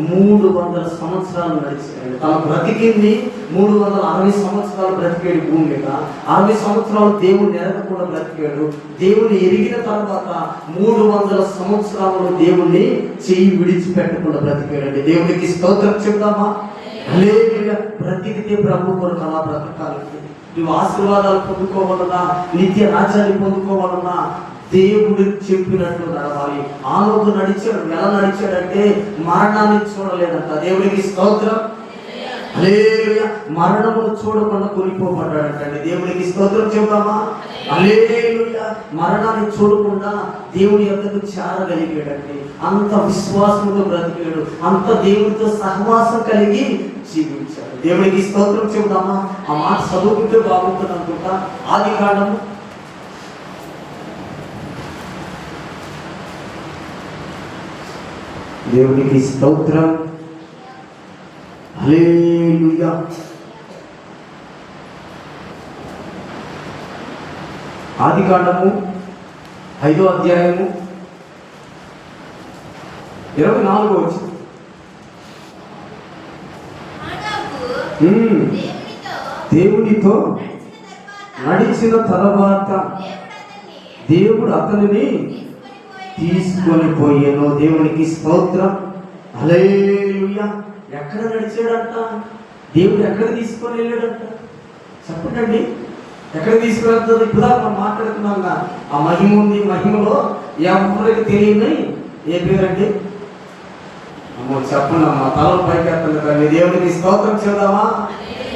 300 సంవత్సరాలు నడిచాడు. తన బ్రతికింది 360 సంవత్సరాలు బ్రతికాడు భూమి మీద. 60 సంవత్సరాలు దేవుడిని ఎరగకుండా బ్రతికాడు. దేవుని ఎరిగిన తర్వాత 300 సంవత్సరాలు దేవుణ్ణి చెయ్యి విడిచిపెట్టకుండా బ్రతికాడండి. దేవుడికి స్తోత్రం చెప్దామా? హల్లెలూయా. బ్రతికితే ప్రభు కొరకు అలా బ్రతకాలి. నువ్వు ఆశీర్వాదాలు పొందుకోవాలన్నా, నిత్య రాజ్యాన్ని పొందుకోవాలన్నా దేవుడు చెప్పినట్టు నడవాలి. ఆలోపు నడిచాడు. ఎలా నడిచాడంటే మరణాన్ని చూడలేదంట. దేవుడికి స్తోత్రం. హల్లెలూయా. మరణమును చూడకుండా కొనిపోబడ్డాడంటండి. దేవుడికి స్తోత్రం చెబుతామా? హల్లెలూయా. మరణాన్ని చూడకుండా దేవుడి యొద్దకు చేరగలిగాడండి. అంత విశ్వాసంతో బ్రతికాడు. అంత దేవుడితో సహవాసం కలిగి జీవించాడు. దేవుడికి స్తోత్రం చెబుతామా? ఆ మాట చదువుకుంటే బాగుంటుంది అనుకుంటా. ఆదికాండము దేవునికి స్తోత్రం. హల్లెలూయా. ఆదికాండము 5వ అధ్యాయము 24వ వచనం. దేవునితో నడిచిన తర్వాత దేవుడు అతనిని తీసుకొని పోయాను. దేవునికి స్తోత్రం. హల్లెలూయా. ఎక్కడ నడిచాడంట? దేవుడు ఎక్కడ తీసుకొని వెళ్ళాడంట? చెప్పండి, ఎక్కడ తీసుకువెళ్తుంది? ఇప్పుడు మనం మాట్లాడుతున్నాం. ఆ మహిమ ఉంది. మహిమలో ఎవరికి తెలియని ఏ పేరండి? చెప్పండి అమ్మా, తల పైకి ఎత్తండి కానీ దేవుడికి స్తోత్రం చేద్దామా?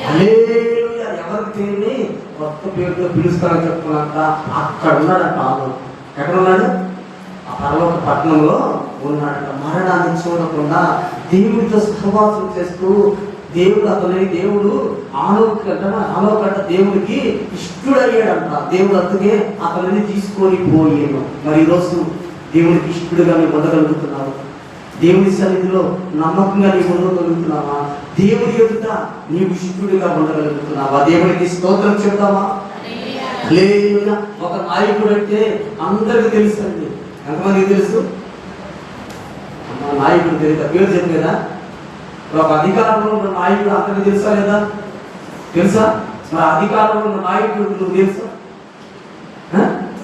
హల్లెలూయా. ఎవరికి తెలియని కొత్త పేరుతో పిలుస్తారని చెప్తున్నంత అక్కడ ఉన్నాడంట. ఎక్కడ ఉన్నాడు? ఆ పరలోక పట్టణంలో ఉన్నాడంట. మరణాన్ని చూడకుండా దేవుడితో సహవాసం చేస్తూ దేవుడు అతని దేవుడు ఆలోకంట దేవుడికి ఇష్టడయ్యాడంట. దేవుడు అందుకే అతనిని తీసుకొని పోయాను. మరి ఈరోజు దేవుడికి ఇష్టడుగా నీవు ఉండగలుగుతున్నావు? దేవుడి సన్నిధిలో నమ్మకంగా నీవు ఉండగలుగుతున్నావా? దేవుడి ఎదుట నీవు ఇష్టడుగా ఉండగలుగుతున్నావా? దేవుడికి స్తోత్రం చెప్తావా? హల్లెలూయా. ఒక నాయకుడు అంటే అందరికీ తెలుసు అండి. ఎంతమందికి తెలుసు? నాయకుడు తెలియదు, పేరు చెప్పు కదా. ఒక అధికారంలో ఉన్న నాయకుడు అందరికీ తెలుసా లేదా? తెలుసా? మరి అధికారంలో ఉన్న నాయకుడు నువ్వు తెలుసా?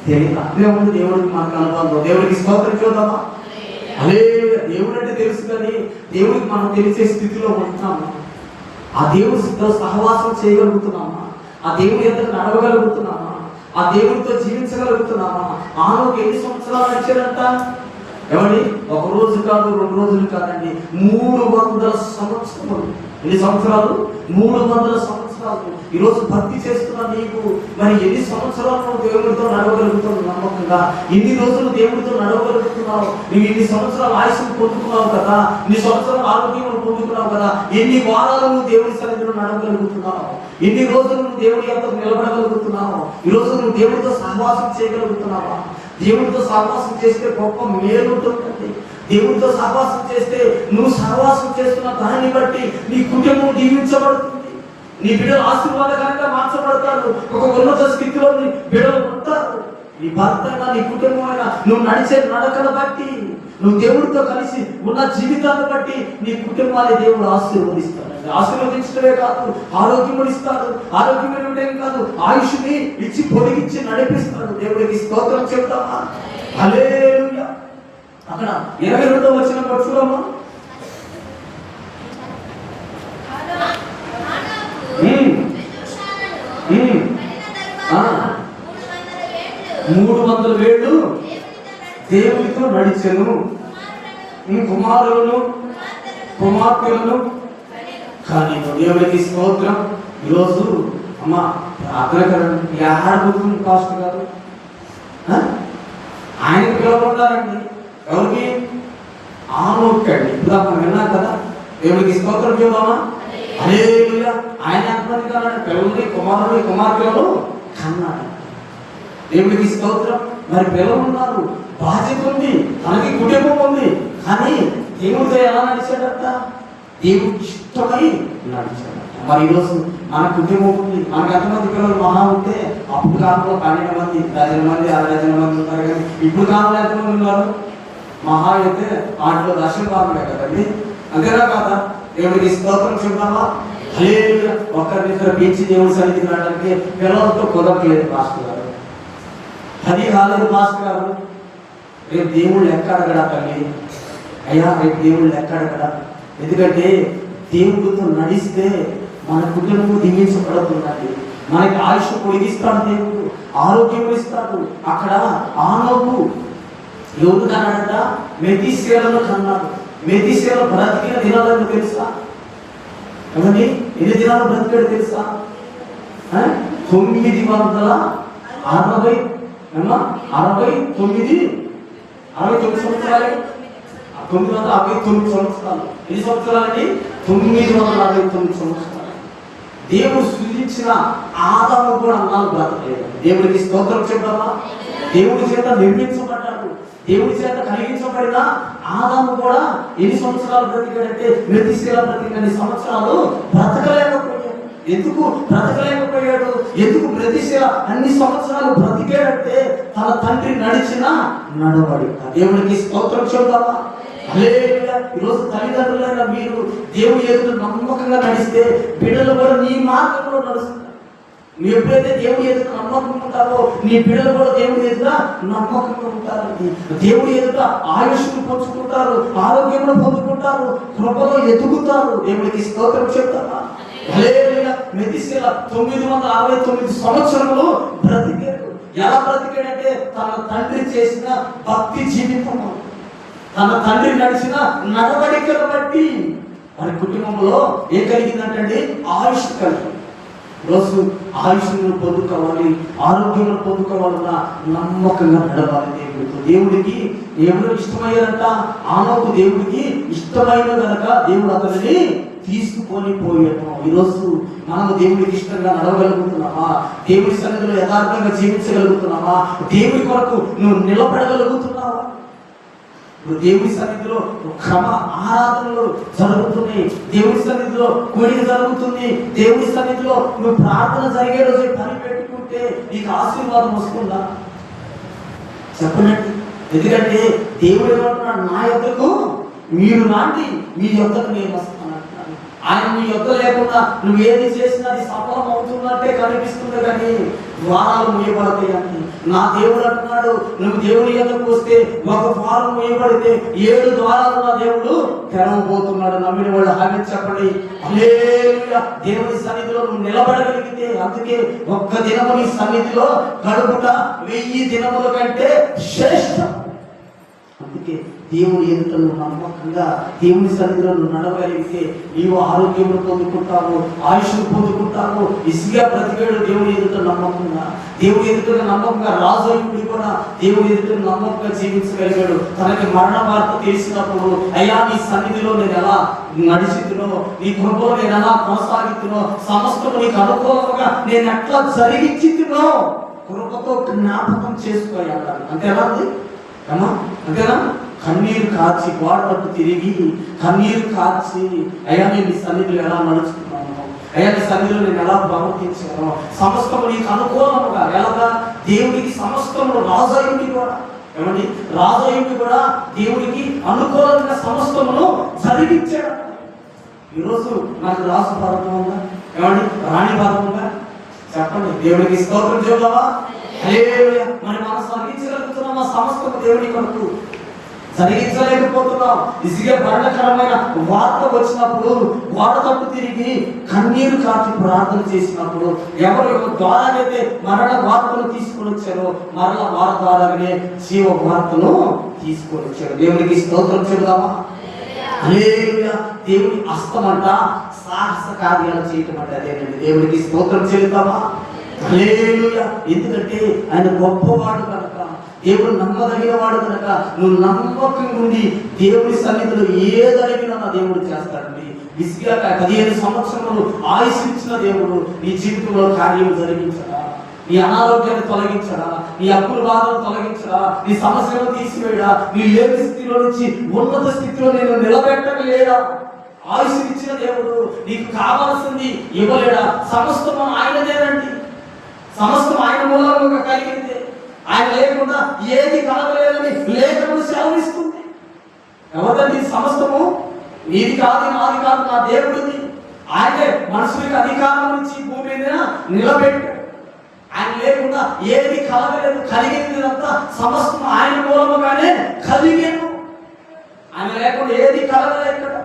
తెలియదు. అదే ఉంది దేవుడికి మనకు అనుబంధం. దేవుడికి స్తోత్రం చూద్దామా? అదే దేవుడు అంటే తెలుసు, కానీ దేవుడికి మనం తెలిసే స్థితిలో ఉంటున్నామా? ఆ దేవుడితో సహవాసం చేయగలుగుతున్నామా? ఆ దేవుడి ఎంత నడవగలుగుతున్నామా? ఆ దేవుడితో జీవించగలుగుతున్నామా? ఆలోకి ఎన్ని సంవత్సరాలు నడిచారంట? ఏమండి, ఒక రోజు కాదు, 2 రోజులు కాదండి, 300 సంవత్సరాలు. ఎన్ని సంవత్సరాలు? 300 సంవత్సరాలు. ఈరోజు భక్తి చేస్తున్న నీకు మరి ఎన్ని సంవత్సరాలు నువ్వు దేవుడితో నడవగలుగుతున్నావు నమ్మకంగా? ఎన్ని రోజులు దేవుడితో నడవగలుగుతున్నావు? నువ్వు ఎన్ని సంవత్సరాలు ఆయుష్ను పొందుకున్నావు కదా, ఎన్ని సంవత్సరాలు ఆరోగ్యం పొందుకున్నావు కదా, ఎన్ని వారాలు నువ్వు దేవుడి సన్నిధిలో నడవగలుగుతున్నావు? ఎన్ని రోజులు నువ్వు దేవుడి యొక్క నిలబడగలుగుతున్నావు? ఈరోజు నువ్వు దేవుడితో సహవాసం చేయగలుగుతున్నావా? దేవుడితో సహవాసం చేస్తే గొప్ప మేలు ఉంటుంది. దేవుడితో సహవాసం చేస్తే నువ్వు సహవాసం చేస్తున్న దాన్ని బట్టి నీ కుటుంబం దీవించబడుతుంది. నీ బిడ్డలు ఆశీర్వాదకరంగా మార్చబడతారు. ఒక ఉన్నత స్థితిలో నీ బిడ్డలు ఉంటారు. నీ భర్త అయినా నీ కుటుంబం అయినా నువ్వు నడిచే నడకను బట్టి, నువ్వు దేవుడితో కలిసి ఉన్న జీవితాన్ని బట్టి నీ కుటుంబాన్ని దేవుడు ఆశీర్వదిస్తాడు. ఆశీర్వదించడమే కాదు, ఆరోగ్యం ఇస్తాడు. ఆరోగ్యం ఇవ్వడం కాదు, ఆయుష్ని ఇచ్చి పొడిగించి నడిపిస్తాడు. దేవుడికి స్తోత్రం చెప్తామా? హల్లెలూయా. అక్కడ 22వ వచనం పట్టుకోమా. మూడు 300 ఏళ్ళు దేవుడితో నడిచెను. కుమారులను కుమార్తెలను కానీ దేవుడికి స్తోత్రం. ఈరోజు అమ్మ ప్రార్థనకరండి ఆడుతుంది పాస్టర్ గారు. ఆయన పిలవబడ్డారండి. ఎవరికి? ఆనోకండి. ఇప్పుడు మనం విన్నాం కదా. దేవుడికి స్తోత్రం చూద్దామా? హల్లెలూయా. ఆయన ఎంతమంది కన్నాడు? పిల్లల్ని కుమారుని కుమార్తెలను కన్నాడు. దేవుడికి స్తోత్రం. మరి పిల్లలు ఉన్నారు, బాధ్యత ఉంది, తనకి కుటుంబం ఉంది, కానీ దేవుడితో ఎలా నడిచాడట? దేవుడికి ఇష్టమై నడిచాడు. మరి ఈరోజు మన కుటుంబం ఉంది, మనకు ఎంతమంది పిల్లలు మహా ఉంటే అప్పుడు కాలంలో 12 మంది, 10 మంది, 6 మంది ఉంటారు. కానీ ఇప్పుడు కాలంలో ఎంతమంది ఉన్నారు? మహా అయితే వాటిలో దర్శన భాగమే కదండి. అంతేనా కాదా? దేవుడికి స్తోత్రం చెప్తామా? హల్లెలూయా. ఒక్కరిద్దరు పెంచి దేవుడి సన్నిధికి రావడానికి పిల్లలతో కుదరట్లేదు పాస్టర్ గారు. అది కాలేదు పాస్టర్ గారు. రేపు దేవుళ్ళు లెక్క అడగడా తల్లి? అయ్యా రేపు దేవుళ్ళు లెక్క అడగడా? ఎందుకంటే దేవుడితో నడిస్తే మన కుటుంబం దీవించబడుతుందండి. మనకి ఆయుష్ పొడిగిస్తాడు దేవుడు, ఆరోగ్యం ఇస్తాడు. అక్కడ ఆనోకు ఎవరు కన్నాడట? మెతీసేలను కన్నాడు. మెతీసేల బ్రతికిన దినాలను తెలుసా? ఏమండి, ఎన్ని దినాలు బ్రతికాడు తెలుసా? 969 సంవత్సరాలు. 969 సంవత్సరాలు. ఎన్ని సంవత్సరాలండి? 969 సంవత్సరాలు. దేవుడు సృజించిన ఆదాము కూడా అన్నాలు బ్రతకలేదు. దేవుడికి స్తోత్రం చెప్పాలా? దేవుడి చేత నిర్మించబడ్డాడు. దేవుడి చేత కలిగించబడిన ఆదాము కూడా ఎన్ని సంవత్సరాలు బ్రతికాడంటే మెతుషెల బ్రతికని సంవత్సరాలు బ్రతకలేకపోయాడు. ఎందుకు బ్రతకలేకపోయాడు? ఎందుకు మెతుషెల అన్ని సంవత్సరాలు బ్రతికాడంటే తన తండ్రి నడిచిన నడవడి. దేవుడికి స్తోత్రం చెబుతావా? హల్లెలూయా. ఈరోజు తల్లిదండ్రులైన మీరు దేవుడి ఎదుట నమ్మకంగా నడిస్తే బిడ్డలు కూడా నీ మార్గంలో నడుస్తారు. నువ్వు ఎప్పుడైతే దేవుడి ఎదుట నమ్మకంగా ఉంటావో నీ బిడ్డలు కూడా దేవుడి ఎదుట నమ్మకంగా ఉంటారండి. దేవుడి ఎదుట ఆయుష్ను పంచుకుంటారు, ఆరోగ్యంలో పొందుకుంటారు, కృపలో ఎదుగుతారు. దేవుడికి స్తోత్రం చెప్తారా? హల్లెలూయా. మెతుషెల 969 సంవత్సరములు బ్రతికాడు. ఎలా బ్రతికాడంటే తన తండ్రి చేసిన భక్తి జీవితం, తన తండ్రి నడిచిన నడవడికను బట్టి వారి కుటుంబంలో ఏం కలిగిందంటే ఆయుష్ కలిగింది. రోజు ఆయుష్ను పొందుకోవాలి, ఆరోగ్యంలో పొందుకోవాలన్నా నమ్మకంగా నడవాలి దేవుడితో. దేవుడికి ఎవరు ఇష్టమయ్యారంట? ఆనోకు దేవుడికి ఇష్టమైన కనుక దేవుడు అతనిని తీసుకుని పోయాను. ఈరోజు మనము దేవుడికి ఇష్టంగా నడవగలుగుతున్నామా? దేవుడి సన్నిధిలో యథార్థంగా జీవించగలుగుతున్నామా? దేవుడి కొరకు నువ్వు నిలబడగలుగుతున్నావా? దేవుడి సన్నిధిలో క్రమ ఆరాధనలు జరుగుతున్నాయి, దేవుడి సన్నిధిలో కూడిక జరుగుతుంది, దేవుడి సన్నిధిలో నువ్వు ప్రార్థన జరిగే రోజు పని పెట్టుకుంటే నీకు ఆశీర్వాదం వస్తుందా? చెప్పనండి. ఎందుకంటే దేవుడు ఏమంటున్నాడు? నా యొద్దకు మీరు రాండి, మీ యొద్దకు నేను వస్తాను. ఆయన నీ యొద్ద లేకుండా నువ్వు ఏది చేసినా అది సఫలం అవుతున్నట్టే కనిపిస్తుంది, కానీ ద్వారాలు మూయబడతాయి అని నా దేవుడు అంటున్నాడు. నువ్వు దేవుడి యొద్దకు వస్తే ఒక ద్వారం మూయబడితే 7 ద్వారాలు నా దేవుడు తెరవబోతున్నాడు. నమ్మిన వాళ్ళు హామీ చెప్పండి. హల్లెలూయా. దేవుడి సన్నిధిలో నువ్వు నిలబడగలిగితే, అందుకే ఒక్క దినము నీ సన్నిధిలో గడుపుట 1000 దినముల కంటే శ్రేష్టం. అందుకే దేవుని ఎదుట నువ్వు నమ్మకంగా దేవుని సన్నిధిలో నువ్వు నడవగలిగితే నీవు ఆరోగ్యంలో పొందుకుంటావు, ఆయుష్ను పొందుకుంటావు. ఇసిగా బ్రతికాడు దేవుని ఎదుట నమ్మకంగా. దేవుని ఎదుట నమ్మకంగా రాజుడి కూడా దేవుని ఎదుట నమ్మకంగా జీవించగలిగాడు. తనకి మరణ వార్త తెలిసినప్పుడు, అయ్యా నీ సన్నిధిలో నేను ఎలా నడిచితునో, నీ కృపలో నేను ఎలా కొనసాగుతునో, సమస్తము నీకు అనుకూలంగా నేను ఎట్లా జరిగించుతునో కృపతో జ్ఞాపకం చేసుకోవాలి. అంతేనా? అమ్మా అంతేనా? కన్నీరు కార్చి గోడలకు తిరిగి కన్నీరు కార్చి, అయ్యా నేను నీ సన్నిధిలో ఎలా నడుచుకున్నాను, అయ్యా నీ సన్నిధిలో నేను ఎలా ప్రవర్తించాను, సమస్తము నీకు అనుకూలముగా. ఎలాగా? దేవుడికి సమస్తము రాజయుడి కూడా, ఏమండి రాజయుడి కూడా దేవుడికి అనుకూలంగా సమస్తమును జరిగించాడు. ఈరోజు నాకు రాజు పర్వం ఉందా? ఏమండి రాణి పర్వం ఉందా? చెప్పండి. దేవుడికి స్తోత్రం చెబుతావా? హల్లెలూయా. మరి మనం జరిగించగలుగుతున్నామా? సమస్తము దేవుడి కొరకు జరిగించలేకపోతున్నాం. ఇసిగా మరణకరమైన వార్త వచ్చినప్పుడు గోడ తట్టు తిరిగి కన్నీరు కాచి ప్రార్థన చేసినప్పుడు ఎవరు ద్వారానైతే మరణ వార్తను తీసుకొని వచ్చారో మరణ వార్త ద్వారానే జీవ వార్తను తీసుకొని వచ్చారు. దేవునికి స్తోత్రం చెబుదామా? హల్లెలూయా. దేవుని హస్తమంట సాహస కార్యాలు చేయటం అంటే అదేనండి. దేవునికి స్తోత్రం చెబుతామా? హల్లెలూయా. ఎందుకంటే ఆయన గొప్పవాడు కనుక, దేవుడు నమ్మదగిన వాడు కనుక నువ్వు నమ్మకంగా ఉండి దేవుడి సన్నిధిలో ఏదడిగినా నా దేవుడు చేస్తాడండి. విసిగా 15 సంవత్సరములు ఆయుష్ ఇచ్చిన దేవుడు నీ జీవితంలో కార్యం జరిగించడా? నీ అనారోగ్యాన్ని తొలగించడా? నీ అప్పుల బాధను తొలగించడా? నీ సమస్యలను తీసివేయడా? నీ లేని స్థితిలో నుంచి ఉన్నత స్థితిలో నేను నిలబెట్టలేడా? ఆయుష్ ఇచ్చిన దేవుడు నీకు కావాల్సింది ఇవ్వలేడా? సమస్తం ఆయనదేనండి. సమస్తం ఆయన మూలంగా కలిగిందే. ఆయన లేకుండా ఏది కలగలేదని లేఖనము సెలవిస్తుంది. ఎవరిదండి సమస్తము? నీది కాదు, నాది కాదు, నా దేవుడిది. ఆయనే మనుషులకి అధికారం నుంచి భూమి మీద నిలబెట్టాడు. ఆయన లేకుండా ఏది కలగలేదు. కలిగిందంతా సమస్తం ఆయన మూలముగానే కలిగేను. ఆయన లేకుండా ఏది కలగలేదు కదా.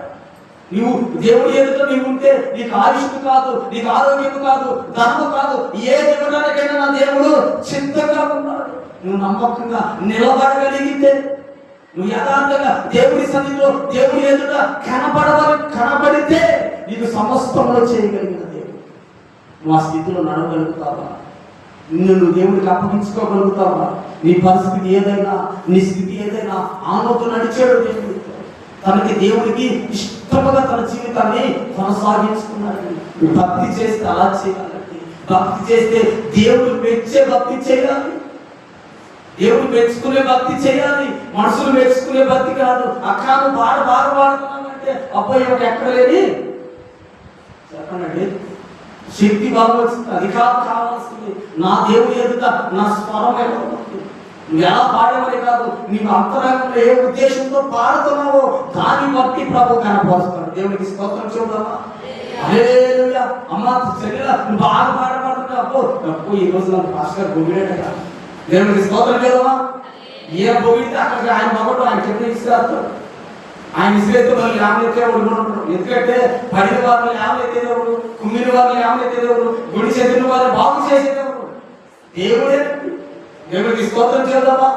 నువ్వు దేవుడి ఎదుట నీవు ఉంటే నీకు ఆయుష్ కాదు, నీకు ఆరోగ్యం కాదు, ధర్మం కాదు, ఏది ఇవ్వడానికైనా నా దేవుడు సిద్ధంగా ఉన్నాడు. నువ్వు నమ్మకంగా నిలబడగలిగితే, నువ్వు యథార్థంగా దేవుడి సన్నిధిలో దేవుడి ఎదుట కనబడితే నీకు సమస్తములో చేయగలిగిన దేవుడు. నువ్వు ఆ స్థితిలో నడవగలుగుతావా? నిన్ను దేవుడికి అప్పగించుకోగలుగుతావా? నీ పరిస్థితి ఏదైనా, నీ స్థితి ఏదైనా ఆనోతో నడిచాడు దేవుడు. తనకి దేవుడికి ఇష్టముగా తన జీవితాన్ని కొనసాగించుకున్నాడు. భక్తి చేస్తే అలా చేయాలండి. భక్తి చేస్తే దేవుడు మెచ్చే భక్తి చేయాలి. దేవుడు మెచ్చుకునే భక్తి చేయాలి, మనుషులు మెచ్చుకునే భక్తి కాదు. అక్కాను బాగా పాడుతున్నామంటే అబ్బాయి ఒక ఎక్కడ లేని చెప్పండి శక్తి బలం వచ్చింది, అది కాదు కావాల్సింది. నా దేవుడు ఎదుట నా స్వరం ఎలా ఉంటుంది, నువ్వు ఎలా పాడేవని కాదు, నీకు అంతరంగంలో ఏ ఉద్దేశంతో పాడుతున్నావో దాన్ని బట్టి ప్రభు కనపరుస్తాడు. దేవుడికి స్తోత్రం చూద్దామా. హల్లెలూయా. అమ్మ చెల్లెలా నువ్వు బాగా పాడబడుతున్నావు, అప్పు ఈ రోజు నాకు పాస్టర్ పొగిడేట. దేవుడికి స్తోత్రం లేదమ్మా. ఏ పొగిడితే అక్కడికి ఆయన మగడు ఆయన కింద ఇస్తారు, ఆయన ఇసుకైతే వాళ్ళు లేవనైతే ఉండడు. ఎందుకంటే పడిన వాళ్ళు లేవనైతే దేవుడు, కుమ్మిన వాళ్ళు లేవనైతే దేవుడు, గుడి చెందిన వాళ్ళు బాగు చేసే దేవుడు దేవుడే. దేవుడికి స్తోత్రం చేద్దామా.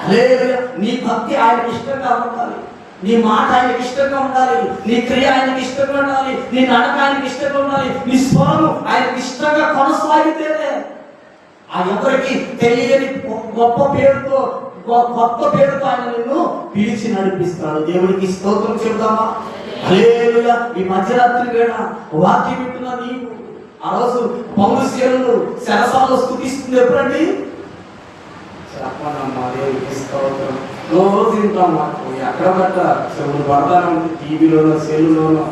హల్లెలూయా. నీ భక్తి ఆయనకి ఇష్టంగా ఉండాలి, నీ మాట ఆయనకి ఇష్టంగా ఉండాలి, నీ క్రియ ఆయనకి ఇష్టంగా ఉండాలి, నీ నడక ఆయనకి ఇష్టంగా ఉండాలి, నీ స్వరం ఆయనకి ఇష్టంగా కొనసాగితేనే ఆ ఎవరికి తెలియని గొప్ప పేరుతో కొత్త పేరుతో ఆయన నిన్ను పిలిచి నడిపిస్తాడు. దేవుడికి స్తోత్రం చెబుతామా. హల్లెలూయా. ఈ మధ్యరాత్రి వేళ వాక్యం వింటున్న నీవు ఆ రోజు పౌరుషులు శరసాలు స్తుతిస్తుంది ఎప్పుడండి చెప్పనమ్మా. దేవుడికి స్తోత్రం. రోజు వింటాం, మాకు ఎక్కడ పట్ట చెవులు పడతానే ఉంటుంది, టీవీలోనో సెల్లులోనో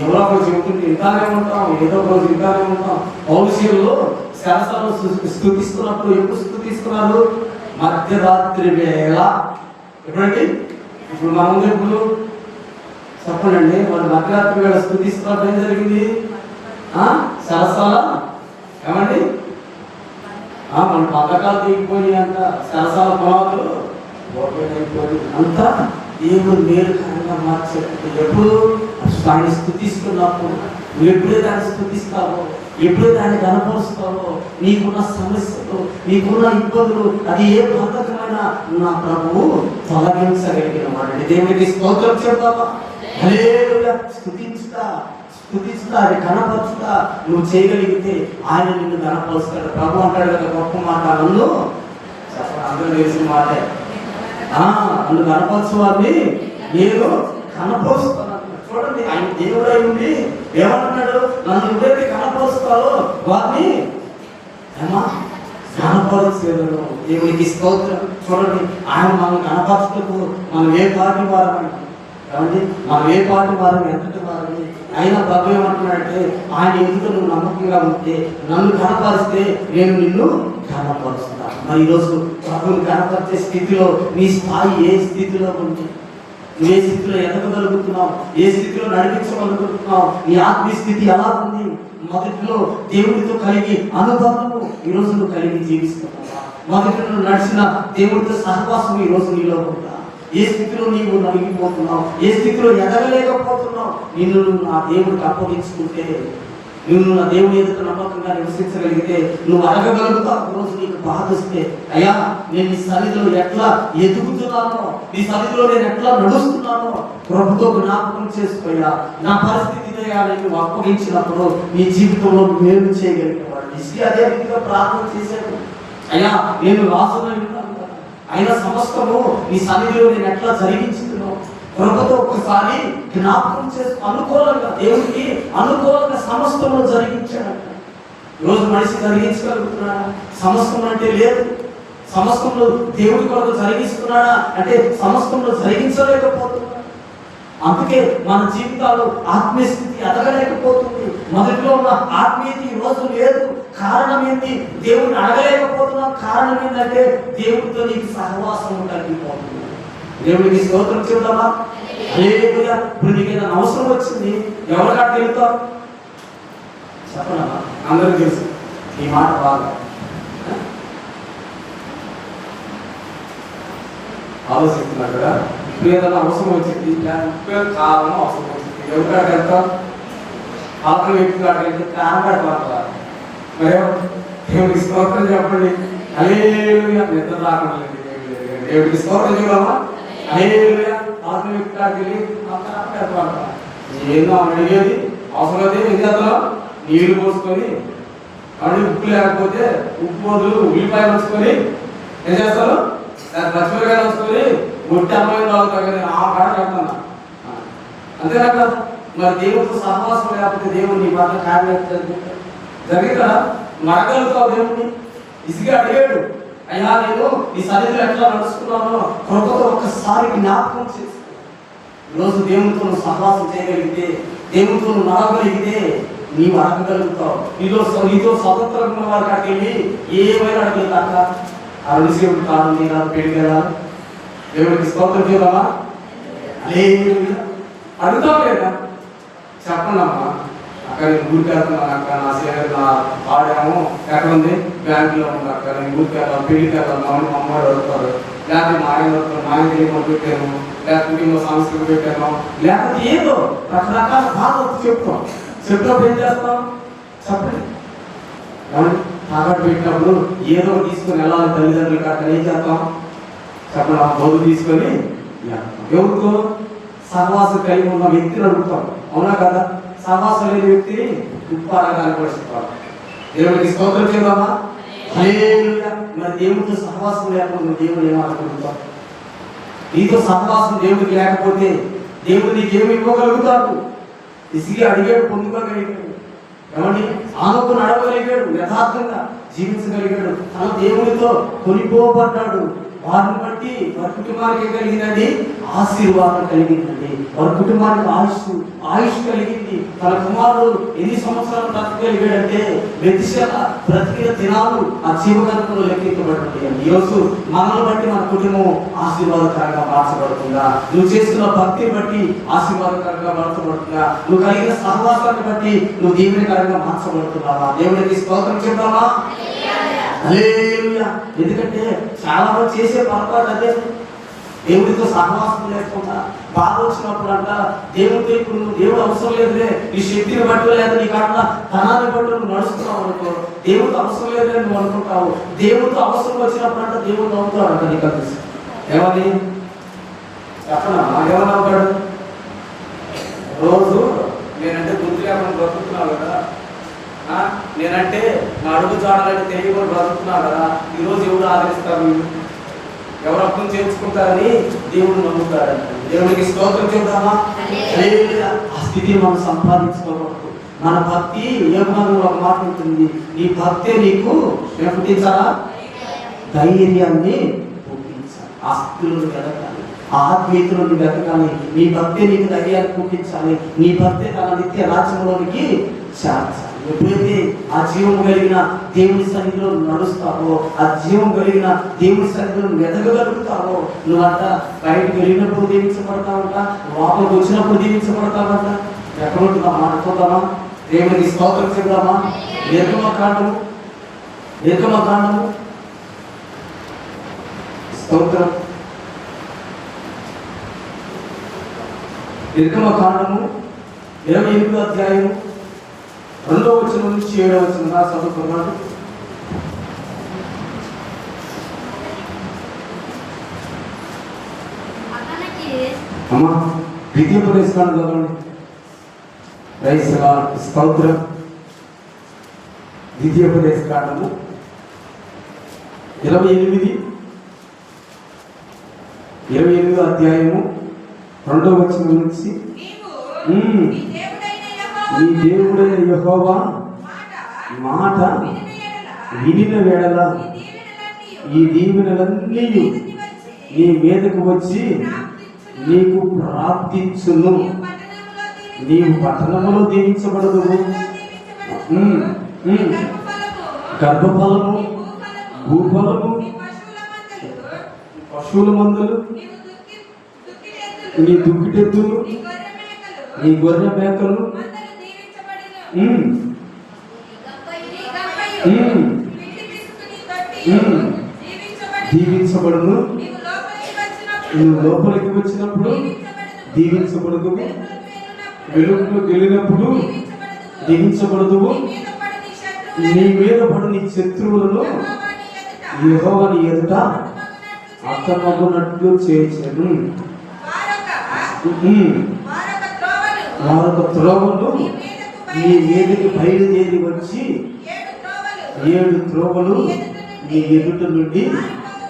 ఎవరో ఒకరు చెబుతుంటే వింటానే ఉంటాం, ఏదో ఒక రోజు వింటానే ఉంటాం. పౌరుషులు శరసాలు స్తుతిస్తున్నప్పుడు ఎప్పుడు స్తుతిస్తున్నారు? మధ్యరాత్రి వేళ. ఎప్పుడండి? ఇప్పుడు మన ముందు ఎప్పుడు చెప్పండి. వాళ్ళు మధ్యరాత్రి వేళ స్తుతిస్తున్నప్పుడు ఏం జరిగింది? సరసాల ఏమండి మన పథకాలు దిగిపోయి అంట, సరసాల పొలాలు అయిపోయి అంతా దేవుడు మేలుకరంగా మార్చేటప్పుడు. ఎప్పుడు ఆయన స్తుతిస్తున్నప్పుడు నువ్వు ఎప్పుడైతే దాన్ని స్తుతిస్తావో, ఎప్పుడైతే దాన్ని కనపరుస్తావో, నీకున్న సమస్యలు, నీకున్న ఇబ్బందులు, అది ఏ బద్ధకమైనా నా ప్రభువు తొలగించగలిగిన వాడు. దేవుడికి స్తోత్రం చెప్తావా. హల్లెలూయా. స్తుతించుతా అది కనపరుచుతా నువ్వు చేయగలిగితే ఆయన నిన్ను కనపరుస్తాడు. ప్రభు అంటాడు కదా గొప్ప మాట, నన్ను అందరూ తెలిసిన మాటే, నన్ను కనపరచు వారిని నేను కనపరుస్తాను. చూడండి, ఆయన దేవుడై ఉండి ఏమంటున్నాడు? నన్ను ఎవరైతే కనపరుస్తారో వారిని కనపరచేదను. దేవునికి స్తోత్రం. చూడండి, ఆయన మనం కనపరచుటకు మనం ఏ పార్టీ వారమంటే కాబట్టి మనం ఏ పార్టీ వారిని ఎంతటి వారిని అయినా ప్రభు ఏమంటున్నాడంటే ఆయన ఎదుట నువ్వు నమ్మకంగా ఉంటే నన్ను కనపరిస్తే నేను నిన్ను కనపరుస్తాను. మరి ఈరోజు ప్రభుని కనపరిచే స్థితిలో నీ స్థాయి ఏ స్థితిలో ఉంది? నువ్వు ఏ స్థితిలో ఎదగగలుగుతున్నావు? ఏ స్థితిలో నడిపించగలుగుతున్నావు? నీ ఆత్మీయ స్థితి ఎలా ఉంది? మొదటిలో దేవుడితో కలిగి అనుబంధము ఈరోజు నువ్వు కలిగి జీవిస్తున్నావా? మొదటిలో నడిచిన దేవుడితో సహవాసం ఈరోజు నీలో ఉందా? ఏ స్థితిలో నీవు నలిగిపోతున్నావు? ఏ స్థితిలో ఎదగలేకపోతున్నావు? నిన్ను నా దేవుడికి అప్పగించుకుంటే, నువ్వు నా దేవుడి ఎదుట నమ్మకంగా నివసించగలిగితే నువ్వు అడగగలుగుతావు. రోజు నీకు బాధ వస్తే, అయ్యా నేను నీ సన్నిధిలో ఎట్లా ఎదుగుతున్నానో, నీ సన్నిధిలో నేను ఎట్లా నడుస్తున్నానో ప్రభుతో జ్ఞాపకం చేసుకోయా. నా పరిస్థితి నువ్వు అప్పగించినప్పుడు నీ జీవితంలో మేలు చేయగలిగిన వాడు. ఇసుక అదే రీతిగా ప్రార్థన చేశాడు. అయ్యా నేను రాసునై ఉన్నాను, అయినా సమస్తము నీ సన్నిధిలో నేను ఎట్లా జరిగించుతున్నావు ప్రభుతో ఒకసారి జ్ఞాపకం చేసి అనుకూలంగా దేవుడికి అనుకూలంగా సమస్తము జరిగించాడంట. ఈరోజు మనిషి జరిగించగలుగుతున్నాడా? సమస్తం అంటే లేదు. సమస్తంలో దేవుడి కొరకు జరిగిస్తున్నాడా అంటే సమస్తంలో జరిగించలేకపోతున్నాడు. అందుకే మన జీవితాలు ఆత్మీయ స్థితి ఎదగలేకపోతుంది. మొదటిలో ఉన్న ఆత్మీయత ఈ రోజు లేదు. కారణం ఏంటి? దేవుడిని అడగలేకపోతున్నాం. కారణం ఏంటంటే దేవుడితో నీకు సహవాసం తగ్గిపోతుంది. దేవుడికి స్తోత్రం చెబుతామా. హల్లెలూయా. ఇప్పుడు నీకు ఏదైనా అవసరం వచ్చింది, ఎవరి కాడికి వెళ్తావు చెప్పనమ్మా? అందరికీ తెలుసు ఈ మాట బాగా ఆలోచిస్తున్నారు కదా. ఇప్పుడు ఏదైనా అవసరం వచ్చింది, కారణం అవసరం వచ్చింది, ఎవరి కాడికి వెళ్తాం? ఆకలి వ్యక్తి కాడికి వెళ్తే కారణం పెడతారు. మరి దేవుడికి స్తోత్రం చెప్పండి. హల్లెలూయా. నిద్ర రాకుండా దేవుడికి స్తోత్రం చూడమ్మా. హల్లెలూయా. ఆకలి వ్యక్తి కాడికి వెళ్ళి ఏందో అడిగేది అవసరం అయితే ఏం చేస్తాం? నీళ్లు పోసుకొని అడిగి ఉప్పు లేకపోతే ఉప్పు బదులు ఉల్లిపాయలు వచ్చుకొని ఏం చేస్తారు? దాన్ని పచ్చిమిరకాయలు వచ్చుకొని ఒట్టి అమ్మాయి తాగుతారు కదా. ఆ కాడ చెప్తాను అంతేనా కదా. మరి దేవుడితో సహవాసం లేకపోతే దేవుడు నీ పట్ల కార్యం జరిగిందా? మరగలుగుతావు దేవుడిని. ఇసుక అడిగాడు, అయ్యా నేను ఈ సన్నిధిలో ఎట్లా నడుచుకున్నానో కృపతో ఒక్కసారి జ్ఞాపకం చేసి ఈరోజు దేవునితో నువ్వు సహవాసం చేయగలిగితే, దేవునితో నువ్వు నడవగలిగితే నీవు అడగగలుగుతావు. నీతో స్వతంత్రంగా ఉన్న వారి కాకెళ్ళి ఏమైనా అడగలేదాక అరుణిసేవుడు కాదు నేను పెరిగేదా దేవుడికి స్తోత్రం చేద్దామా? అడుగుతాం లేదా? చెప్పండి అమ్మా, అక్కడ నేను ఊరికి వెళ్తున్నాను అక్క, నా సేవ నా ఆడాము ఎక్కడ ఉంది, బ్యాంకులో ఉంది అక్క, నేను ఊరికి వెళ్తాను, పెళ్లికి వెళ్తాను, మా అమ్మవాడు అడుగుతారు, లేకపోతే మా ఆయన అడుగుతాను, మా ఆయన ఏమో పెట్టాను, లేకపోతే ఇంకో సంస్కృతి పెట్టాను, లేకపోతే ఏదో రకరకాల బాధ చెప్తాం ఏం చేస్తాం చెప్పండి. తాకట్టు పెట్టినప్పుడు ఏదో తీసుకుని వెళ్ళాలి తల్లిదండ్రులు కాక ఏం చేస్తాం చెప్పండి, ఆ బదులు తీసుకొని ఎవరితో సహవాసం కలిగి ఉన్న వ్యక్తిని అడుగుతాం. అవునా కదా? సహవాసం లేని వ్యక్తిని ఉప్పారగానే పడుతుంటారు. దేవుడికి స్తోత్రం చేద్దామా? మరి దేవుడితో సహవాసం లేకుండా దేవుడు ఏమనుకుంటాం? నీతో సహవాసం దేవుడికి లేకపోతే దేవుడు నీకు ఏమి ఇవ్వగలుగుతాడు? ఇసిగి అడిగాడు, పొందుకోగలిగాడు. ఏమండి? ఆనకు నడవగలిగాడు, యథార్థంగా జీవించగలిగాడు. తన దేవుడితో కొనిపోబడ్డాడు. వారిని బట్టి వారి కుటుంబానికి ఏం కలిగిందండి? ఆశీర్వాదం కలిగిందండి. వారి కుటుంబానికి ఆయుష్ కలిగింది. తన కుమారుడు ఎన్ని సంవత్సరాలు బ్రతకగలిగాడంటే మెతిశల బ్రతికిన దినాలు ఆ జీవగణంలో లెక్కించబడుతుంది. ఈరోజు మనల్ని బట్టి మన కుటుంబం ఆశీర్వాదకరంగా మార్చబడుతుందా? నువ్వు చేస్తున్న భక్తిని బట్టి ఆశీర్వాదకరంగా మార్చబడుతుందా? నువ్వు కలిగిన సహవాసాన్ని బట్టి నువ్వు దీవెనకరంగా మార్చబడుతున్నావా? దేవుడికి స్తోత్రం చెప్తావా? హల్లెలూయా. ఎందుకంటే చాలా మంది చేసే పొరపాటు అదే. దేవుడితో సహవాసం లేకుండా బాధ వచ్చినప్పుడు అంట దేవుడితో ఇప్పుడు నువ్వు దేవుడు అవసరం లేదులే, నీ శక్తిని బట్టి లేదా నీ కాడ ధనాన్ని బట్టి నువ్వు నడుస్తున్నావు అనుకో, దేవుడితో అవసరం లేదులే నువ్వు అనుకుంటావు. దేవుడితో అవసరం వచ్చినప్పుడు అంట దేవుడు నవ్వుతాడు అంట. నీకు అనిపిస్తుంది ఏమని చెప్పనా? ఏమని అవుతాడు? రోజు నేనంటే గుర్తు లేకుండా బ్రతుకుతున్నావు కదా, నేనంటే నా అడుగు జాడాలంటే తెలియకుండా బ్రతుకుతున్నావు కదా, ఈరోజు ఎవరు ఆదరిస్తారు, ఎవరు అర్థం చేర్చుకుంటారని దేవుడు నమ్ముతాడంట. దేవుడికి స్తోత్రం చెప్తామా? ఆ స్థితిని మనం సంపాదించుకోకూడదు. మన భక్తి యోగంలో ఒక మాట ఉంటుంది, నీ భక్తే నీకు పుట్టించాలా? ధైర్యాన్ని పుట్టించాలి. ఆస్తులను వెతకాలి, ఆత్మీయతలను వెతకాలి. నీ భక్తే నీకు ధైర్యాన్ని పుట్టించాలి. నీ భక్తే తన నిత్య రాజ్యంలోనికి చేర్చాలి. ఎప్పుడైతే ఆ జీవం కలిగిన దేవుని సన్నిధిలో నడుస్తావో, ఆ జీవం కలిగిన దేవుని సన్నిధిలో వెతకగలుగుతావో, నువ్వంట బయటకు వెళ్ళినప్పుడు దీవించబడతావంట, లోపలికి వచ్చినప్పుడు దీవించబడతావంట. ఎక్కడ ఉంటుందా మాట్లాడుతామా? దేవునికి స్తోత్రం చెప్తామా? నిర్గమకాండము స్తోత్రం. నిర్గమకాండము 28వ అధ్యాయము 2వ వచనం నుంచి 7వ వచనం దాకా చదువుకున్నాడు. అమ్మా ద్వితీయోపదేశకాండం చదవండి. స్తోత్రం. ద్వితీయోపదేశకాండము 28వ అధ్యాయము 2వ వచనం నుంచి నీ దేవుడైన యెహోవా మాట వినిన వేళ ఈ దీవెనలన్నీ నీ మీదకు వచ్చి నీకు ప్రాప్తించును. నీవు పట్టణములో దీవించబడదు, గర్భఫలము, భూఫలము, పశువుల మందులు, నీ దుక్కిటెద్దులు, నీ గొర్రె మేకలు దీవించబడును. నువ్వు లోపలికి వచ్చినప్పుడు దీవించబడదు, వెలుగులోకి వెళ్ళినప్పుడు దీవించబడదు. నీ మీద పడు నీ శత్రువులను యెహోవా నీ ఎదుట అర్థమగునట్లు చేసెను. వారొక త్రోవను నీ మీదకి బయలుదేరి వచ్చి 7 త్రోవలు నీ ఎదుట నుండి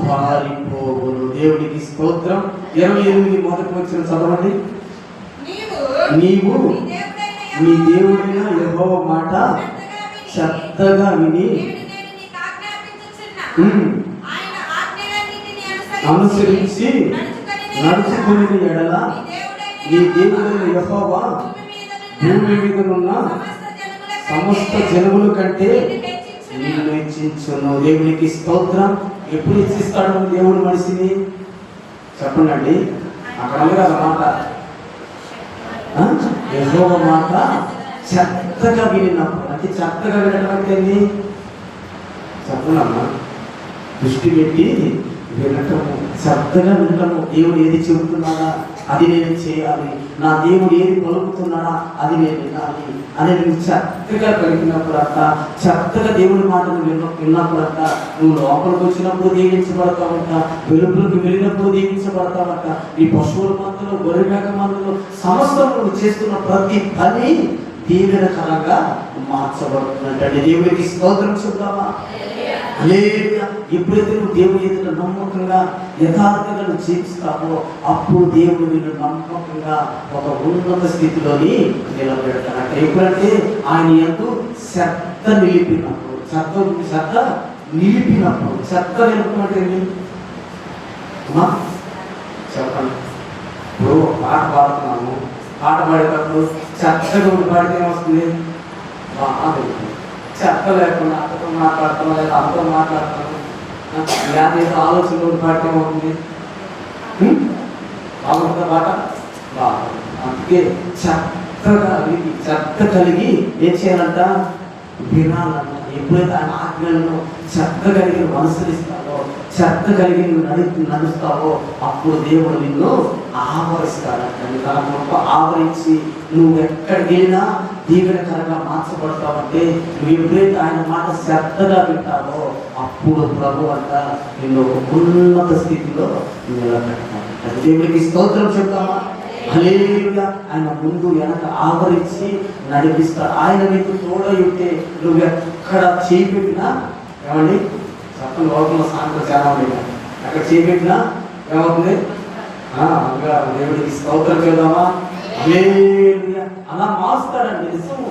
పారిపోవును. దేవుడికి స్తోత్రం. 28 మొదటి వచ్చిన చదవండి. నీవు నీ దేవుడైన యెహోవా మాట శ్రద్ధగా విని అనుసరించి నడుచుకుని ఎడల నీ దేవుడైన యెహోవా భూమి మీద ఉన్న సమస్త జనముల కంటే నిన్ను హెచ్చించును. దేవునికి స్తోత్రం. ఎప్పుడు హెచ్చిస్తాడు దేవుడు మనిషిని? చెప్పండి. అక్కడ అన్నమాట యెహోవా మాట చెత్తగా వినినప్పుడు, అంటే చెత్తగా వినడం అంటే ఏంటి చెప్పనమ్మా? దృష్టి పెట్టి వినటము, శ్రద్ధగా వినటము. దేవుడు ఏది చెబుతున్నాడా అది నేను చేయాలి, నా దేవుడు ఏది పలుకుతున్నాడా అది నేను వినాలి అని నువ్వు శ్రద్ధగా కలిగినప్పుడు అంట, శ్రద్ధగా దేవుడి మాటను విన్నప్పుడు అంట, నువ్వు లోపలికి వచ్చినప్పుడు దీవించబడతావంట, వెలుపులకు వెళ్ళినప్పుడు దీవించబడతావంట. ఈ పశువుల మందులు, గొర్రె మేక మందులు, సమస్తం నువ్వు చేస్తున్న ప్రతి పని దీవెనకరంగా మార్చబడుతుందంటే దేవుడికి స్తోత్రం చెప్తావా? ఎప్పుడైతే నువ్వు దేవుని ఎదుట నమ్మకంగా యథార్థంగా నువ్వు జీవిస్తావో అప్పుడు దేవుడు నిన్ను నమ్మకంగా ఒక ఉన్నత స్థితిలోని నిలబెడతాడు. అంటే ఎప్పుడంటే ఆయన ఎంతో శ్రద్ధ నిలిపినప్పుడు, శ్రద్ధ నిలిపినప్పుడు. శ్రద్ధ నిలుపుకుంటే చెప్పండి. ఇప్పుడు పాట పాడుతున్నాము, పాట పాడేటప్పుడు శ్రద్ధగా ఉండి పాడితే ఏమొస్తుంది? బాగా చెత్త లేకుండా అతతో మాట్లాడతాం, లేదా అంతా మాట్లాడతాము, ఏదో ఆలోచనలో పాడితే ఏమవుతుంది? బాగుంటుందా పాట? బాగుంటుంది. అందుకే చెత్త కలిగి ఏం చేయాలంట? వినాలంట. ఎప్పుడైతే ఆయన ఆజ్ఞలను చెత్త కలిగి అనుసరిస్తావో, చెత్త కలిగి నడుస్తావో అప్పుడు దేవుడు నిన్ను ఆవరిస్తాడంట. తన గొప్ప ఆవరించి నువ్వు ఎక్కడికి వెళ్ళినా దీవెనకరంగా మార్చబడతావంటే, నువ్వు ఎప్పుడైతే ఆయన మాట శ్రద్ధగా వింటావో అప్పుడు ప్రభు అంట నిన్ను ఉన్నత స్థితిలో నిలబెడతాడు. దేవుడికి స్తోత్రం చెప్తామా? హల్లెలూయా. ఆయన ముందు వెనక ఆవరించి నడిపిస్తాడు. ఆయన నీకు తోడై ఉంటే నువ్వు ఎక్కడ చేపెట్టినా ఏమండి చెప్పండి, లోకంలో సాయంత్రం చాలా ఉండే అక్కడ చేపెట్టినా ఏమవుతుంది? దేవుడికి స్తోత్రం చేద్దామా? హల్లెలూయా. అలా మారుస్తాడండి. నిజము.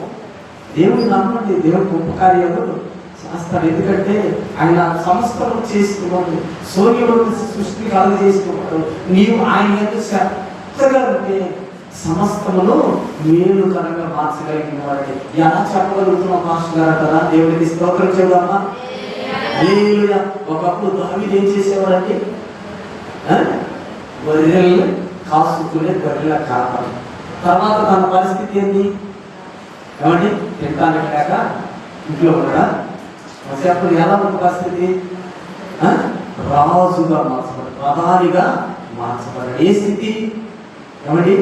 దేవుడు నమ్మండి, దేవుడు గొప్ప కార్యాలు చేస్తాడు. ఎందుకంటే ఆయన సంస్కరణ చేసుకున్నాడు, సూర్యుడు సృష్టిని కలుగు చేసుకున్నాడు. నీవు ఆయన యొక్క శ్రద్ధగా ఉంటే సమస్తమును మేలుకరంగా మార్చగలిగిన వాడిని ఎలా చెప్పగలుగుతున్నాం మాస్టర్ గారు అంటారా? దేవుడికి స్తోత్రం చెబుదామా? హల్లెలూయా. ఒకప్పుడు దావీదు ఏం చేసేవాడంటే గొర్రెలను కాసుకునే గొర్రెల కాపాడు. తర్వాత తన పరిస్థితి ఏంటి? ఏమండి తింటానికి లేక ఇంట్లో కూడా అప్పుడు ఎలా ఉన్న పరిస్థితి? రాజుగా మార్చబడ్డాడు, ప్రధానిగా మార్చబడ్డాడు. ఏ స్థితి? ఏమండి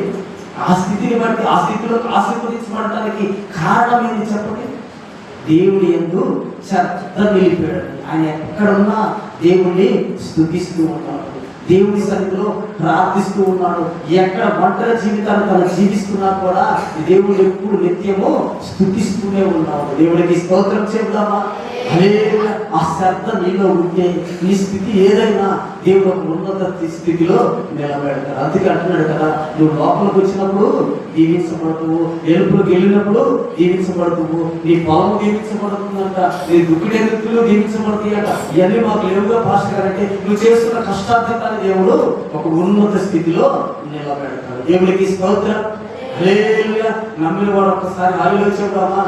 ఆ స్థితిని బట్టి, ఆ స్థితిలో ఆశీర్వదించబడటానికి కారణం ఏంటి చెప్పండి? దేవుడి యందు శ్రద్ధ నిలిపాడు. ఆయన ఎక్కడున్నా దేవుణ్ణి స్తుతిస్తూ ఉన్నాడు, దేవుడి సన్నిధిలో ప్రార్థిస్తూ ఉన్నాడు. ఎక్కడ ఒంటరి జీవితాన్ని తను జీవిస్తున్నా కూడా దేవుడు ఎప్పుడు నిత్యము స్తుతిస్తూనే ఉన్నాడు. దేవుడికి స్తోత్రం చెబుదామా? హల్లెలూయా. ఆ శ్రద్ధ నీలో ఉంటే నీ స్థితి ఏదైనా దేవుడు ఒక ఉన్నత స్థితిలో నిలబెడతాడు. అందుకే అంటున్నాడు కదా, నువ్వు లోపలికి వచ్చినప్పుడు దీవించబడుతువు, ఎలుపులకు వెళ్ళినప్పుడు దీవించబడుతువు, నీ పొలము దీవించబడుతుందంట, నీ దుఃఖులు దీవించబడుతాయంట. ఇవన్నీ మాకు లేవుగా పాస్టర్ గారు అంటే నువ్వు చేస్తున్న కష్టార్థకాన్ని దేవుడు ఒక ఉన్నత స్థితిలో నిలబెడతాడు. దేవుడికి స్తోత్రం. హల్లెలూయా. నమ్మిన వాడు ఒక్కసారి హల్లెలూయా చెబుదామా?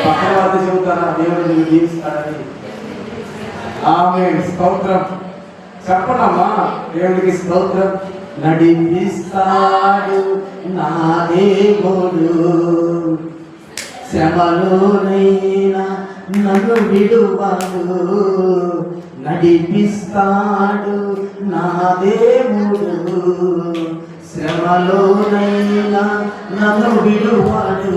పక్కన వారితో చెబుతారా దేవుడు నిన్ను దీవిస్తాడని? ఆమేన్. స్తోత్రం చెప్పనమ్మా. దేవుడికి స్తోత్రం. నడిపిస్తాడు నా దేవుడు, శ్రమలోనైనా నన్ను విడువడు. నడిపిస్తాడు నా దేవుడు, శ్రమలోనైనా నన్ను విడువడు.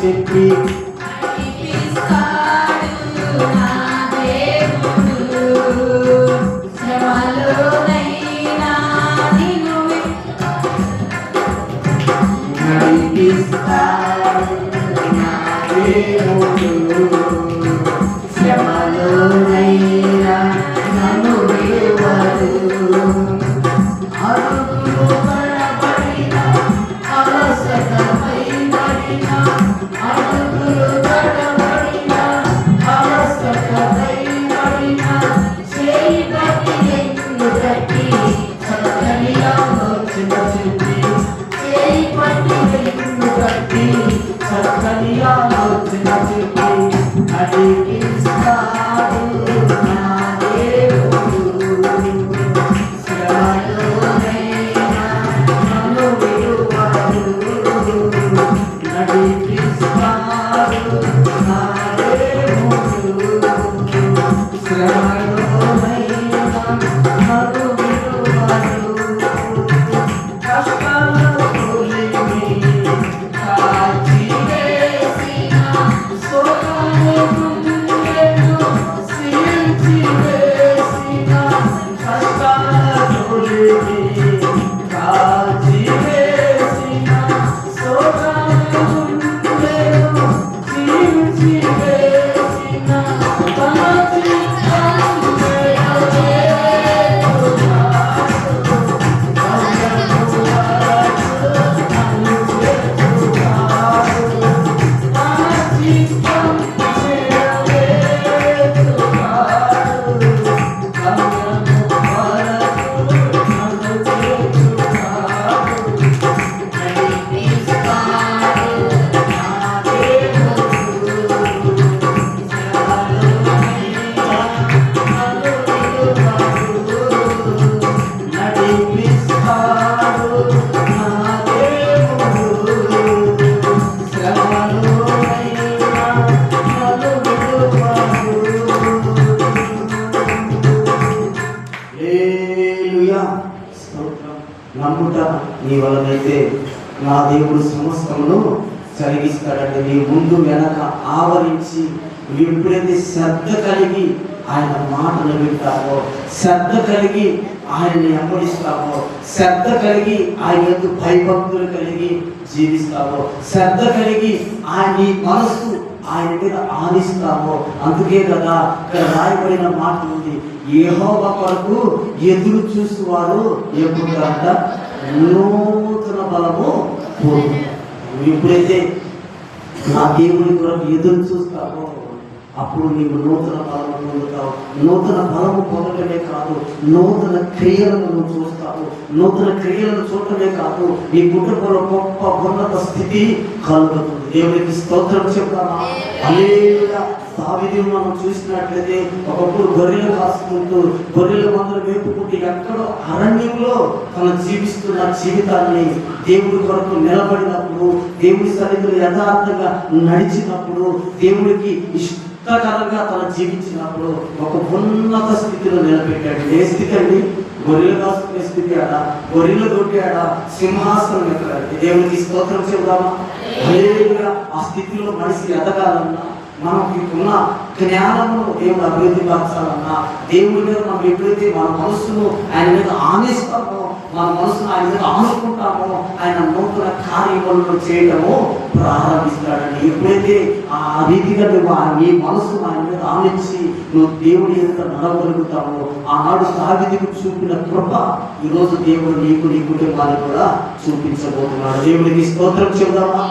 చెప్పి శ్రమలోనైనా నన్ను విడువడు. అడుగులు తడబడిన అలసటపై పడిన, అడుగులు తడబడిన అలసటపై పడిన, చేయి పట్టి ఎన్ను కట్టి చక్కని ఆలోచన చెప్పి, చేయి పట్టి ఎన్ను కట్టి చక్కని ఆలోచన చెప్పి నడిపిస్తాడు నా దేవుడు. శ్రమలోనైనా నన్ను విడువడు. నడిపిస్తాడు నా దేవుడు. శ్రమలోనైనా నన్ను విడువడు. కష్టాలను తొలిగి కాచి వేసిన, సోకాని గుండెను సీల్చి వేసిన, కష్టాలను తొలిగి కాచి వేసిన, సోకాని గుండెను సీల్చి వేసిన, తన చిత్తాన్ని నమ్ముట నీ వలనైతే నా దేవుడు సమస్తమును జరిగిస్తాడంటే, నీ ముందు వెనక ఆవరించి ఎప్పుడైతే శ్రద్ధ కలిగి ఆయన మాటలు వింటావో, శ్రద్ధ కలిగి ఆయన్ని వెంబడిస్తావో, శ్రద్ధ కలిగి ఆయన యొక్క భయభక్తులు కలిగి జీవిస్తావో, శ్రద్ధ కలిగి ఆయన నీ మనసు ఆయన మీద ఆనిస్తావో, అందుకే కదా ఇక్కడ రాయబడిన మాట ఉంది, యెహోవా కొరకు ఎదురు చూసేవారు ఎప్పుడంట నూతన బలము పొందుతారు. ఎప్పుడైతే నా దేవుని కొరకు ఎదురు చూస్తావో అప్పుడు నీవు నూతన బలము పొందుతావు. నూతన బలము పొందడమే కాదు, నూతన క్రియలను నువ్వు చూస్తావు. నూతన క్రియలను చూడటమే కాదు, నీ కుటుంబంలో గొప్ప ఉన్నత స్థితి కలుగుతుంది. దేవునికి స్తోత్రం చెప్తామా? హల్లెలూయా. దావీదును మనం చూసినట్లయితే ఒకప్పుడు గొర్రెలు కాసుకుంటూ గొర్రెల మందలు వేపుకుంటూ ఎక్కడో అరణ్యంలో తన జీవిస్తున్న జీవితాన్ని దేవుడి కొరకు నిలబడినప్పుడు, దేవుడి సన్నిధిలో యథార్థంగా నడిచినప్పుడు, దేవుడికి ఇష్టకరంగా తన జీవించినప్పుడు ఒక ఉన్నత స్థితిలో నిలబెట్టాడు. ఏ స్థితి అండి? గొర్రెలు కాసుకునే స్థితి ఆడ, గొర్రెలు దొడ్డాడ, సింహాసనం ఎక్కడాడు. దేవునికి స్తోత్రం చెబుదామా? హల్లెలూయా. ఆ స్థితిలో మనిషి ఎదగాలన్నా, మనకి ఉన్న జ్ఞానమును దేవుడు అభివృద్ధి పరచాలన్నా, దేవుడి మీద మనం ఎప్పుడైతే మన మనస్సును ఆయన మీద ఆనిస్తామో, మన మనసును ఆయన మీద ఆనుకుంటామో, ఆయన నూతన కార్యములను చేయటము ప్రారంభిస్తాడండి. ఎప్పుడైతే ఆ రీతిగా నువ్వు నీ మనసును ఆయన మీద ఆనించి నువ్వు దేవుడి ఎంత నడవగలుగుతావో, ఆనాడు దావీదుకు చూపిన కృప ఈరోజు దేవుడు నీకు నీ కుటుంబాన్ని కూడా చూపించబోతున్నాడు. దేవుడికి స్తోత్రం చెబుదామా?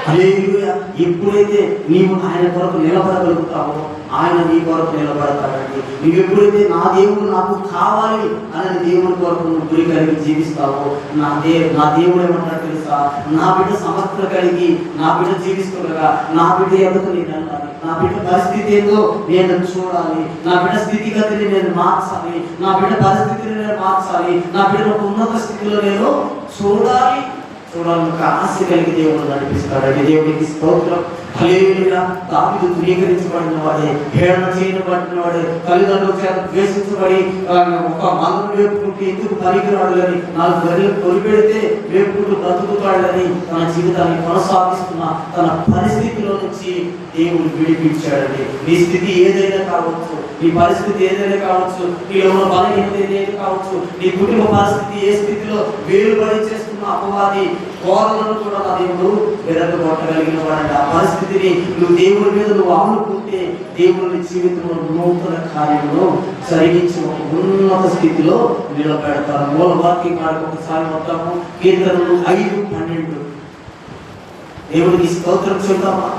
హల్లెలూయా. ఎప్పుడైతే నీవు ఆయన కొరకు నిలబడగలుగుతావో ఆయన నీ కొరకు నిలబడతాడండి. నువ్వు ఎప్పుడైతే నా దేవుడు నాకు కావాలి అని దేవుడి కొరకు నువ్వు గురి కలిగి జీవిస్తావో, నా దేవుడు ఏమంటాడు తెలుసా? నా బిడ్డ సమర్థత కలిగి నా బిడ్డ జీవిస్తుండగా నా బిడ్డ ఎందుకు నేను వెళ్ళాలి, నా బిడ్డ పరిస్థితి ఏందో నేను చూడాలి, నా బిడ్డ స్థితిగతిని నేను మార్చాలి, నా బిడ్డ పరిస్థితిని నేను మార్చాలి, నా బిడ్డ ఒక ఉన్నత స్థితిలో నేను చూడాలి చూడాలని ఆశ కలిగి దేవుడు నడిపిస్తాడండి. దేవుడికి స్తోత్రం. హల్లెలూయా. దావీదు ధృవీకరించబడిన వాడే, హేళన చేయబడిన వాడే, తల్లిదండ్రుల చేత ద్వేషించబడి ఒక మందను వేపుకుంటూ ఎందుకు పనికిరాడు అని, 4 గొర్రెలు కొలిపెడితే వేపుకుంటూ బ్రతుకుతాడని తన జీవితాన్ని కొనసాగిస్తున్న తన పరిస్థితిలో నుంచి దేవుడు విడిపించాడండి. నీ స్థితి ఏదైనా కావచ్చు, నీ పరిస్థితి ఏదైనా కావచ్చు, నీలో ఉన్న బలహీనత ఏదైనా కావచ్చు, నీ కుటుంబ పరిస్థితి ఏ స్థితిలో వేలుబడి చేస్తున్నా చేస్తున్న అపవాది కోరలను కూడా నా దేవుడు విరగొట్టగలిగిన వాడండి. ఆ పరిస్థితిని నువ్వు దేవుడి మీద నువ్వు ఆనుకుంటే దేవుని జీవితంలో నూతన కార్యంలో జరిగించి ఒక ఉన్నత స్థితిలో నిలబెడతారు. మూల వాక్యం కాడికి ఒకసారి మొత్తము కీర్తనలు 5:12. దేవుడికి స్తోత్రం చెప్తామా?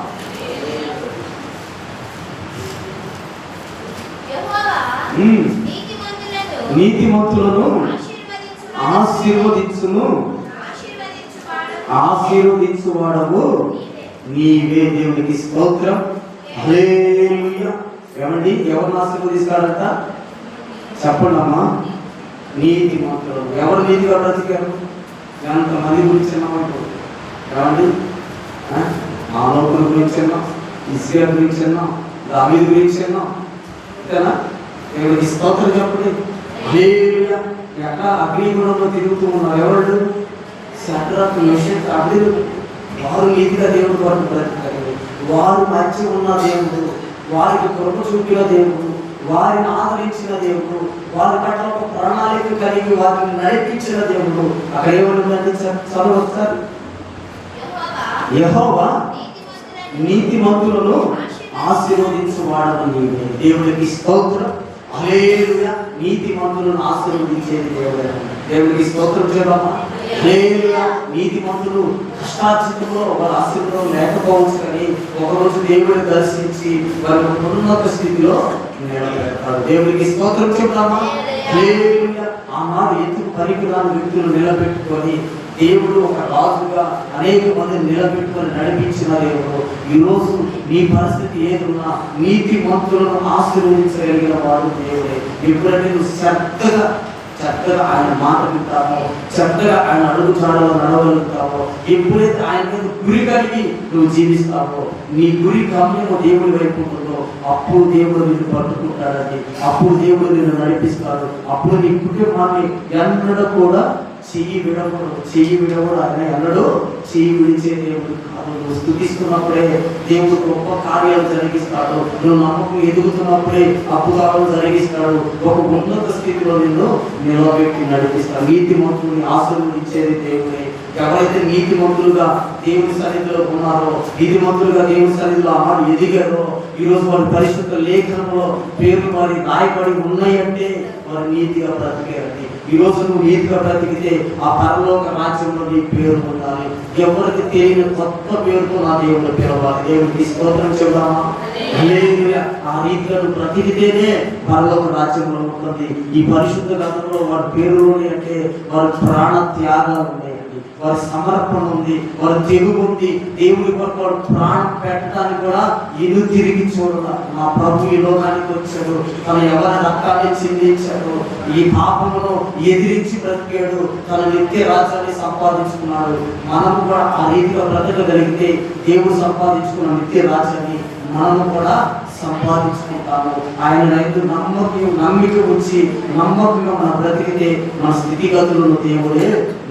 నీతిమంతులను ఆశీర్వదించువాడవు నీవే. దేవునికి స్తోత్రం. హల్లెలూయా. ఏమండి, ఎవరిని ఆశీర్వదిస్తాడంట చెప్పండి అమ్మా? నీతిమంతులను. ఎవరు నీతిగా బ్రతికారు? ఎంతమంది గురించి విన్నామంటూ ఏమండి? ఆలోకుల గురించి విన్నాం, ఇస్రాయేల్ గురించి విన్నాం, దావీదు గురించి విన్నాం. అంతేనా? దేవుడికి స్తోత్రం చెప్పండి. హల్లెలూయా. ఎక్కడ అగ్నిగుణంలో తిరుగుతూ ఉన్నారు ఎవరు? శద్రకు, మెషకు, అబేద్నెగో. వారు నీతిగా దేవుడు వారిని బ్రతికారు. వారు మధ్య ఉన్న దేవుడు, వారికి కృప చూపిన దేవుడు, వారిని ఆదరించిన దేవుడు, వారి పట్ల ఒక ప్రణాళిక కలిగి వారిని నడిపించిన దేవుడు. అక్కడ ఏమనుందండి? చదువు ఒకసారి. యెహోవా నీతిమంతులను ఆశీర్వదించువాడవు నీవే. దేవుడికి స్తోత్రం. హల్లెలూయా. నీతిమంతులను ఆశీర్వదించేది దేవుడే. దేవుడికి స్తోత్రం చేద్దామా? హల్లెలూయా. నీతిమంతులు కష్టార్జితంలో వారి ఆశీర్వాదం లేకపోవచ్చు, కానీ ఒకరోజు దేవుడిని దర్శించి వారి ఉన్నత స్థితిలో నిలబెడతారు. దేవుడికి స్తోత్రం చెప్తామా? హల్లెలూయా. ఆనాడు ఎందుకు పనికిరాని వ్యక్తులు నిలబెట్టుకొని దేవుడు ఒక రాజుగా అనేక మందిని నిలబెట్టుకొని నడిపించిన దేవుడు ఈరోజు నీ పరిస్థితి ఏదున్నా నీతిమంతులను ఆశీర్వదించగలిగిన వాడు దేవుడే. ఎప్పుడంటే నువ్వు చక్కగా ఆయన మాట వింటామో, చక్కగా ఆయన అడుగు చాడలో నడవగలుగుతావో, ఎప్పుడైతే ఆయన మీద గురి కలిగి నువ్వు జీవిస్తావో, నీ గురి గమ్యము దేవుడి వైపు ఉంటుందో, అప్పుడు దేవుడు నిన్ను పట్టుకుంటాడని, అప్పుడు దేవుడు నిన్ను నడిపిస్తాడు. అప్పుడు నీ కుటుంబాన్ని ఎన్నడూ కూడా చెయ్యి విడవడు. ఆయన ఎన్నడూ చెయ్యి విడిచే దేవుడు కాదు. నువ్వు స్తుతిస్తున్నప్పుడే దేవుడు గొప్ప కార్యాలు జరిగిస్తాడు. నువ్వు నమ్మకం ఎదుగుతున్నప్పుడే అద్భుతాలు జరిగిస్తాడు. ఒక ఉన్నత స్థితిలో నిన్ను నిలబెట్టి నడిపిస్తాడు. నీతిమంతుల్ని ఆశీర్వదించేది దేవుడే. ఎవరైతే నీతిమంతులుగా దేవుని సన్నిధిలో ఉన్నారో, నీతిమంతులుగా దేవుని సన్నిధిలో ఆనాడు ఎదిగారో, ఈరోజు వారి పరిశుద్ధ లేఖనంలో పేర్లు వారి రాయబడి ఉన్నాయంటే వారు నీతిగా బ్రతికారండి. ఈరోజు నువ్వు నీతిగా బ్రతికితే ఆ పరలోక రాజ్యంలో నీ పేరు ఉండాలి. ఎవరికి తెలియని కొత్త పేరుతో నా దేవుడు పిలవాలి. దేవుడికి స్తోత్రం చెబుదామా? హల్లెలూయా. ఆ రీతిగా నువ్వు బ్రతికితేనే పరలోక రాజ్యంలో ఉంటుంది. ఈ పరిశుద్ధ గ్రంథంలో వారి పేరులోని అంటే వారి ప్రాణ త్యాగాలు ఉన్నాయండి, వారి సమర్పణ ఉంది, వారి తెగువ ఉంది. దేవుడి కొరకు వాడు ప్రాణం పెట్టడానికి కూడా ఎదురు తిరిగి చూడాల. మా ప్రభు ఈ లోకానికి వచ్చాడు, తన ఎవరి రక్తాన్ని చిందించాడు, ఈ పాపమును ఎదిరించి బ్రతికాడు, తన నిత్య రాజ్యాన్ని సంపాదించుకున్నాడు. మనము కూడా ఆ రీతిగా బ్రతకగలిగితే దేవుడు సంపాదించుకున్న నిత్య రాజ్యాన్ని మనము కూడా సంపాదించుకుంటాము. ఆయన రైతు నమ్మిక ఉంచి నమ్మకంగా మనం బ్రతికితే మన స్థితిగతులను దేవుడే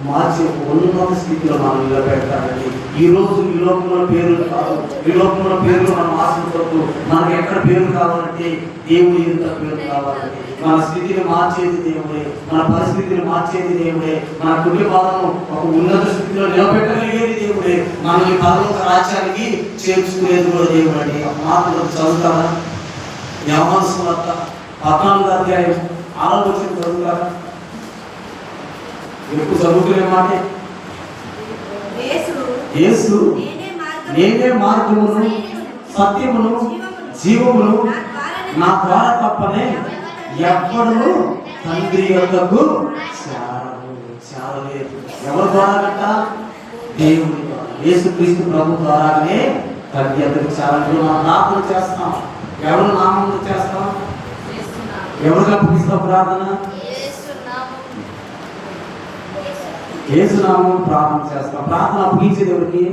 మార్చి ఉన్నత స్థితిలో మనం నిలబెడతాడండి. ఈ రోజు ఈ లోకంలో పేర్లు కాదు, ఈ లోకంలో పేర్లు మనం ఆశించవద్దు. మనకు ఎక్కడ పేరు కావాలంటే దేవుడి ఎంత పేరు కావాలంటే మన స్థితిని మార్చేది దేవుడే, మన పరిస్థితిని మార్చేది దేవుడే, మన కుటుంబాలను ఒక ఉన్నత స్థితిలో నిలబెట్టగలిగేది దేవుడే, మనల్ని పరలోక రాజ్యానికి చేర్చుకునేది కూడా దేవుడు అండి. మాటలు చదువుతారా? యోహాను సువార్త 14వ అధ్యాయం 6వ వచనం చదువుతారా? ఎక్కువ చదువుకునే మాట యేసు నేనే మార్గమును సత్యమును జీవమును, నా ద్వారా తప్పనే ఎవ్వడు తండ్రి యొద్దకు చేరలేదు. ఎవరి ద్వారా గట్ట? దేవుడి ద్వారా. యేసుక్రీస్తు ప్రభు ద్వారానే తండ్రి యొద్దకు చేరాలి. మనం ప్రార్థన చేస్తాం. ఎవరు నామంలో చేస్తాం? ఎవరికి అప్పగిస్తాం ప్రార్థన? యేసునామం ప్రార్థన చేస్తాం. ప్రార్థన అప్పగించేది ఎవరికి?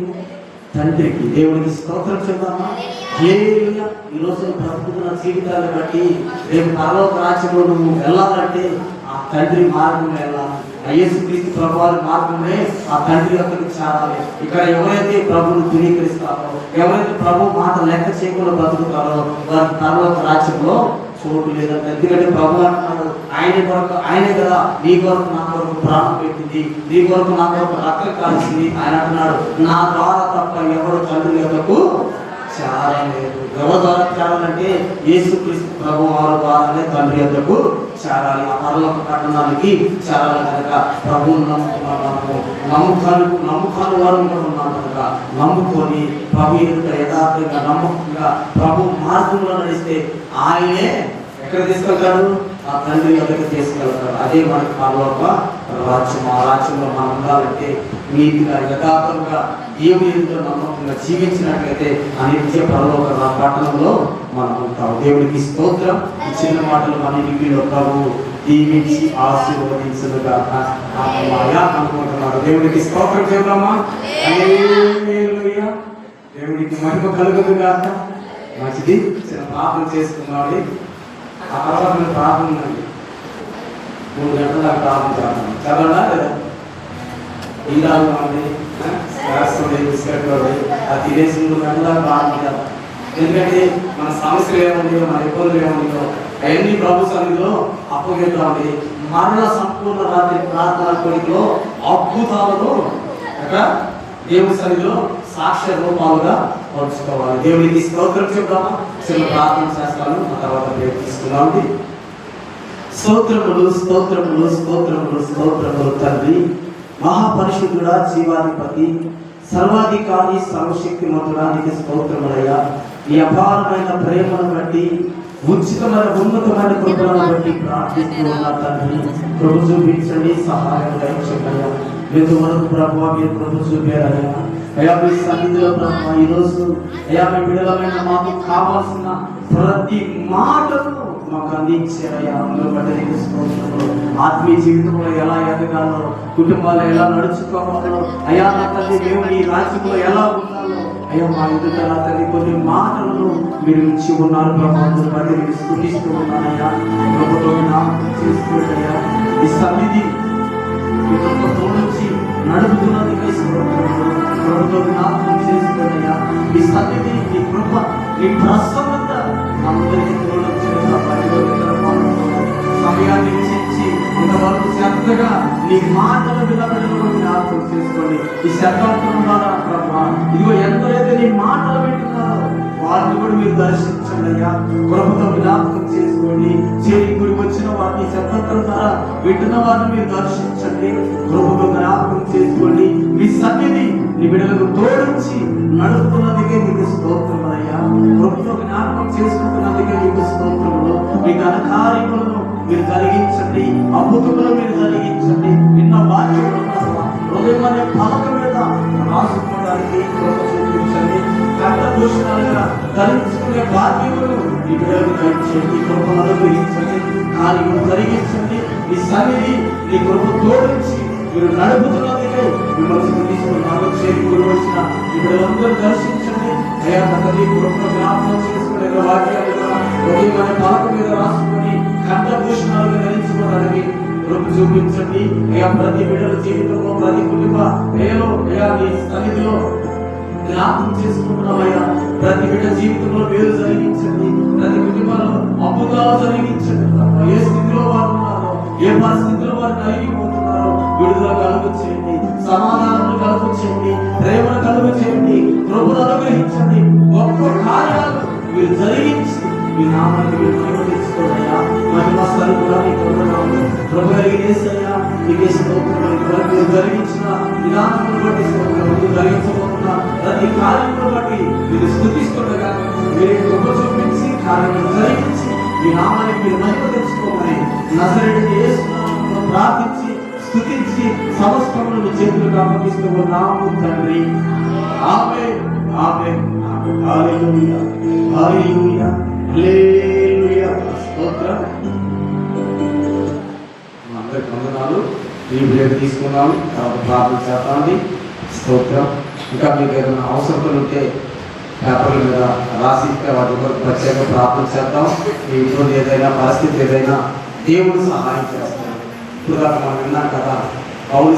తండ్రికి. దేవుడికి స్తోత్రం చెప్తామా? హల్లెలూయా. ఈరోజు బ్రతుకుతున్న జీవితాన్ని బట్టి రేపు పరలోక రాజ్యంలో నువ్వు వెళ్ళాలంటే ఆ తండ్రి మార్గంలో వెళ్ళాలి. యేసుక్రీస్తు ప్రభువారి మార్గమే ఆ తండ్రి యొక్కకి చేరాలి. ఇక్కడ ఎవరైతే ప్రభువును ధృవీకరిస్తారో, ఎవరైతే ప్రభు మాట లెక్క చేయకుండా బ్రతుకుతారో వారి పరలోక రాజ్యంలో చోటు లేదంటే. ఎందుకంటే ప్రభు అంటున్నాడు, ఆయనే కదా నీ కొరకు నా కొరకు ప్రాణం పెట్టింది, నీ కొరకు నా కొరకు రక్తం కాల్చింది. ఆయన అంటున్నాడు, నా ద్వారా తప్ప ఎవరు తండ్రి యొద్దకు చేరలేదు. ఎవరి ద్వారా చేరాలంటే యేసుక్రీస్తు ప్రభు వారి ద్వారానే తండ్రి యొద్దకు చేరాలి. ఆ పరలోక పట్టణానికి చేరాలి కనుక ప్రభువును నమ్ముకాను వారు కూడా ఉన్నాం కనుక నమ్ముకొని ప్రభు ఎదుట యథార్థంగా నమ్మకంగా ప్రభు మార్గంలో నడిస్తే ఆయనే ఎక్కడ తీసుకెళ్తాడు? ఆ తండ్రి యొద్దకు తీసుకెళ్తాడు. అదే మనకి పరలోక రాజ్యం. ఆ రాజ్యంలో మనం ఉండాలంటే నీతిగా యథార్థంగా దేవుని ఎదుట నమ్మకంగా జీవించినట్లయితే ఆ నిత్య పరలోక పట్టణంలో మనం ఉంటాం. దేవుడికి స్తోత్రం. ఈ చిన్న మాటలు మన ఇంటిలో ప్రభు దీవించి ఆశీర్వదించుగా అనుకుంటున్నారు. దేవుడికి స్తోత్రం చేద్దామా? దేవుడికి మహిమ కలుగుతుంది కాక మంచిది. చిన్న ప్రార్థన చేసుకున్నాడు. ఆ తర్వాత మీరు ప్రార్థన ఉందండి. 3 గంటల దాకా ప్రార్థన చేస్తాను. చదవడా లేదా? ఈ రావాలి అది తినేసి 3 గంటల దాకా ప్రార్థన చేస్తాం. ఎందుకంటే మన సమస్యలు ఏముందో, మన ఇబ్బందులు ఏముందో అవన్నీ ప్రభు సన్నిధిలో అప్పగిద్దామండి. మరణ సంపూర్ణ రాత్రి ప్రార్థన కొడుకులో అద్భుతాలను దేవుని సన్నిధిలో సాక్ష్య రూపాలుగా పంచుకోవాలి. దేవునికి స్తోత్రం చెప్తామా? చిన్న ప్రార్థన చేస్తాను. ఆ తర్వాత పేరు తీసుకున్నామండి. స్తోత్రములు స్తోత్రములు స్తోత్రములు స్తోత్రములు తండ్రి, మహాపరిశుద్ధుడా, జీవాధిపతి, సర్వాధికారి, సర్వశక్తిమంతుడానికి స్తోత్రములయ్యా. ఈ అపారమైన ప్రేమను బట్టి, ఉచితమైన ఉన్నతమైన కృపలను బట్టి ప్రార్థిస్తూ ఉన్నా తండ్రి. ప్రభు చూపించండి, సహాయం దయచేయండి. ఎంతవరకు ప్రభు మీరు ప్రభు చూపారయ్యా. అయ్యా మీ సన్నిధిలో ప్రభు ఈరోజు అయ్యా మీ విడుదలమైన మాకు కావాల్సిన ప్రతి మాటను మాకు అందించారయ్యా. అందులో బట్టి నీకు స్తోత్రములు. ఆత్మీయ జీవితంలో ఎలా ఎదగాలో, కుటుంబాలు ఎలా నడుచుకోవాలో అయ్యా నా తల్లి, మేము ఈ రాజ్యంలో ఎలా ఉండాలో అయ్యా మా ఎదుట నా తల్లి కొన్ని మాటలను మీరు ఇచ్చి ఉన్నారు ప్రభు. అందులో బట్టి మీరు స్తుతిస్తూ ఉన్నానయ్యా. ప్రభుత్వం నామం చేసుకుంటయ్యా. ఈ సన్నిధి నుంచి నడుపుతున్నది ప్రభుత్వం నామం చేసుకుంటయ్యా. ఈ సన్నిధి నీ కృప నీ ప్రసన్నత అందరికీ సమయాన్ని ఇచ్చి ఇంతవరకు శ్రద్ధగా నీ మాటలు వినబడిన జ్ఞాపకం చేసుకోండి. ఈ శబ్దం ద్వారా ప్రభా ఇదిగో ఎంతైతే నీ మాటలు వింటున్నారో వారిని కూడా మీరు దర్శించండి అయ్యా. కృపతో జ్ఞాపకం చేసుకోండి. చేరి గుడి వచ్చిన వారిని శబ్దం ద్వారా వింటున్న వారిని మీరు దర్శించండి. కృపతో జ్ఞాపకం చేసుకోండి. మీ సన్నిధి నీ బిడ్డలకు తోడించి నడుపుతున్నందుకే నీకు స్తోత్రములయ్యా. కృపతో జ్ఞాపకం చేసుకుంటున్నందుకే నీకు స్తోత్రములు. మీ ఘనకార్యములను మీరు జరిగించండి, అద్భుతములు మీరు జరిగించండి. నిన్న వాక్యములు హృదయం అనే పలక మీద రాసుకోవడానికి కృప చూపించండి. కర్తభూషణాలుగా ధరించుకునే బాధ్యతలు ఈ బిడ్డలకు దయచేయండి. కృపను అనుగ్రహించండి, కార్యములు జరిగించండి. ఈ సన్నిధి నీ కృప తోడించి మీరు నడుపుతున్నదిగా మిమ్మల్ని తీసుకున్నాను. చేరుకుని వచ్చిన ఈ బిడ్డలందరూ దర్శించండి అయ్యా. తండ్రి కృపను జ్ఞాపకం చేసుకునే వాక్యాలు హృదయం అనే పలక మీద రాసుకొని కంఠభూషణాలుగా ధరించుకోవడానికి కృప చూపించండి అయ్యా. ప్రతి బిడ్డల జీవితంలో, ప్రతి కుటుంబ పేరు అయ్యా నీ సన్నిధిలో జ్ఞాపకం చేసుకుంటున్నామయ్యా. ప్రతి బిడ్డ జీవితంలో పేరు జరిగించండి. ప్రతి కుటుంబంలో అద్భుతాలు జరిగించండి. ఏ స్థితిలో వారు ఉన్నారో, ఏ పరిస్థితిలో వారు కలిగిపోతున్నారో విడుదల కలుగు చేయండి, సమాధానం కలుగు చేయండి, ప్రేమను కలుగు చేయండి, కృపను అనుగ్రహించండి. గొప్ప కార్యాలు మీరు జరిగించి మీ నామాన్ని మీరు మహిమ తెచ్చుకోవయ్యా. మహిమ స్వరూపుడా నీకు వందనాలు. కృప కలిగేసయ్యా. నీకే స్తోత్రం. మీరు జరిగించిన విధానమును బట్టి స్తోత్రం. మీరు జరిగించబోతున్న ప్రతి కార్యమును బట్టి మీరు స్తుతిస్తుండగా మీరు కృప చూపించి కార్యములు జరిగించి మీ నామాన్ని మీరు మహిమ తెచ్చుకోమని నజరేయుడైన యేసు నామములో ప్రార్థించి స్తుతించి సమస్తమును మీ చేతులకు అప్పగిస్తూ ఉన్నాము తండ్రి. ఆమేన్, ఆమేన్, ఆమేన్. హల్లెలూయా, హల్లెలూయా, హల్లెలూయా. స్తోత్రం. అందరికీ వందనాలు. ఈ బ్రేక్ తీసుకున్నాము. ప్రార్థన చేస్తామండి. స్తోత్రం. ఇంకా మీకు ఏదైనా అవసరం ఉంటే పేపర్ల మీద రాసిస్తే వాటి కొరకు ప్రత్యేక ప్రార్థన చేద్దాం. మీ ఇబ్బంది ఏదైనా, పరిస్థితి ఏదైనా దేవుడు సహాయం చేస్తాడు. ఇప్పుడు మనం విన్నాం కదా, పౌలు